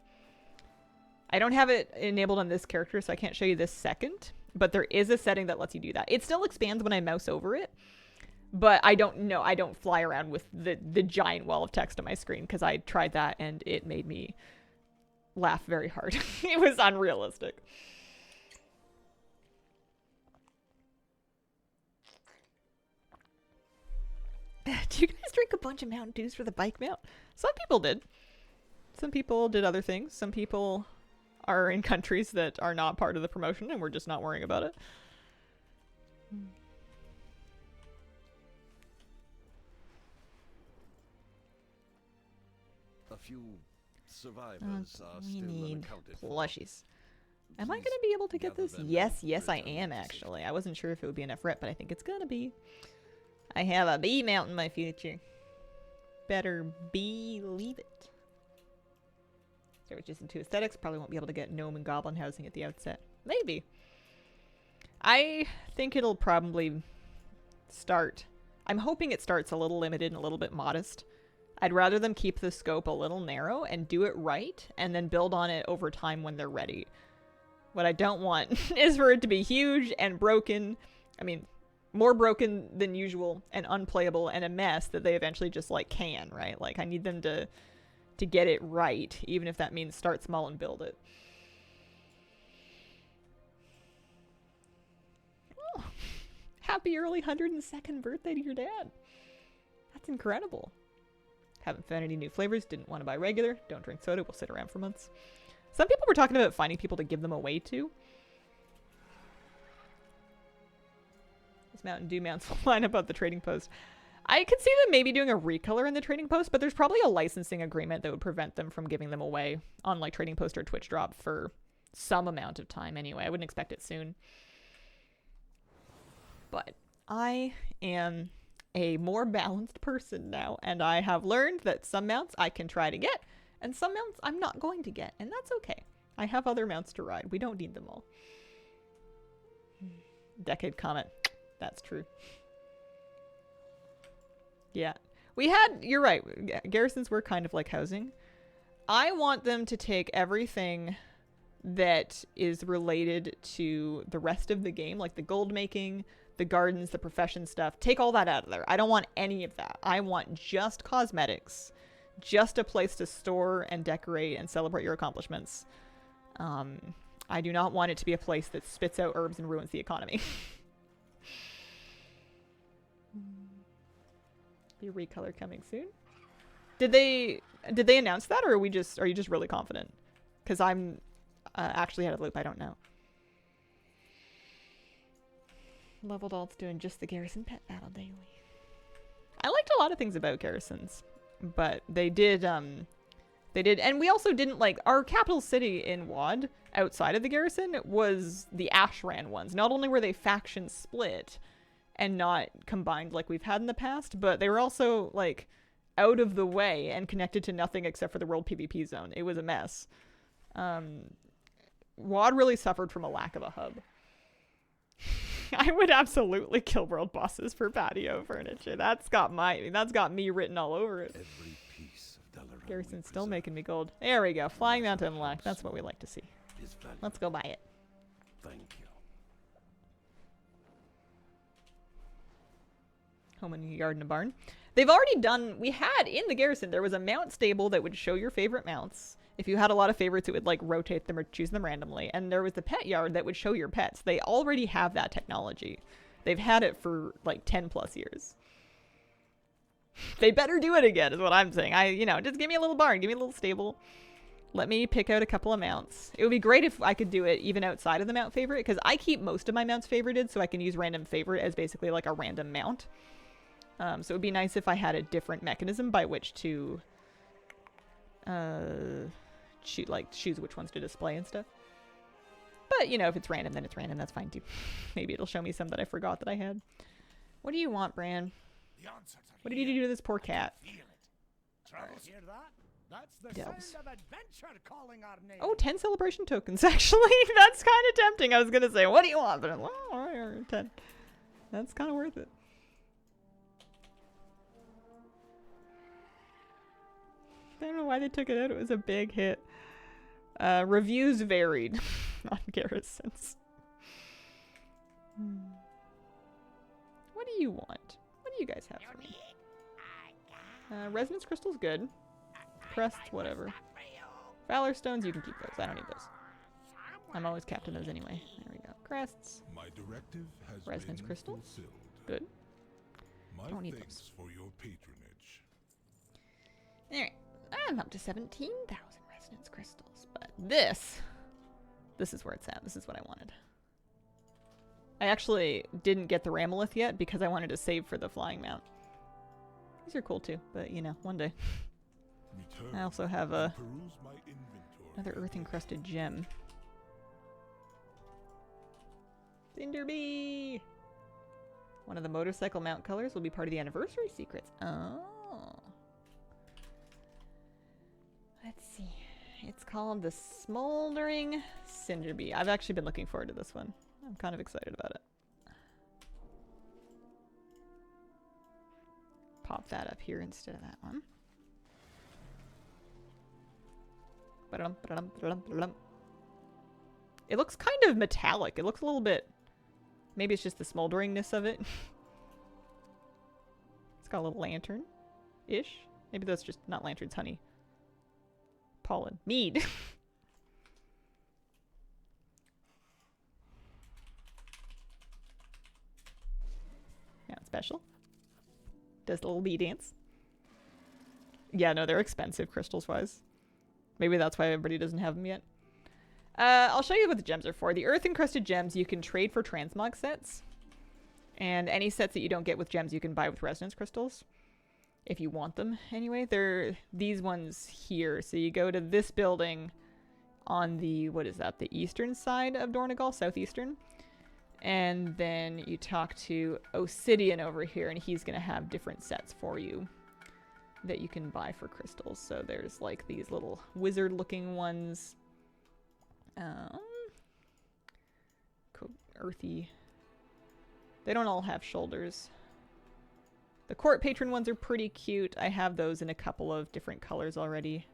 I don't have it enabled on this character, so I can't show you this second, but there is a setting that lets you do that. It still expands when I mouse over it, but I don't fly around with the giant wall of text on my screen because I tried that and it made me laugh very hard. It was unrealistic. Do you guys drink a bunch of Mountain Dews for the bike mount? Some people did. Some people did other things. Some people are in countries that are not part of the promotion and we're just not worrying about it. A few survivors are We still need unaccounted for. plushies. Am I going to be able to get this? Yes, I am, actually. I wasn't sure if it would be enough rep, but I think it's going to be. I have a bee mount in my future. Better believe it. Start with just into aesthetics. Probably won't be able to get gnome and goblin housing at the outset. Maybe. I think it'll probably start. I'm hoping it starts a little limited and a little bit modest. I'd rather them keep the scope a little narrow and do it right and then build on it over time when they're ready. What I don't want is for it to be huge and broken. I mean, more broken than usual and unplayable and a mess that they eventually just like can, right? Like I need them to get it right, even if that means start small and build it. Oh, happy early 102nd birthday to your dad. That's incredible. Haven't found any new flavors, didn't want to buy regular, don't drink soda, will sit around for months. Some people were talking about finding people to give them away to. This Mountain Dew mounts will line up at the trading post. I could see them maybe doing a recolor in the trading post, but there's probably a licensing agreement that would prevent them from giving them away on like trading post or Twitch drop for some amount of time anyway. I wouldn't expect it soon. But I am a more balanced person now, and I have learned that some mounts I can try to get, and some mounts I'm not going to get, and that's okay. I have other mounts to ride. We don't need them all. Decade comment. That's true. Yeah. We had, you're right, garrisons were kind of like housing. I want them to take everything that is related to the rest of the game, like the gold making, the gardens, the profession stuff. Take all that out of there. I don't want any of that. I want just cosmetics, just a place to store and decorate and celebrate your accomplishments. I do not want it to be a place that spits out herbs and ruins the economy. Be a recolor coming soon. Did they announce that, or are you just really confident? because I'm actually out of the loop. I don't know. Leveled alt's doing just the garrison pet battle daily. I liked a lot of things about garrisons, but they did, and we also didn't like, our capital city in WoD, outside of the garrison, was the Ashran ones. Not only were they faction split and not combined like we've had in the past, but they were also, like, out of the way and connected to nothing except for the world PvP zone. It was a mess. WoD really suffered from a lack of a hub. I would absolutely kill world bosses for patio furniture. That's got me written all over it. Every piece of Dalaran Garrison's still making me gold. There we go. Flying Mount unlocked. That's what we like to see. Let's go buy it. Thank you. Home and yard and a barn. They've already done, we had in the garrison, there was a mount stable that would show your favorite mounts. If you had a lot of favorites, it would like rotate them or choose them randomly. And there was the pet yard that would show your pets. They already have that technology. They've had it for like 10 plus years. They better do it again is what I'm saying. Just give me a little barn, give me a little stable. Let me pick out a couple of mounts. It would be great if I could do it even outside of the mount favorite, because I keep most of my mounts favorited, so I can use random favorite as basically like a random mount. So it would be nice if I had a different mechanism by which to choose which ones to display and stuff. But, if it's random, then it's random. That's fine, too. Maybe it'll show me some that I forgot that I had. What do you want, Bran? What did you do to this poor cat? Hear that? That's the Delves. sound of adventure calling our name. Oh, 10 celebration tokens, actually. That's kind of tempting. I was going to say, what do you want? But I'm like, oh, all right, 10. That's kind of worth it. I don't know why they took it out. It was a big hit. Reviews varied on garrisons. What do you want? What do you guys have for me? Resonance crystal's good. Crests, whatever. Valor stones, you can keep those. I don't need those. I'm always captain those anyway. There we go. Crests. My directive has Resonance been crystal. fulfilled. Good. My Don't need thanks those. for your patronage. Alright. I'm up to 17,000 resonance crystals. But this is where it's at. This is what I wanted. I actually didn't get the Ramolith yet because I wanted to save for the flying mount. These are cool too, but one day. I also have another earth encrusted gem. Cinderbee! One of the motorcycle mount colors will be part of the anniversary secrets. Oh. Let's see. It's called the Smoldering Cinderbee. I've actually been looking forward to this one. I'm kind of excited about it. Pop that up here instead of that one. It looks kind of metallic. It looks a little bit... Maybe it's just the smolderingness of it. It's got a little lantern-ish. Maybe that's just not lanterns, honey. Pollen. Mead. Yeah, special. Does the little bee dance. Yeah, no, they're expensive crystals-wise. Maybe that's why everybody doesn't have them yet. I'll show you what the gems are for. The earth-encrusted gems you can trade for transmog sets. And any sets that you don't get with gems you can buy with resonance crystals. If you want them, anyway. They're these ones here. So you go to this building on the, what is that? The eastern side of Dornegal, southeastern. And then you talk to Obsidian over here, and he's going to have different sets for you that you can buy for crystals. So there's like these little wizard-looking ones. Earthy. They don't all have shoulders. The court patron ones are pretty cute. I have those in a couple of different colors already.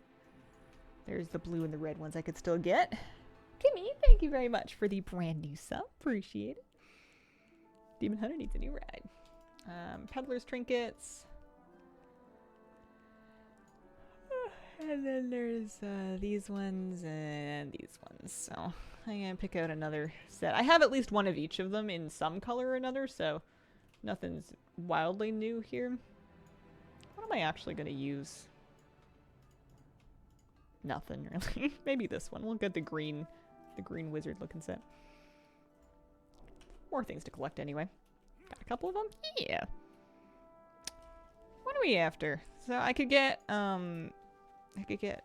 There's the blue and the red ones I could still get. Kimmy, thank you very much for the brand new sub. Appreciate it. Demon Hunter needs a new ride. Peddler's trinkets. And then there's these ones and these ones. So I'm going to pick out another set. I have at least one of each of them in some color or another, so nothing's wildly new here. What am I actually going to use? Nothing really. Maybe this one. We'll get the green wizard looking set. More things to collect anyway. Got a couple of them? Yeah. What are we after? So I could get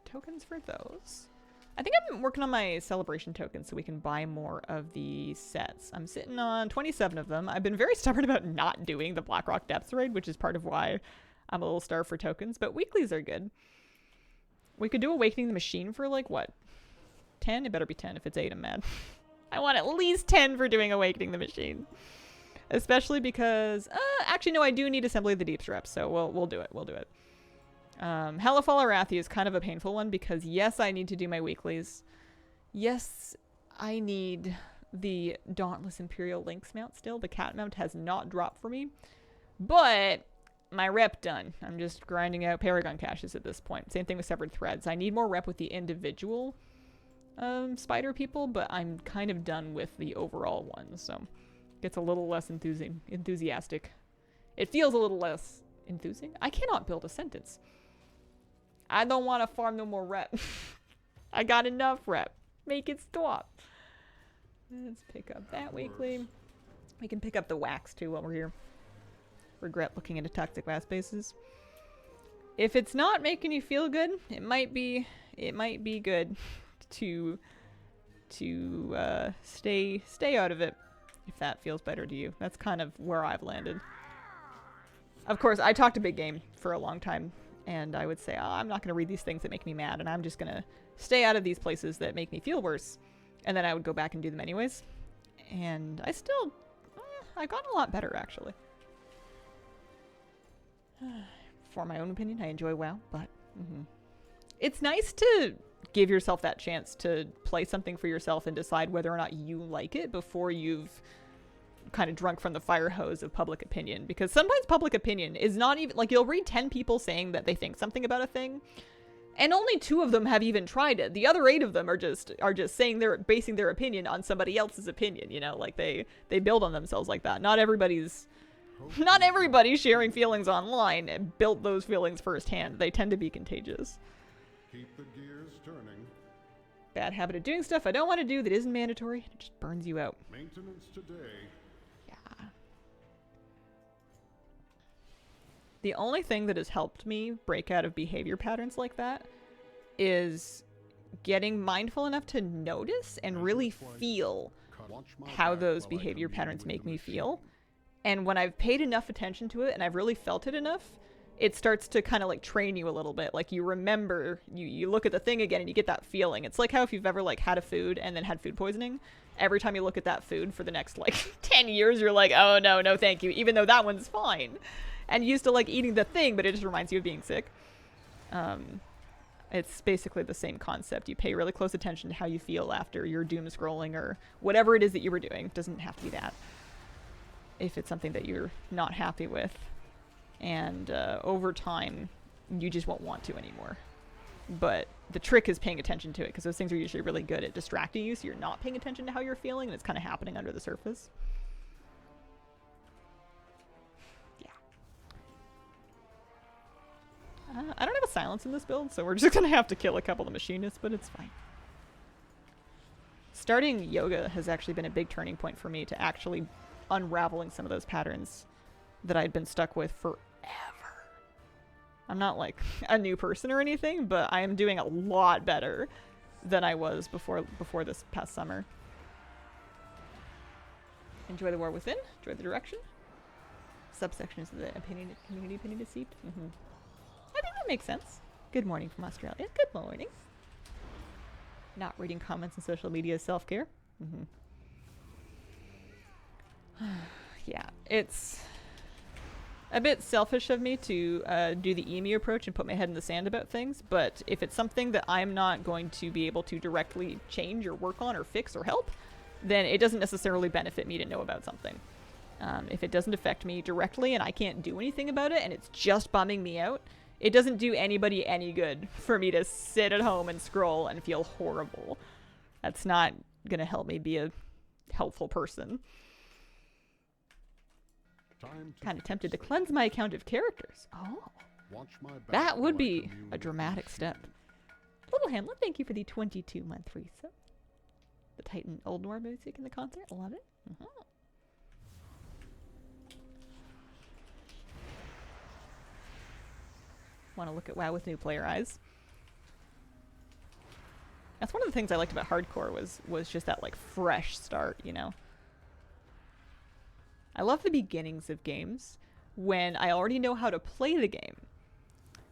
tokens for those. I think I'm working on my celebration tokens so we can buy more of the sets. I'm sitting on 27 of them. I've been very stubborn about not doing the Blackrock Depths raid, which is part of why I'm a little starved for tokens, but weeklies are good. We could do Awakening the Machine for like, what? 10? It better be 10. If it's 8, I'm mad. I want at least 10 for doing Awakening the Machine. Especially because, actually no, I do need Assembly of the Deeps reps, so we'll do it. We'll do it. Hellafall Arathi is kind of a painful one because yes, I need to do my weeklies. Yes, I need the Dauntless Imperial Lynx mount still. The cat mount has not dropped for me, but my rep done. I'm just grinding out Paragon caches at this point. Same thing with Severed Threads. I need more rep with the individual spider people, but I'm kind of done with the overall one, so it gets a little less enthusiastic. It feels a little less enthusing. I cannot build a sentence. I don't want to farm no more rep. I got enough rep. Make it stop. Let's pick up that weekly. We can pick up the wax too while we're here. Regret looking into toxic waste bases. If it's not making you feel good, it might be good to stay out of it if that feels better to you. That's kind of where I've landed. Of course, I talked a big game for a long time, and I would say, oh, I'm not going to read these things that make me mad, and I'm just going to stay out of these places that make me feel worse. And then I would go back and do them anyways. And I still, I've gotten a lot better, actually. For my own opinion, I enjoy WoW, but it's nice to give yourself that chance to play something for yourself and decide whether or not you like it before you've kind of drunk from the fire hose of public opinion. Because sometimes public opinion is not even, like, you'll read 10 people saying that they think something about a thing, and only 2 of them have even tried it. The other 8 of them are just saying they're basing their opinion on somebody else's opinion, you know, like they build on themselves like that. Not everybody sharing feelings online and built those feelings firsthand. They tend to be contagious. Keep the gears turning. Bad habit of doing stuff I don't want to do that isn't mandatory. It just burns you out. Maintenance today. Yeah. The only thing that has helped me break out of behavior patterns like that is getting mindful enough to notice and really feel how those behavior patterns make me feel. And when I've paid enough attention to it and I've really felt it enough, it starts to kind of like train you a little bit. Like you remember, you look at the thing again and you get that feeling. It's like how if you've ever like had a food and then had food poisoning, every time you look at that food for the next like 10 years, you're like, oh no, thank you. Even though that one's fine. And you used to like eating the thing, but it just reminds you of being sick. It's basically the same concept. You pay really close attention to how you feel after you're doom scrolling or whatever it is that you were doing. It doesn't have to be that. If it's something that you're not happy with. And over time, you just won't want to anymore. But the trick is paying attention to it, because those things are usually really good at distracting you, so you're not paying attention to how you're feeling, and it's kind of happening under the surface. Yeah. I don't have a silence in this build, so we're just going to have to kill a couple of machinists, but it's fine. Starting yoga has actually been a big turning point for me to actually unraveling some of those patterns that I'd been stuck with forever. I'm not like a new person or anything, but I am doing a lot better than I was before this past summer. Enjoy the war within. Enjoy the direction. Subsections of the community opinion deceived. I think that makes sense. Good morning from Australia. Good morning. Not reading comments on social media is self-care. Yeah, it's a bit selfish of me to do the emu approach and put my head in the sand about things, but if it's something that I'm not going to be able to directly change or work on or fix or help, then it doesn't necessarily benefit me to know about something. If it doesn't affect me directly and I can't do anything about it and it's just bumming me out, it doesn't do anybody any good for me to sit at home and scroll and feel horrible. That's not going to help me be a helpful person. Kind of tempted to cleanse my account of characters. Oh, that would be a dramatic step. Little Hamlet, thank you for the 22-month resub. The Titan Old Noir music in the concert. Love it. Want to look at WoW with new player eyes. That's one of the things I liked about hardcore was just that like fresh start, you know. I love the beginnings of games when I already know how to play the game,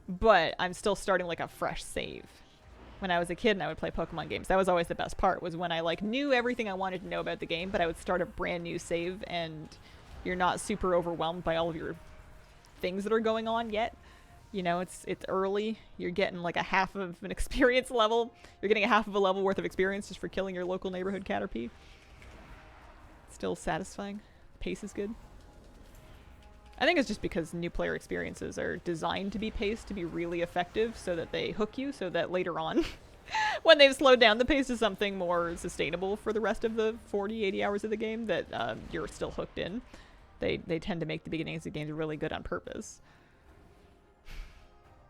but I'm still starting like a fresh save. When I was a kid and I would play Pokemon games, that was always the best part, was when I like knew everything I wanted to know about the game, but I would start a brand new save and you're not super overwhelmed by all of your things that are going on yet. You know, it's early. You're getting like a half of an experience level. You're getting a half of a level worth of experience just for killing your local neighborhood Caterpie. Still satisfying. Pace is good. I think it's just because new player experiences are designed to be paced to be really effective so that they hook you, so that later on, when they've slowed down the pace to something more sustainable for the rest of the 40, 80 hours of the game, that you're still hooked in. They tend to make the beginnings of games really good on purpose.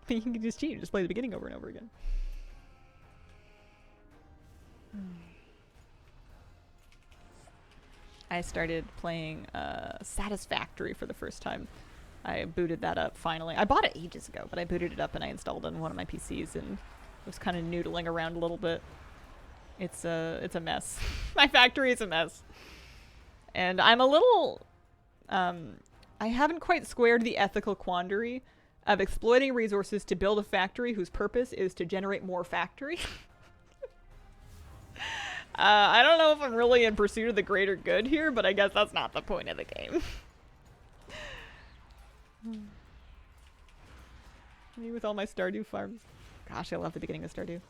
You can just cheat, just play the beginning over and over again. I started playing Satisfactory for the first time. I booted that up finally. I bought it ages ago, but I booted it up and I installed it on one of my PCs and was kind of noodling around a little bit. It's a mess. My factory is a mess. And I'm a little... I haven't quite squared the ethical quandary of exploiting resources to build a factory whose purpose is to generate more factory. I don't know if I'm really in pursuit of the greater good here, but I guess that's not the point of the game. Me with all my Stardew farms. Gosh, I love the beginning of Stardew.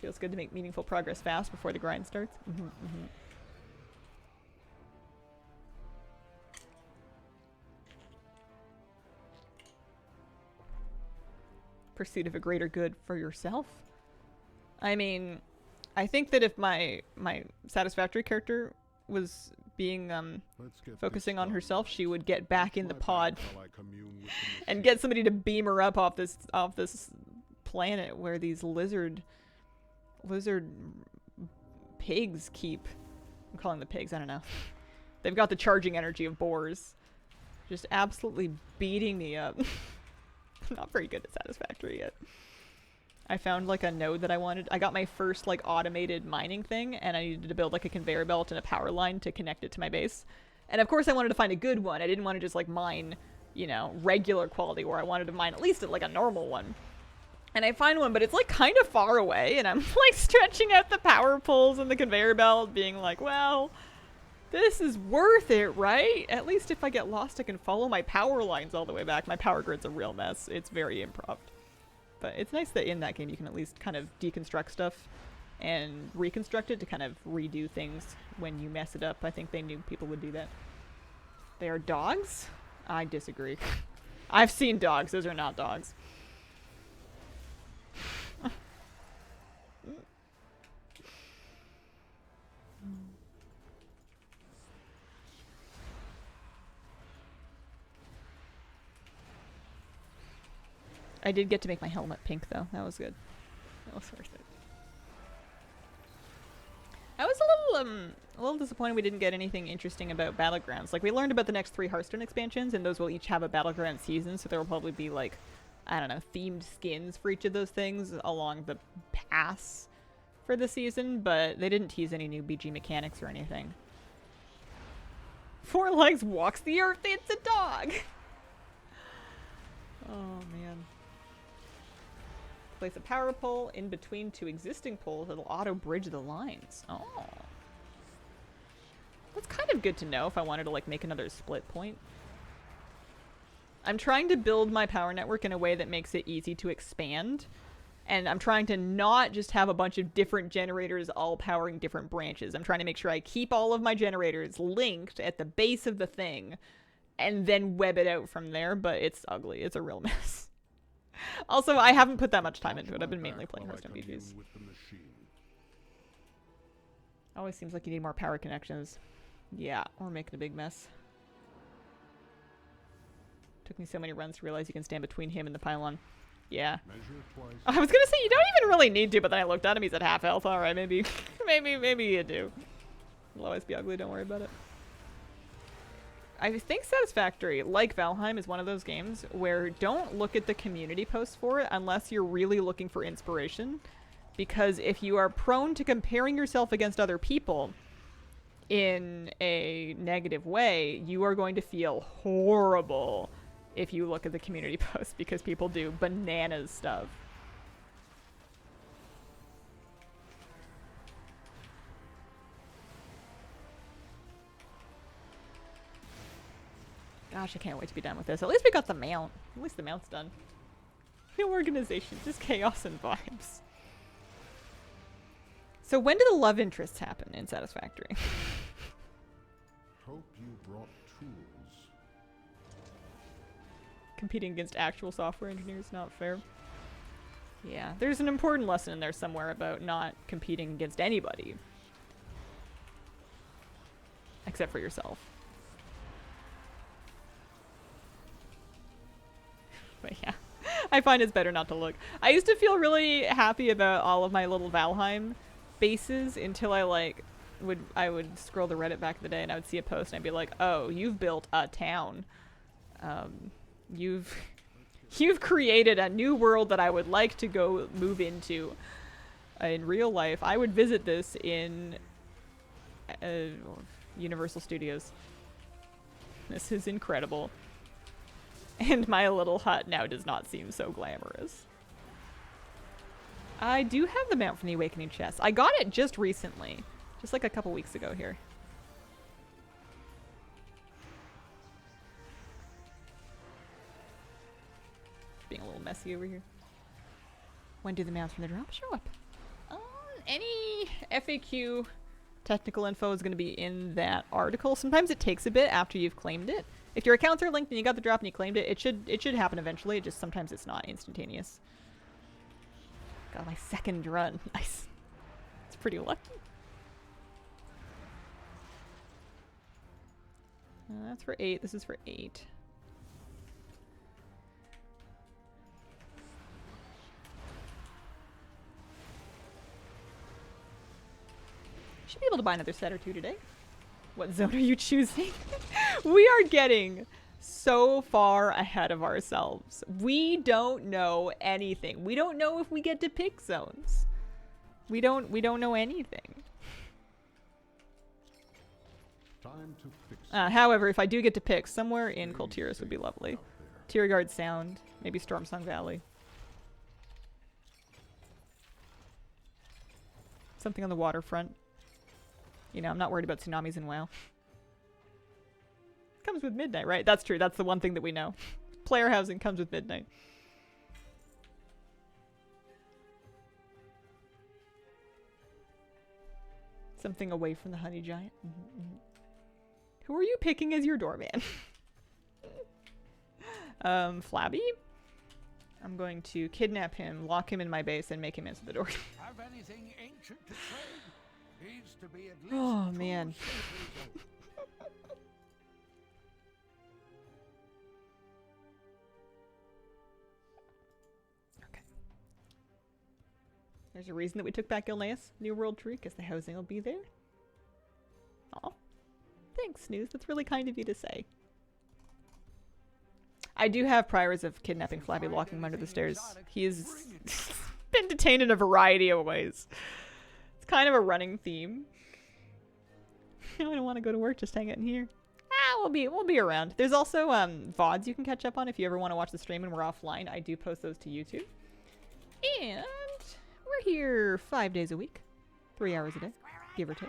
Feels good to make meaningful progress fast before the grind starts. Pursuit of a greater good for yourself. I mean, I think that if my Satisfactory character was being focusing on herself, she would get back in the pod and get somebody to beam her up off this planet where these lizard pigs keep. I'm calling them pigs. I don't know. They've got the charging energy of boars, just absolutely beating me up. I'm not very good at Satisfactory yet. I found like a node that I wanted. I got my first like automated mining thing and I needed to build like a conveyor belt and a power line to connect it to my base. And of course I wanted to find a good one. I didn't want to just like mine, you know, regular quality, where I wanted to mine at least like a normal one. And I find one, but it's like kind of far away and I'm like stretching out the power poles and the conveyor belt being like, well, this is worth it, right? At least if I get lost I can follow my power lines all the way back. My power grid's a real mess. It's very improv. But it's nice that in that game you can at least kind of deconstruct stuff and reconstruct it to kind of redo things when you mess it up. I think they knew people would do that. They are dogs? I disagree. I've seen dogs. Those are not dogs. I did get to make my helmet pink though. That was good. That was worth it. I was a little disappointed we didn't get anything interesting about Battlegrounds. Like, we learned about the next 3 Hearthstone expansions, and those will each have a Battleground season, so there will probably be, like, I don't know, themed skins for each of those things along the pass for the season, but they didn't tease any new BG mechanics or anything. 4 legs walks the earth, it's a dog! Oh, man. Place a power pole in between 2 existing poles that'll auto-bridge the lines. Oh. That's kind of good to know if I wanted to, like, make another split point. I'm trying to build my power network in a way that makes it easy to expand. And I'm trying to not just have a bunch of different generators all powering different branches. I'm trying to make sure I keep all of my generators linked at the base of the thing and then web it out from there, but it's ugly. It's a real mess. Also, I haven't put that much time into it. I've been mainly playing Hearthstone BGs. Always seems like you need more power connections. Yeah, we're making a big mess. Took me so many runs to realize you can stand between him and the pylon. Yeah. I was gonna say you don't even really need to, but then I looked at him. He's at half health. All right, maybe, maybe you do. It'll always be ugly. Don't worry about it. I think Satisfactory, like Valheim, is one of those games where don't look at the community posts for it unless you're really looking for inspiration. Because if you are prone to comparing yourself against other people in a negative way, you are going to feel horrible if you look at the community posts, because people do bananas stuff. Gosh, I can't wait to be done with this. At least we got the mount. At least the mount's done. No organization, just chaos and vibes. So when do the love interests happen in Satisfactory? Hope you brought tools. Competing against actual software engineers, not fair. Yeah, there's an important lesson in there somewhere about not competing against anybody. Except for yourself. But yeah, I find it's better not to look. I used to feel really happy about all of my little Valheim bases until I would scroll the Reddit back in the day and I would see a post and I'd be like, oh, you've built a town. You've created a new world that I would like to go move into in real life. I would visit this in Universal Studios. This is incredible. And my little hut now does not seem so glamorous. I do have the mount from the Awakening chest. I got it just recently. Just like a couple weeks ago here. Being a little messy over here. When do the mounts from the drop show up? Any FAQ technical info is going to be in that article. Sometimes it takes a bit after you've claimed it. If your accounts are linked and you got the drop and you claimed it, it should happen eventually. Just sometimes it's not instantaneous. Got my second run. Nice. It's pretty lucky. That's for 8. This is for 8. Should be able to buy another set or two today. What zone are you choosing? We are getting so far ahead of ourselves. We don't know anything. We don't know if we get to pick zones. We don't know anything. Time to fix however, if I do get to pick, somewhere in Kultiris would be lovely. Tiergard Sound, maybe Stormsong Valley. Something on the waterfront. You know, I'm not worried about tsunamis in WoW. Comes with Midnight, right? That's true. That's the one thing that we know. Player housing comes with Midnight. Something away from the honey giant. Who are you picking as your doorman? Flabby? I'm going to kidnap him, lock him in my base, and make him answer the door. Have anything ancient to trade? Needs to be at least Oh, man. Okay. There's a reason that we took back Ilneus, New World Tree, because the housing will be there. Aw. Thanks, Snooze. That's really kind of you to say. I do have priors of kidnapping Flabby, locking him under the stairs. He's been detained in a variety of ways. It's kind of a running theme. I don't want to go to work, just hang out in here. We'll be around. There's also VODs you can catch up on if you ever want to watch the stream and we're offline. I do post those to YouTube. And we're here 5 days a week. 3 hours a day, give or take.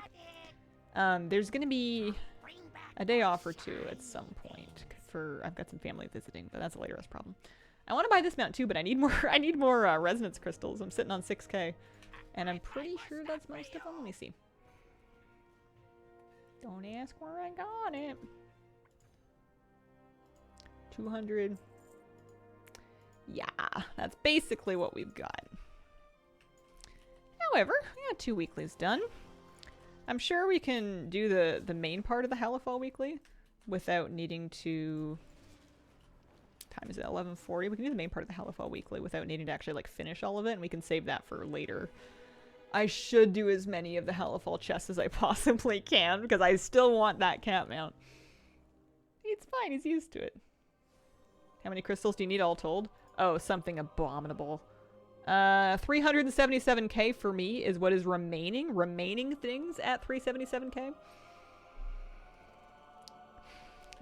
There's going to be a day off or two at some point for I've got some family visiting, but that's a later problem. I want to buy this mount too, but I need more resonance crystals. I'm sitting on 6k, and I'm pretty sure that's most of them. Let me see. Don't ask where I got it. 200. Yeah, that's basically what we've got. However, yeah, 2 weeklies done. I'm sure we can do the main part of the Halifal weekly without needing to time is it? 11:40. We can do the main part of the Hellfell Weekly without needing to actually like finish all of it, and we can save that for later. I should do as many of the Hellfell chests as I possibly can because I still want that cat mount. It's fine. He's used to it. How many crystals do you need all told? Oh, something abominable. 377k for me is what is remaining. Remaining things at 377k.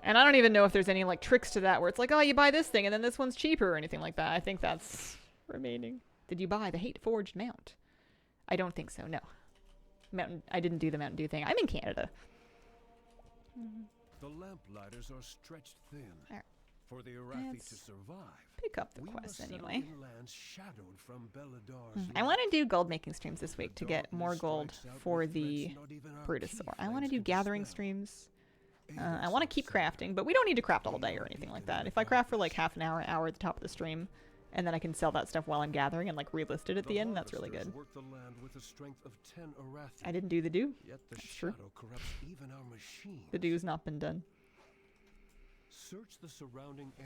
And I don't even know if there's any like tricks to that where it's like, oh, you buy this thing and then this one's cheaper or anything like that. I think that's remaining. Did you buy the Hate Forged mount? I don't think so, no. I didn't do the Mountain Dew thing. I'm in Canada. The lamplighters are stretched thin. Right. For the Arathi to survive, pick up the quest anyway. From Belladar's I want to do gold making streams this week to get more gold for the Brutosaur. I want to do gathering streams. I want to keep crafting, but we don't need to craft all day or anything like that. If I craft for like half an hour at the top of the stream, and then I can sell that stuff while I'm gathering and like relist it at the end, that's really good. I didn't do the dew. That's true. The dew's not been done.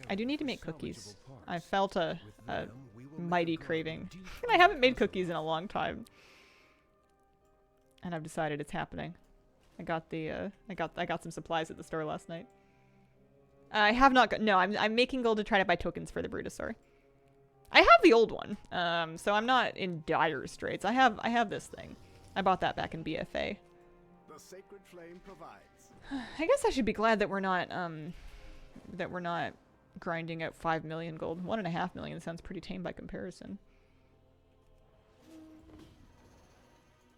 I do need to make cookies. I felt a mighty craving. And I haven't made cookies in a long time. And I've decided it's happening. I got the I got some supplies at the store last night. I have not got, no, I'm making gold to try to buy tokens for the Brutosaur. I have the old one. So I'm not in dire straits. I have this thing. I bought that back in BFA. The sacred flame provides. I guess I should be glad that we're not grinding out 5 million gold. 1.5 million sounds pretty tame by comparison.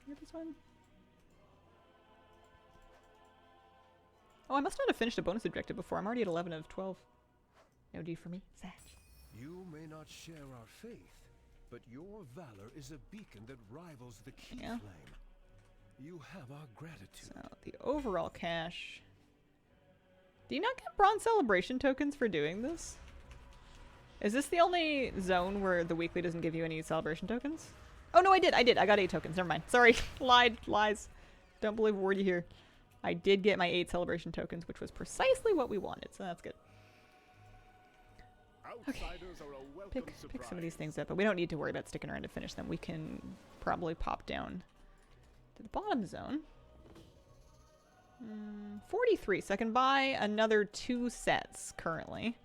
Hear this one? Oh, I must not have finished a bonus objective before. I'm already at 11 of 12. No D for me. Sad. You may not share our faith, but your valor is a beacon that rivals the key flame. You have our gratitude. So the overall cash. Do you not get bronze celebration tokens for doing this? Is this the only zone where the weekly doesn't give you any celebration tokens? Oh no, I did. I got 8 tokens. Never mind. Sorry. Lies. Don't believe a word you hear. I did get my 8 celebration tokens, which was precisely what we wanted, so that's good. Okay. Pick some of these things up, but we don't need to worry about sticking around to finish them. We can probably pop down to the bottom zone. 43, so I can buy another 2 sets currently.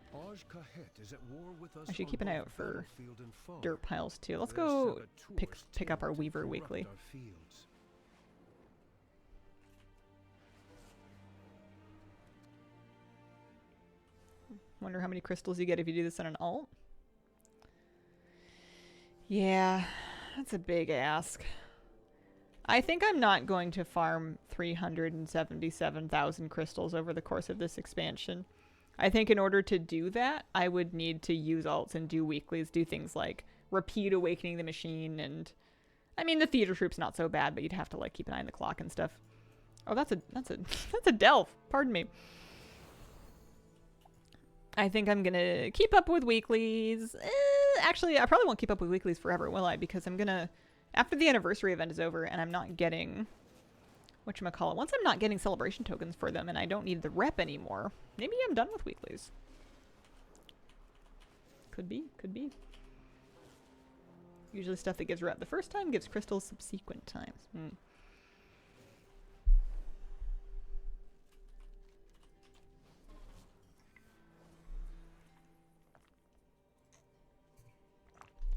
I should keep an eye out for dirt piles too. Let's go pick up our Weaver Weekly. Wonder how many crystals you get if you do this on an alt. Yeah, that's a big ask. I think I'm not going to farm 377,000 crystals over the course of this expansion. I think in order to do that, I would need to use alts and do weeklies, do things like repeat Awakening the Machine, and I mean the theater troop's not so bad, but you'd have to like keep an eye on the clock and stuff. Oh, that's a delve. Pardon me. I think I'm gonna keep up with weeklies. Actually, I probably won't keep up with weeklies forever, will I? Because I'm gonna, after the anniversary event is over and I'm not getting, whatchamacallit, once I'm not getting celebration tokens for them and I don't need the rep anymore, maybe I'm done with weeklies. Could be. Usually stuff that gives rep the first time gives crystals subsequent times.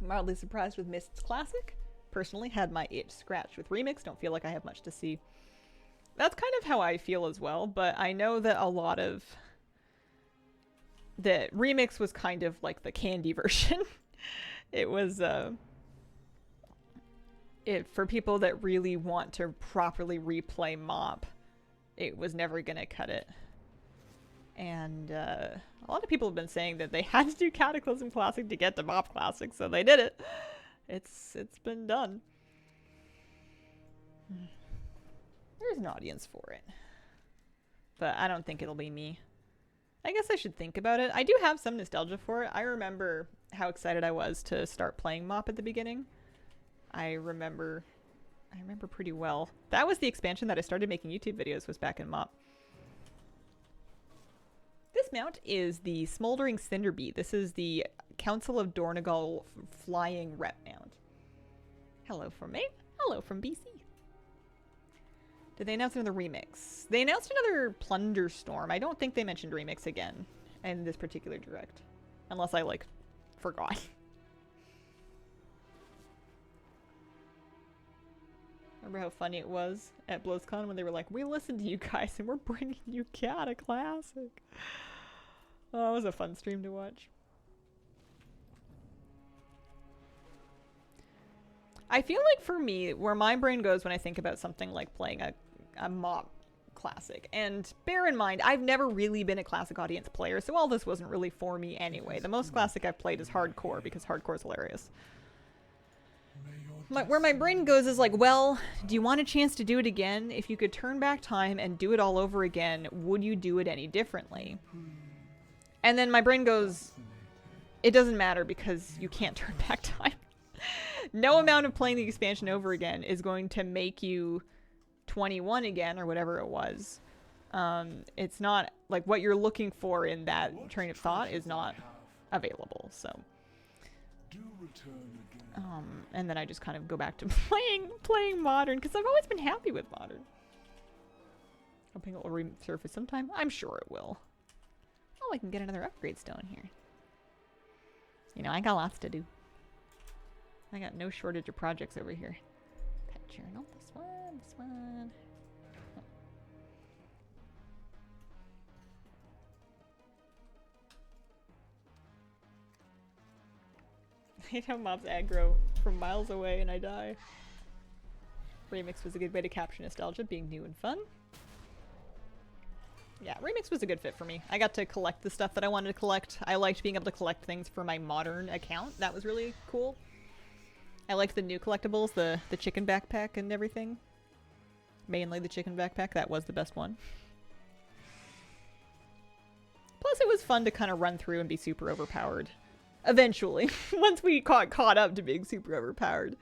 Mildly surprised with Mist's Classic. Personally, had my itch scratched with Remix. Don't feel like I have much to see. That's kind of how I feel as well, but I know that a lot of... that Remix was kind of like the candy version. It was, for people that really want to properly replay MOP, it was never gonna cut it. And a lot of people have been saying that they had to do Cataclysm Classic to get to MOP Classic, so they did it. It's been done. There's an audience for it. But I don't think it'll be me. I guess I should think about it. I do have some nostalgia for it. I remember how excited I was to start playing MOP at the beginning. I remember pretty well. That was the expansion that I started making YouTube videos, was back in MOP. This mount is the Smoldering Cinderbeat. This is the Council of Dornegal flying rep mount. Hello from me. Hello from BC. Did they announce another remix? They announced another Plunder Storm. I don't think they mentioned remix again in this particular direct. Unless I, like, forgot. Remember how funny it was at BlizzCon when they were like, we listened to you guys and we're bringing you Cata Classic. Oh, it was a fun stream to watch. I feel like for me, where my brain goes when I think about something like playing a MOP Classic, and bear in mind, I've never really been a Classic audience player, so all this wasn't really for me anyway. The most Classic I've played is Hardcore, because Hardcore is hilarious. Where my brain goes is like, well, do you want a chance to do it again? If you could turn back time and do it all over again, would you do it any differently? And then my brain goes, it doesn't matter because you can't turn back time. No amount of playing the expansion over again is going to make you 21 again, or whatever it was. It's not, like, what you're looking for in that train of thought is not available, so. And then I just kind of go back to playing Modern, because I've always been happy with Modern. Hoping it will resurface sometime. I'm sure it will. Oh, I can get another upgrade stone here. You know, I got lots to do. I got no shortage of projects over here. Pet journal, this one. Oh. I hate how mobs aggro from miles away and I die. Remix was a good way to capture nostalgia, being new and fun. Yeah, Remix was a good fit for me. I got to collect the stuff that I wanted to collect. I liked being able to collect things for my Modern account. That was really cool. I liked the new collectibles, the chicken backpack and everything. Mainly the chicken backpack. That was the best one. Plus, it was fun to kind of run through and be super overpowered. Eventually. Once we caught up to being super overpowered.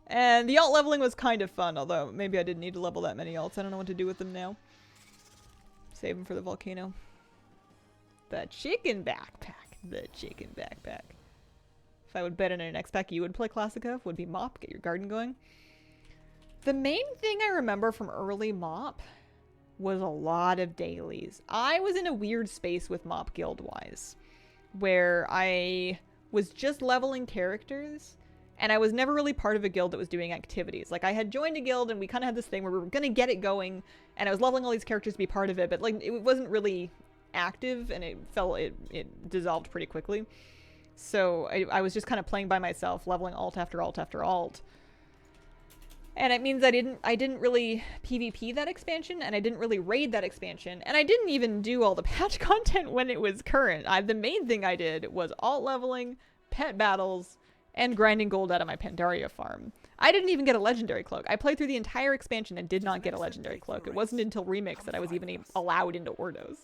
And the alt leveling was kind of fun, although maybe I didn't need to level that many alts. I don't know what to do with them now. Save them for the volcano. The chicken backpack. The chicken backpack. If I would bet in an X-Pack you would play Classic of, would be MOP, get your garden going. The main thing I remember from early MOP was a lot of dailies. I was in a weird space with MOP guild-wise, where I was just leveling characters, and I was never really part of a guild that was doing activities. Like, I had joined a guild, and we kind of had this thing where we were going to get it going, and I was leveling all these characters to be part of it, but, like, it wasn't really active, and it dissolved pretty quickly. So I was just kind of playing by myself, leveling alt after alt after alt. And it means I didn't really PvP that expansion, and I didn't really raid that expansion, and I didn't even do all the patch content when it was current. The main thing I did was alt leveling, pet battles, and grinding gold out of my Pandaria farm. I didn't even get a legendary cloak. I played through the entire expansion and did not get a legendary cloak. It wasn't until Remix that I was even allowed into Ordos.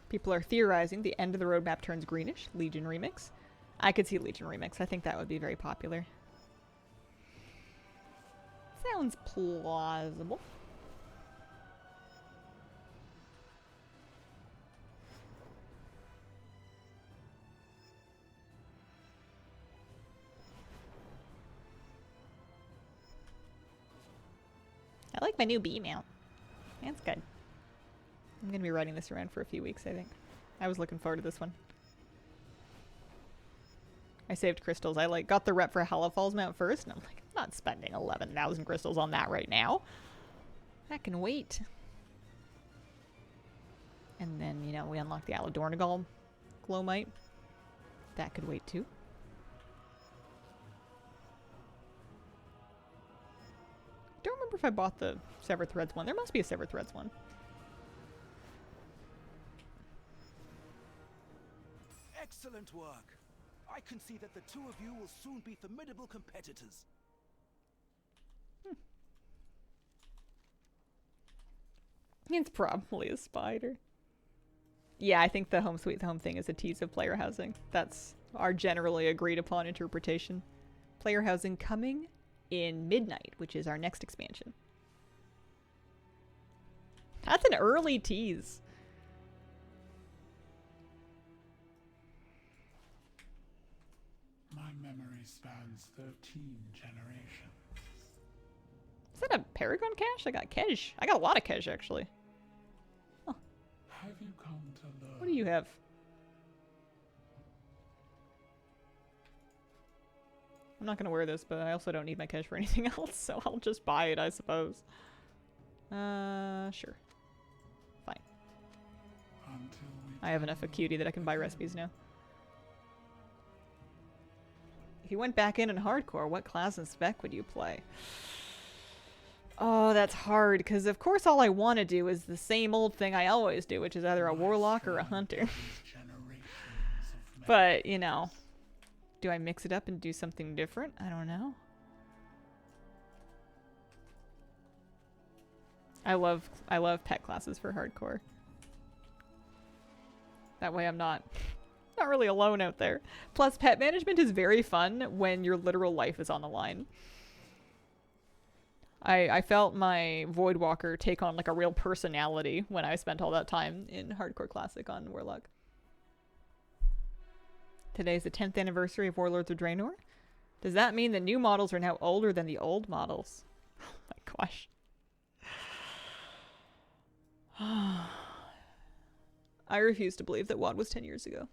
People are theorizing the end of the roadmap turns greenish. Legion Remix. I could see Legion Remix. I think that would be very popular. Sounds plausible. I like my new bee mount. That's good. I'm going to be riding this around for a few weeks, I think. I was looking forward to this one. I saved crystals. I got the rep for Halla Falls mount first, and I'm like, I'm not spending 11,000 crystals on that right now. That can wait. And then, you know, we unlocked the Aladornagal Glowmite. That could wait too. Don't remember if I bought the Severed Threads one. There must be a Severed Threads one. Excellent work. I can see that the two of you will soon be formidable competitors. It's probably a spider. Yeah, I think the Home Sweet Home thing is a tease of player housing. That's our generally agreed upon interpretation. Player housing coming in Midnight, which is our next expansion. That's an early tease. My memory spans 13 generations. Is that a Paragon cache? I got Kej. I got a lot of Kej, actually. Oh. Have you come to learn? What do you have? I'm not going to wear this, but I also don't need my Kej for anything else, so I'll just buy it, I suppose. Sure. Fine. I have enough of Cutie that I can buy recipes now. If you went back in hardcore, what class and spec would you play? Oh, that's hard, because of course all I want to do is the same old thing I always do, which is either a warlock or a hunter. But, you know, do I mix it up and do something different? I don't know. I love pet classes for hardcore. That way I'm not really alone out there. Plus, pet management is very fun when your literal life is on the line. I felt my Voidwalker take on like a real personality when I spent all that time in Hardcore Classic on Warlock. Today's the 10th anniversary of Warlords of Draenor. Does that mean the new models are now older than the old models? Oh my gosh. I refuse to believe that WoD was 10 years ago.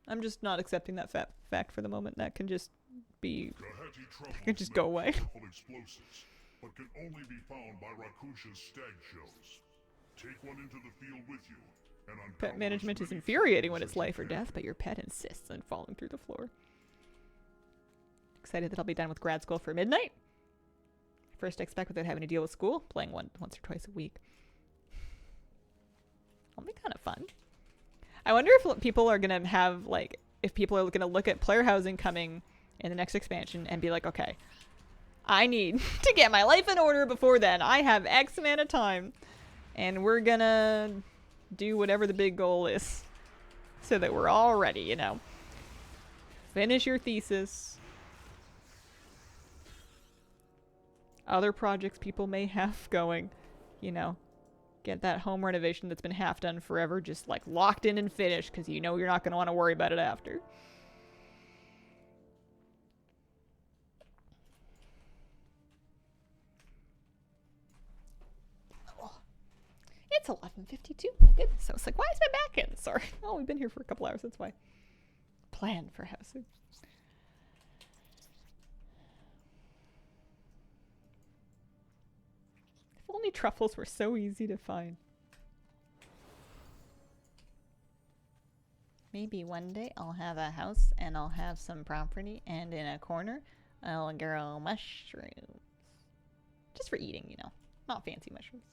I'm just not accepting that fact for the moment. That can just be... That can just go away. Explosives, but can only be found by Rakusha's stag shows. Take one into the field with you. Pet management is infuriating when it's life or death, but your pet insists on falling through the floor. Excited that I'll be done with grad school for midnight. First I expect without having to deal with school, playing once or twice a week. That'll be kind of fun. I wonder if people are going to have, like, if people are going to look at player housing coming in the next expansion and be like, okay, I need to get my life in order before then. I have X amount of time, and we're going to do whatever the big goal is so that we're all ready, you know. Finish your thesis. Other projects people may have going, you know. Get that home renovation that's been half done forever just like locked in and finished because you know you're not going to want to worry about it after. Oh, it's 11:52. My goodness. I was like, why is my back in? Sorry. Oh, we've been here for a couple hours. That's why. Plan for housing. If only truffles were so easy to find. Maybe one day I'll have a house and I'll have some property and in a corner I'll grow mushrooms. Just for eating, you know. Not fancy mushrooms.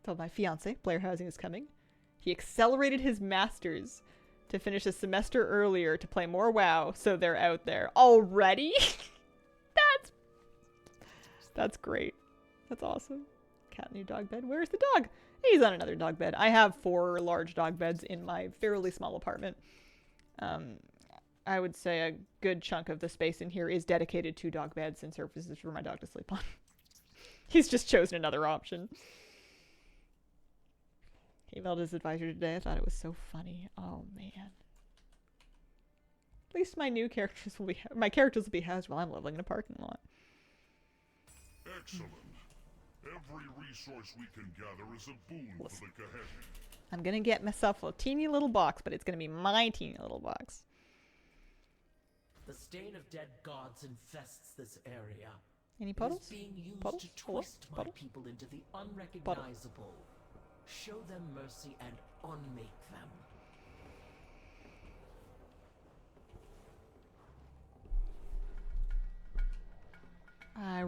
Told my fiance, player housing is coming. He accelerated his masters to finish a semester earlier to play more WoW, so they're out there. Already? That's great. That's awesome. Cat new dog bed. Where's the dog? He's on another dog bed. I have 4 large dog beds in my fairly small apartment. I would say a good chunk of the space in here is dedicated to dog beds and surfaces for my dog to sleep on. He's just chosen another option. He emailed his advisor today. I thought it was so funny. Oh man. At least my new characters will be housed while I'm living in a parking lot. Excellent. Every resource we can gather is a boon for the Kaheshi. I'm gonna get myself a teeny little box, but it's gonna be my teeny little box. The stain of dead gods infests this area. Any puddles? It is being used Puddles? to twist my Puddle? people into the unrecognizable. Show them mercy and unmake them.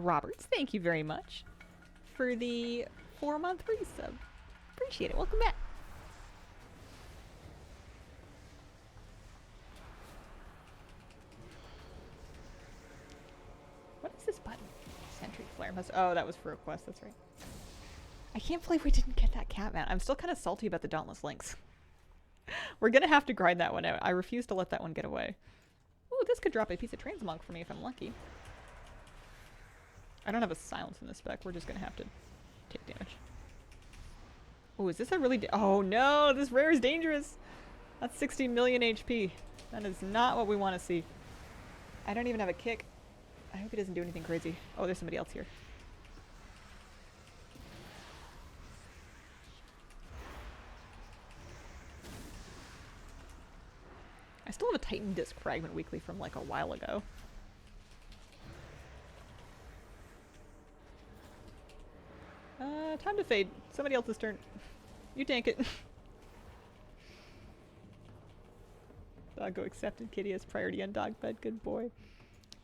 Roberts, thank you very much for the 4-month resub. Appreciate it. Welcome back. What is this button? Sentry flare must. Oh, that was for a quest. That's right. I can't believe we didn't get that cat mount. I'm still kind of salty about the Dauntless Lynx. We're gonna have to grind that one out. I refuse to let that one get away. Ooh, this could drop a piece of transmog for me if I'm lucky. I don't have a silence in this spec. We're just gonna have to take damage. Oh, is this a really... oh no, this rare is dangerous. That's 60 million HP. That is not what we want to see. I don't even have a kick. I hope he doesn't do anything crazy. Oh, there's somebody else here. I still have a Titan Disc Fragment Weekly from like a while ago. Time to fade. Somebody else's turn. You tank it. Doggo accepted Kitty as priority on dog bed. Good boy.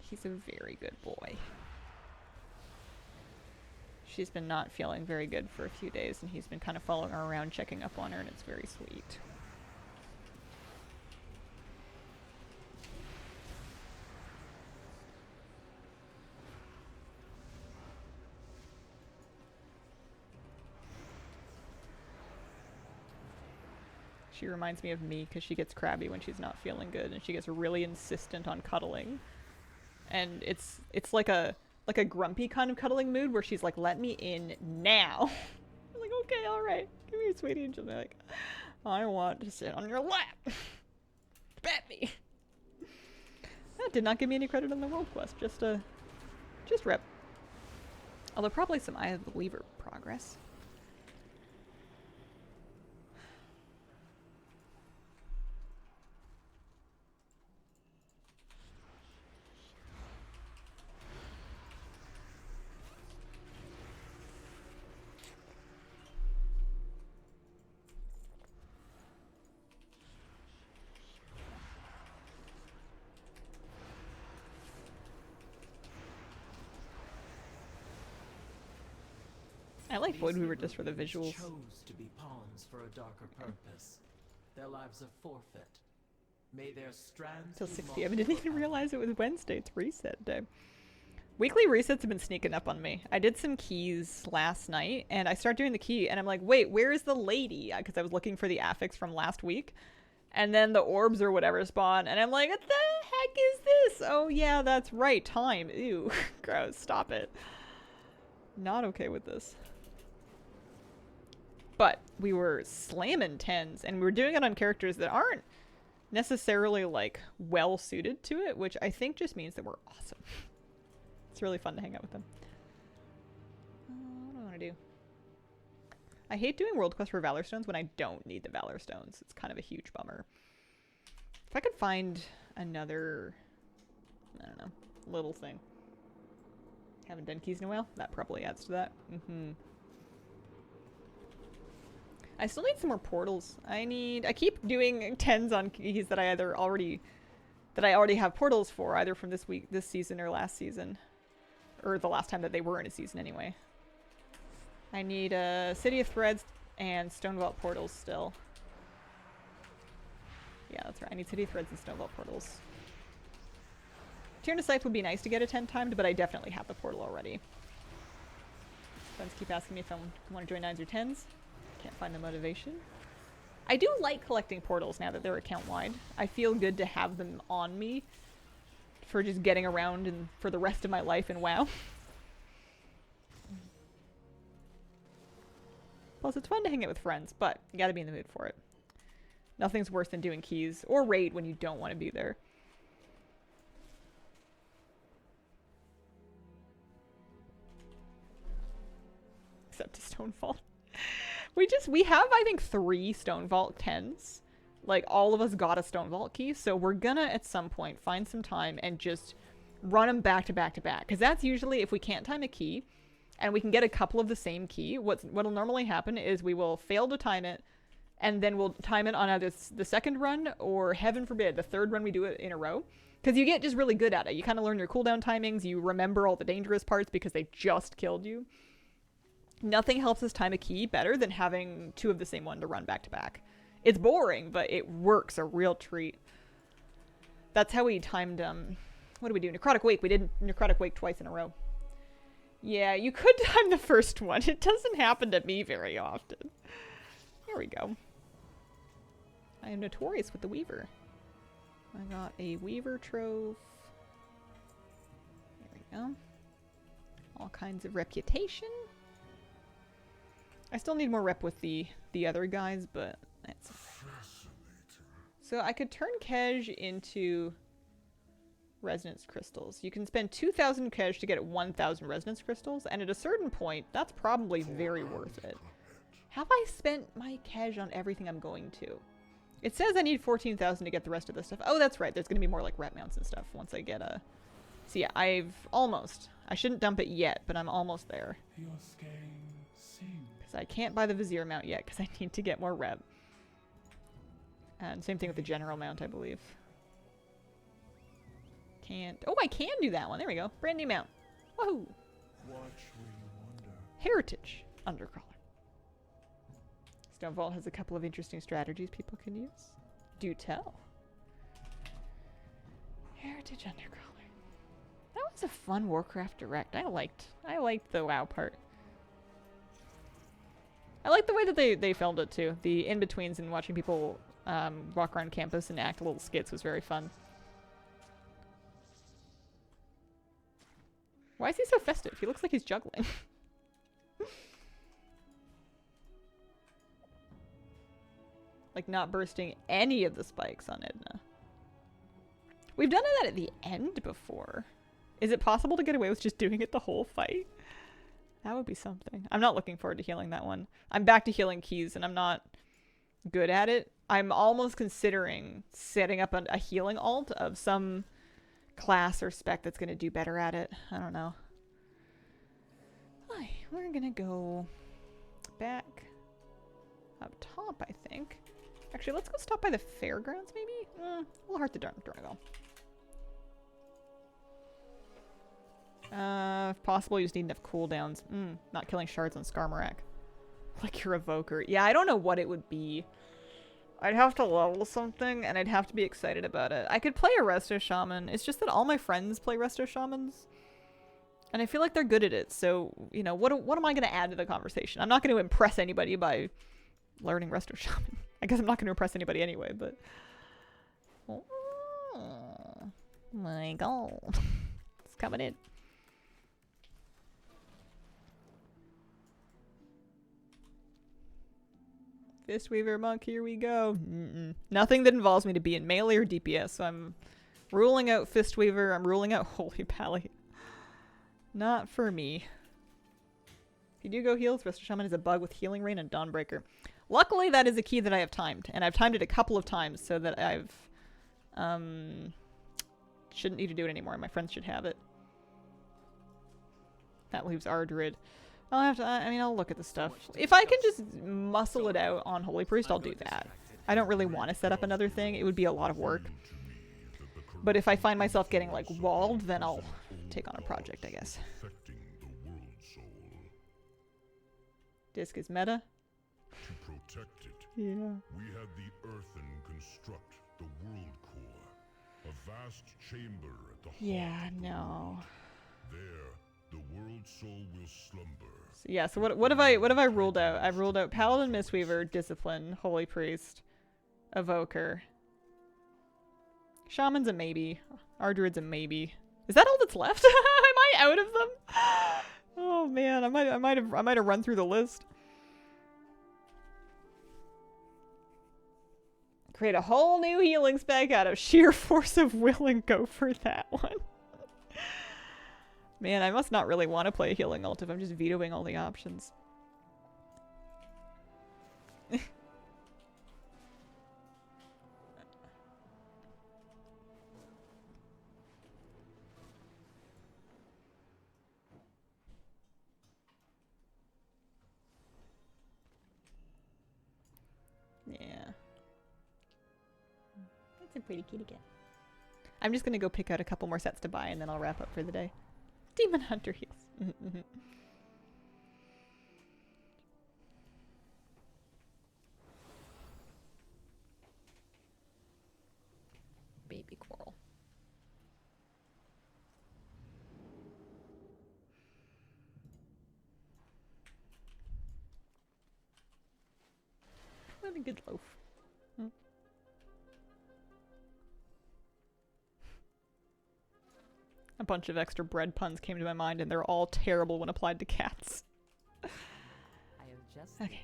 He's a very good boy. She's been not feeling very good for a few days, and he's been kind of following her around, checking up on her, and it's very sweet. She reminds me of me because she gets crabby when she's not feeling good, and she gets really insistent on cuddling. And it's like a grumpy kind of cuddling mood where she's like, "Let me in now." I'm like, "Okay, all right, come here, sweetie." And she'll be like, "I want to sit on your lap. Pet me." That did not give me any credit on the world quest. Just rep. Although probably some Eye of the Believer progress. I like Void Weaver just for the visuals. Chose to be pawns for a darker purpose. Their lives are forfeit. May their strands Till 6 p.m. I didn't even realize it was Wednesday. It's reset day. Weekly resets have been sneaking up on me. I did some keys last night, and I start doing the key, and I'm like, wait, where is the lady? Because I was looking for the affix from last week. And then the orbs or whatever spawn, and I'm like, what the heck is this? Oh yeah, that's right, time. Ew, gross, stop it. Not okay with this. But we were slamming 10s, and we were doing it on characters that aren't necessarily, like, well-suited to it, which I think just means that we're awesome. It's really fun to hang out with them. What do I want to do? I hate doing World Quest for Valor Stones when I don't need the Valor Stones. It's kind of a huge bummer. If I could find another, I don't know, little thing. Haven't done keys in a while? That probably adds to that. I still need some more portals. I keep doing 10s on keys that I already have portals for, either from this season or last season. Or the last time that they were in a season anyway. I need City of Threads and Stone Vault portals still. Yeah, that's right. I need City of Threads and Stone Vault portals. Tear to Scythe would be nice to get a 10 timed, but I definitely have the portal already. Friends keep asking me if I want to join 9s or 10s. Can't find the motivation. I do like collecting portals now that they're account-wide. I feel good to have them on me for just getting around and for the rest of my life in WoW. Plus, it's fun to hang out with friends, but you gotta be in the mood for it. Nothing's worse than doing keys or raid when you don't want to be there. Except to Stone Vault. We have, I think, 3 Stone Vault 10s. Like, all of us got a Stone Vault key, so we're gonna, at some point, find some time and just run them back to back to back. Because that's usually, if we can't time a key, and we can get a couple of the same key, what'll normally happen is we will fail to time it, and then we'll time it on either the second run, or, heaven forbid, the third run we do it in a row. Because you get just really good at it. You kind of learn your cooldown timings, you remember all the dangerous parts because they just killed you. Nothing helps us time a key better than having 2 of the same one to run back to back. It's boring, but it works a real treat. That's how we timed, what did we do? Necrotic Wake. We did Necrotic Wake twice in a row. Yeah, you could time the first one. It doesn't happen to me very often. There we go. I am notorious with the Weaver. I got a Weaver Trove. There we go. All kinds of reputation. I still need more rep with the other guys, but that's... So I could turn Kej into resonance crystals. You can spend 2,000 Kej to get 1,000 resonance crystals, and at a certain point, that's probably very worth it. Have I spent my Kej on everything I'm going to? It says I need 14,000 to get the rest of this stuff. Oh, that's right. There's going to be more like rep mounts and stuff once I get a... So yeah, I've almost... I shouldn't dump it yet, but I'm almost there. Because I can't buy the Vizier mount yet, because I need to get more rep. And same thing with the General mount, I believe. Can't... Oh, I can do that one. There we go. Brand new mount. Woohoo! Heritage Undercrawler. Stone Vault has a couple of interesting strategies people can use. Do tell. Heritage Undercrawler. That was a fun Warcraft Direct. I liked the WoW part. I like the way that they filmed it too. The in-betweens and watching people walk around campus and act little skits was very fun. Why is he so festive? He looks like he's juggling. Like not bursting any of the spikes on Edna. We've done that at the end before. Is it possible to get away with just doing it the whole fight? That would be something. I'm not looking forward to healing that one. I'm back to healing keys and I'm not good at it. I'm almost considering setting up a healing alt of some class or spec that's going to do better at it. I don't know. Hi, we're going to go back up top, I think. Actually, let's go stop by the fairgrounds, maybe? A little hard to darn go. If possible, you just need enough cooldowns. Not killing shards on Skarmorak. Like your evoker. Yeah, I don't know what it would be. I'd have to level something, and I'd have to be excited about it. I could play a Resto Shaman. It's just that all my friends play Resto Shamans. And I feel like they're good at it, so, you know, what am I going to add to the conversation? I'm not going to impress anybody by learning Resto Shaman. I guess I'm not going to impress anybody anyway, but... Oh, my god. It's coming in. Fistweaver Monk, here we go. Nothing that involves me to be in melee or DPS, so I'm ruling out Fistweaver. I'm ruling out Holy Pally. Not for me. If you do go heals, Resto Shaman is a bug with Healing Rain and Dawnbreaker. Luckily, that is a key that I have timed, and I've timed it a couple of times so that I've, shouldn't need to do it anymore. My friends should have it. That leaves Ardrid. I'll have to, I mean, I'll look at the stuff. If I can just muscle it out on Holy Priest, I'll do that. I don't really want to set up another thing. It would be a lot of work. But if I find myself getting, like, walled, then I'll take on a project, I guess. Disc is meta. To protect it, yeah. We had the Earthen construct the World Core, a vast chamber at the heart. Yeah, no. There, the World Soul will slumber. So, yeah. So what have I ruled out? I've ruled out Paladin, Mistweaver, Discipline, Holy Priest, Evoker. Shaman's a maybe. Ardrid's a maybe. Is that all that's left? Am I out of them? Oh man, I might have run through the list. Create a whole new healing spec out of sheer force of will and go for that one. Man, I must not really want to play a healing ult if I'm just vetoing all the options. Yeah. That's a pretty kitty cat. I'm just gonna go pick out a couple more sets to buy and then I'll wrap up for the day. Demon Hunter heals. Baby coral. What a good loaf. bunch of extra bread puns came to my mind, and they're all terrible when applied to cats. Okay.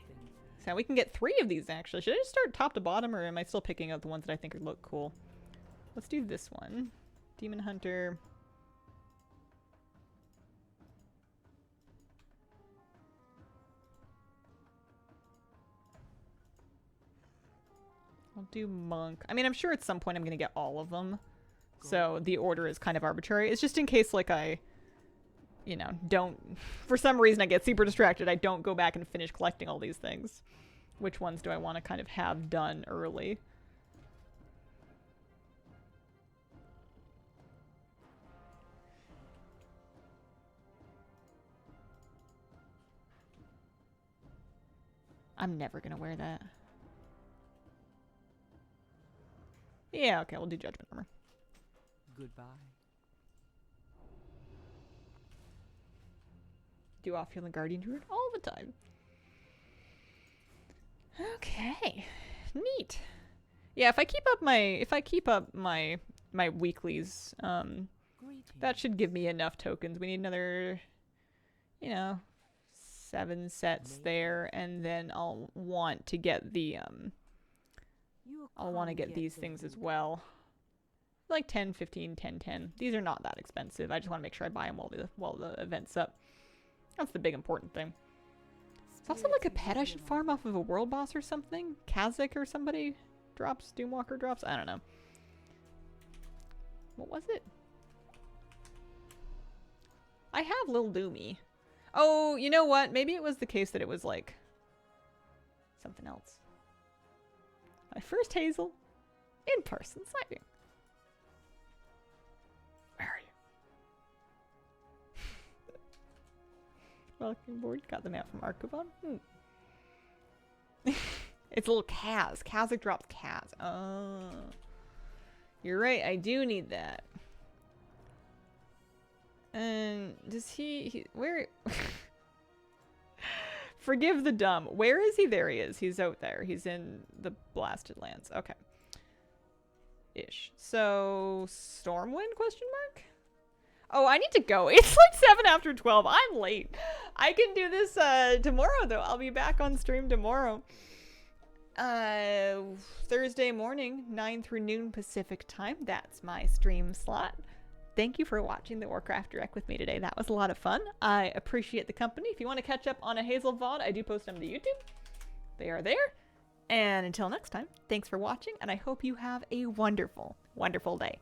So we can get 3 of these, actually. Should I just start top to bottom, or am I still picking out the ones that I think look cool? Let's do this one. Demon Hunter. I'll do Monk. I mean, I'm sure at some point I'm going to get all of them. So the order is kind of arbitrary. It's just in case, like, I, you know, don't... For some reason I get super distracted. I don't go back and finish collecting all these things. Which ones do I want to kind of have done early? I'm never going to wear that. Yeah, okay, we'll do Judgment Armor. Goodbye. Do off-heal and Guardian Druid all the time. Okay, neat. Yeah, if I keep up my weeklies, that should give me enough tokens. We need another, you know, 7 sets there, and then I'll want to get the I'll want to get these things as well. Like 10, 15, 10, 10. These are not that expensive. I just want to make sure I buy them while the event's up. That's the big important thing. It's also like a pet I should farm off of a world boss or something. Kazakh or somebody drops, Doomwalker drops. I don't know. What was it? I have Lil Doomy. Oh, you know what? Maybe it was the case that it was like something else. My first Hazel in-person sighting. Where are you? Welcome board. Got them out from Archivon. It's a little Kaz. Kazakh drops Kaz. Oh. You're right. I do need that. And does he where... Forgive the dumb. Where is he? There he is. He's out there. He's in the Blasted Lands. Okay. Ish. So, Stormwind, question mark? Oh, I need to go. It's like 7 after 12. I'm late. I can do this tomorrow, though. I'll be back on stream tomorrow. Thursday morning, 9 through noon Pacific time. That's my stream slot. Thank you for watching the Warcraft Direct with me today. That was a lot of fun. I appreciate the company. If you want to catch up on a Hazel VOD, I do post them to YouTube. They are there. And until next time, thanks for watching, and I hope you have a wonderful, wonderful day.